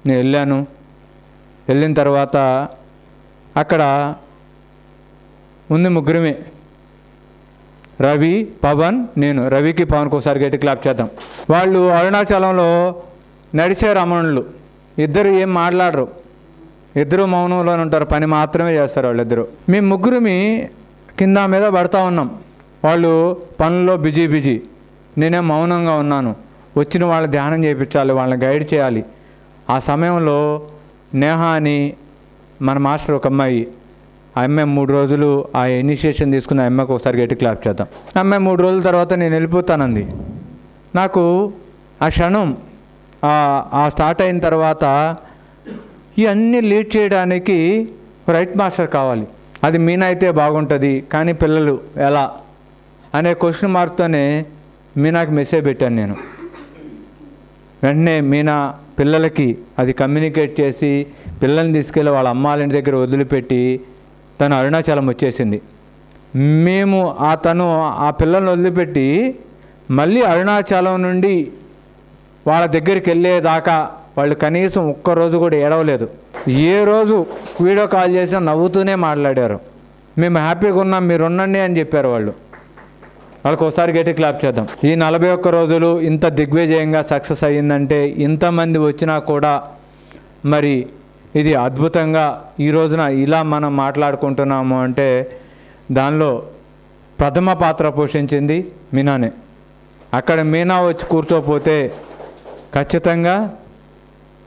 C: నేను వెళ్ళాను. వెళ్ళిన తర్వాత అక్కడ ఉంది ముగ్గురమే, రవి, పవన్, నేను. రవికి పవన్కి ఒకసారి గట్టి క్లాప్ చేద్దాం. వాళ్ళు అరుణాచలంలో నడిచే రమణులు, ఇద్దరు ఏం మాట్లాడరు, ఇద్దరు మౌనంలోనే ఉంటారు, పని మాత్రమే చేస్తారు వాళ్ళిద్దరు. మేము ముగ్గురుమి కింద మీద పడతా ఉన్నాం. వాళ్ళు పనుల్లో బిజీ, నేనే మౌనంగా ఉన్నాను. వచ్చిన వాళ్ళ ధ్యానం చేయించాలి, వాళ్ళని గైడ్ చేయాలి. ఆ సమయంలో నేహ అని మన మాస్టర్ ఒక అమ్మాయి, ఆ అమ్మాయి 3 రోజులు ఆ ఇనిషియేషన్ తీసుకున్న అమ్మాయికి ఒకసారి గట్టి క్లాప్ చేద్దాం. అమ్మాయి 3 రోజుల తర్వాత నేను వెళ్ళిపోతానంది. నాకు ఆ క్షణం స్టార్ట్ అయిన తర్వాత ఇవన్నీ లీడ్ చేయడానికి రైట్ మాస్టర్ కావాలి. అది మీనా అయితే బాగుంటుంది, కానీ పిల్లలు ఎలా అనే క్వశ్చన్ మార్క్తోనే మీనాకి మెసేజ్ పెట్టాను నేను. వెంటనే మీనా పిల్లలకి అది కమ్యూనికేట్ చేసి పిల్లల్ని తీసుకెళ్ళి వాళ్ళ అమ్మాళ్ళ ఇంటి దగ్గర వదిలిపెట్టి తను అరుణాచలం వచ్చేసింది. మేము తను ఆ పిల్లల్ని వదిలిపెట్టి మళ్ళీ అరుణాచలం నుండి వాళ్ళ దగ్గరికి వెళ్ళేదాకా వాళ్ళు కనీసం ఒక్కరోజు కూడా ఏడవలేదు. ఏ రోజు వీడియో కాల్ చేసినా నవ్వుతూనే మాట్లాడారు. మేము హ్యాపీగా ఉన్నాం, మీరు ఉండండి అని చెప్పారు వాళ్ళు. వాళ్ళకి ఒకసారి గట్టి క్లాప్ చేద్దాం. ఈ 41 రోజులు ఇంత దిగ్విజయంగా సక్సెస్ అయ్యిందంటే, ఇంతమంది వచ్చినా కూడా మరి ఇది అద్భుతంగా ఈ రోజున ఇలా మనం మాట్లాడుకుంటున్నాము అంటే దానిలో ప్రథమ పాత్ర పోషించింది మీనానే. అక్కడ మీనా వచ్చి కూర్చోపోతే ఖచ్చితంగా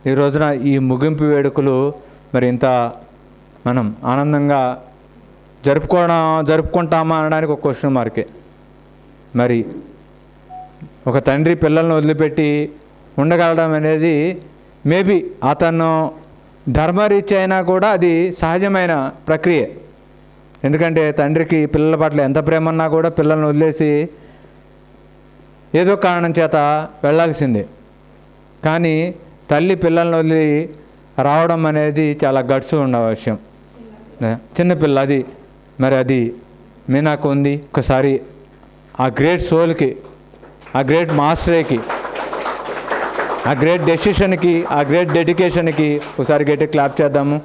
C: ఈ రోజున ఈ ముగింపు వేడుకలు మరి ఇంత మనం ఆనందంగా జరుపుకుంటామా అనడానికి ఒక క్వశ్చన్ మార్కే. మరి ఒక తండ్రి పిల్లలను వదిలిపెట్టి ఉండగలడం అనేది మేబీ అతను ధర్మరీత్యా అయినా కూడా అది సహజమైన ప్రక్రియ. ఎందుకంటే తండ్రికి పిల్లల పట్ల ఎంత ప్రేమ ఉన్నా కూడా పిల్లల్ని వదిలేసి ఏదో కారణం చేత వెళ్ళాల్సిందే. కానీ తల్లి పిల్లల్ని వదిలి రావడం అనేది చాలా గట్స్ ఉన్న విషయం. చిన్నపిల్ల అది, మరి అది మీనాకు ఉంది. ఒకసారి ఆ గ్రేట్ సోల్కి, ఆ గ్రేట్ మాస్టర్కి, ఆ గ్రేట్ డెసిషన్కి, ఆ గ్రేట్ డెడికేషన్కి ఒకసారి గట్టి క్లాప్ చేద్దాము.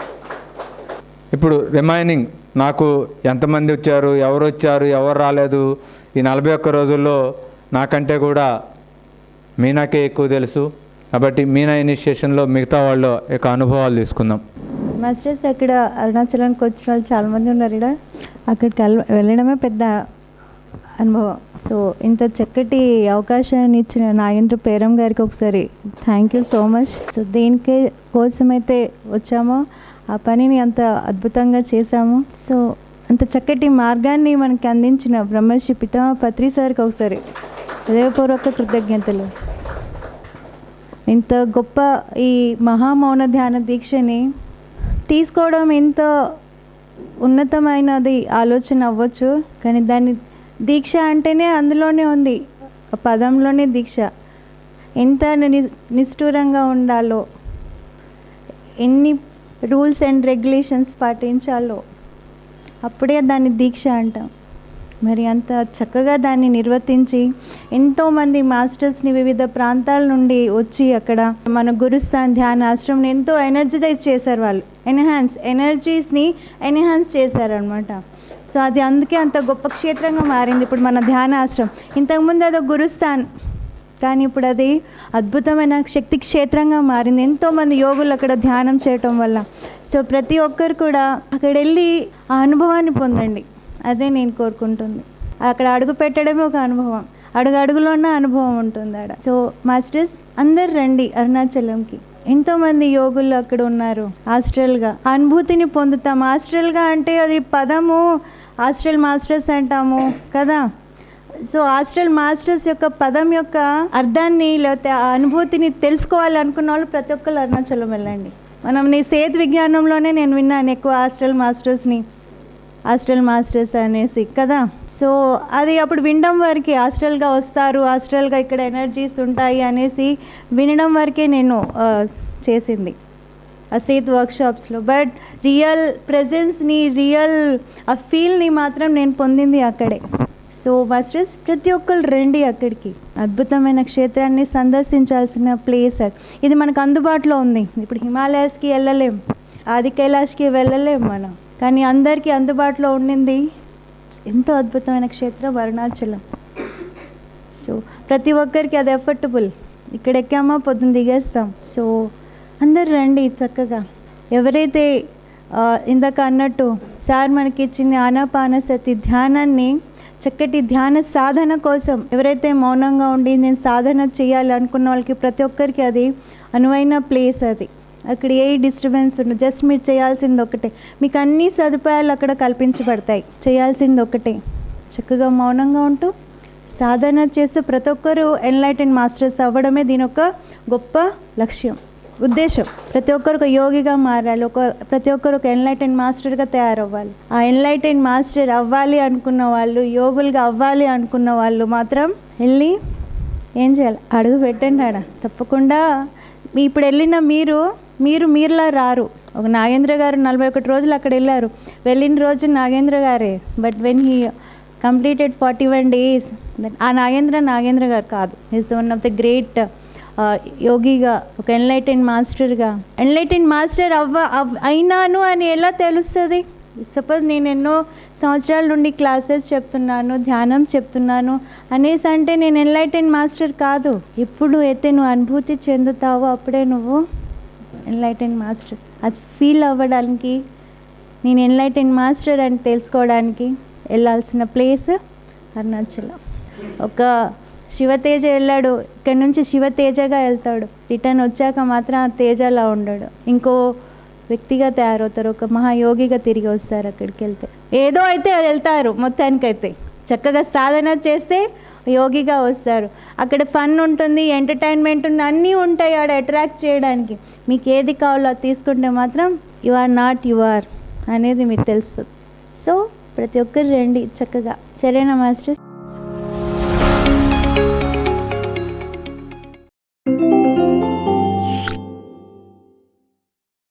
C: ఇప్పుడు రిమైనింగ్ నాకు ఎంతమంది వచ్చారు, ఎవరు రాలేదు, ఈ 41 రోజుల్లో నాకంటే కూడా మీనాకే ఎక్కువ తెలుసు. కాబట్టి మీనా ఇనిషియేషన్లో మిగతా వాళ్ళ యొక్క అనుభవాలు తీసుకుందాం.
B: మాస్టర్స్ అక్కడ అరుణాచలానికి వచ్చిన వాళ్ళు చాలామంది ఉన్నారు. ఇక్కడ అక్కడికి వెళ్ళడమే పెద్ద అనుభవం. సో ఇంత చక్కటి అవకాశాన్ని ఇచ్చిన నాగేంద్ర పేరం గారికి ఒకసారి thank you so much. So దేనికి కోసమైతే వచ్చామో ఆ పనిని అంత అద్భుతంగా చేశాము. సో అంత చక్కటి మార్గాన్ని మనకి అందించిన బ్రహ్మర్షి పితామహ పత్రి సార్కి ఒకసారి హృదయపూర్వక కృతజ్ఞతలు. ఇంత గొప్ప ఈ మహామౌన ధ్యాన దీక్షని తీసుకోవడం ఎంత ఉన్నతమైనది ఆలోచన అవ్వచ్చు, కానీ దాన్ని దీక్ష అంటేనే అందులోనే ఉంది, ఆ పదంలోనే దీక్ష. ఎంత నిష్ఠూరంగా ఉండాలో, ఎన్ని రూల్స్ అండ్ రెగ్యులేషన్స్ పాటించాలో, అప్పుడే దాన్ని దీక్ష అంటాం. మరి అంత చక్కగా దాన్ని నిర్వర్తించి ఎంతోమంది మాస్టర్స్ని వివిధ ప్రాంతాల నుండి వచ్చి అక్కడ మన గురుస్థాన్ ధ్యాన ఆశ్రమం ఎంతో ఎనర్జైజ్ చేశారు. వాళ్ళు ఎనర్జీస్ని ఎన్హాన్స్ చేశారనమాట. సో అది అందుకే అంత గొప్ప క్షేత్రంగా మారింది ఇప్పుడు మన ధ్యాన ఆశ్రమం. ఇంతకుముందు అదొక గురుస్థాన్, కానీ ఇప్పుడు అది అద్భుతమైన శక్తి క్షేత్రంగా మారింది. ఎంతోమంది యోగులు అక్కడ ధ్యానం చేయటం వల్ల. సో ప్రతి ఒక్కరు కూడా అక్కడ వెళ్ళి ఆ అనుభవాన్ని పొందండి, అదే నేను కోరుకుంటుంది. అక్కడ అడుగు పెట్టడమే ఒక అనుభవం, అడుగులోనే అనుభవం ఉంటుంది ఆడ. సో మాస్టర్స్ అందరు రండి అరుణాచలంకి. ఎంతోమంది యోగులు అక్కడ ఉన్నారు. హాస్టల్గా అనుభూతిని పొందుతాం. హాస్టల్గా అంటే అది పదము హాస్టల్ మాస్టర్స్ అంటాము కదా. సో హాస్టల్ మాస్టర్స్ యొక్క పదం యొక్క అర్థాన్ని లేకపోతే ఆ అనుభూతిని తెలుసుకోవాలనుకున్న వాళ్ళు ప్రతి ఒక్కరు అరుణాచలం వెళ్ళండి. మనం నీ సేతు విజ్ఞానంలోనే నేను విన్నాను ఎక్కువ హాస్టల్ మాస్టర్స్ అనేసి కదా. సో అది అప్పుడు వినడం వరకే, హాస్టల్గా వస్తారు, హాస్టల్గా ఇక్కడ ఎనర్జీస్ ఉంటాయి అనేసి వినడం వరకే నేను చేసింది ఆ సేత్ వర్క్షాప్స్లో. బట్ రియల్ ప్రెజెన్స్ని, రియల్ ఆ ఫీల్ని మాత్రం నేను పొందింది అక్కడే. సో మాస్టర్స్ ప్రతి ఒక్కరు రండి అక్కడికి. అద్భుతమైన క్షేత్రాన్ని సందర్శించాల్సిన ప్లేస్ అది. ఇది మనకు అందుబాటులో ఉంది. ఇప్పుడు హిమాలయాస్కి వెళ్ళలేం, ఆది కైలాష్కి వెళ్ళలేం మనం, కానీ అందరికీ అందుబాటులో ఉండింది ఎంతో అద్భుతమైన క్షేత్రం అరుణాచలం. సో ప్రతి ఒక్కరికి అది ఎఫర్టబుల్. ఇక్కడ ఎక్కామా పొద్దున్న దిగేస్తాం. సో అందరు రండి చక్కగా. ఎవరైతే ఇందాక అన్నట్టు సార్ మనకి ఇచ్చింది ఆనాపానసతి ధ్యానాన్ని, చక్కటి ధ్యాన సాధన కోసం ఎవరైతే మౌనంగా ఉండి నేను సాధన చేయాలి అనుకున్న వాళ్ళకి ప్రతి ఒక్కరికి అది అనువైన ప్లేస్. అది అక్కడ ఏ డిస్టర్బెన్స్ ఉండదు. జస్ట్ మీరు చేయాల్సింది ఒకటే, మీకు అన్ని సదుపాయాలు అక్కడ కల్పించబడతాయి. చేయాల్సింది ఒకటే, చక్కగా మౌనంగా ఉంటూ సాధన చేస్తూ ప్రతి ఒక్కరు ఎన్లైటెన్ మాస్టర్స్ అవ్వడమే దీని యొక్క గొప్ప లక్ష్యం, ఉద్దేశం. ప్రతి ఒక్కరు ఒక యోగిగా మారాలి, ప్రతి ఒక్కరు ఒక ఎన్లైటెన్ మాస్టర్గా తయారవ్వాలి. ఆ ఎన్లైటెన్ మాస్టర్ అవ్వాలి అనుకున్న వాళ్ళు, యోగులుగా అవ్వాలి అనుకున్న వాళ్ళు మాత్రం వెళ్ళి ఏం చేయాలి, అడుగు పెట్టండి ఆడ. తప్పకుండా ఇప్పుడు వెళ్ళిన మీరులా రారు. ఒక నాగేంద్ర గారు 41 రోజులు అక్కడ వెళ్ళారు. వెళ్ళిన రోజు నాగేంద్ర గారే, but when he completed 41 days, ఆ నాగేంద్ర గారు కాదు. Is one of the great యోగిగా, ఒక ఎన్లైటెన్ మాస్టర్ అయినాను అని ఎలా తెలుస్తుంది? సపోజ్ నేను ఎన్నో సంవత్సరాల నుండి క్లాసెస్ చెప్తున్నాను, ధ్యానం చెప్తున్నాను అనేసి అంటే నేను ఎన్లైటెన్ మాస్టర్ కాదు. ఎప్పుడు అయితే నువ్వు అనుభూతి చెందుతావో అప్పుడే నువ్వు ఎన్లైటెన్ మాస్టర్. అది ఫీల్ అవ్వడానికి, నేను ఎన్లైటెన్ మాస్టర్ అని తెలుసుకోవడానికి వెళ్ళాల్సిన ప్లేస్ అరుణాచలం. ఒక శివతేజ వెళ్ళాడు, ఇక్కడ నుంచి శివతేజగా వెళ్తాడు, రిటర్న్ వచ్చాక మాత్రం ఆ తేజలా ఉండడు, ఇంకో వ్యక్తిగా తయారవుతారు, ఒక మహాయోగిగా తిరిగి వస్తారు. అక్కడికి వెళ్తే ఏదో అయితే వెళ్తారు, మొత్తానికైతే చక్కగా సాధన చేస్తే యోగిగా వస్తారు. అక్కడ ఫన్ ఉంటుంది, ఎంటర్టైన్మెంట్ ఉంది, అన్నీ ఉంటాయి ఆడ అట్రాక్ట్ చేయడానికి. మీకు ఏది కావాలో అది తీసుకుంటే మాత్రం you are not you are అనేది మీకు తెలుస్తుంది. సో ప్రతి ఒక్కరు రండి చక్కగా. సరేనా మాస్టర్?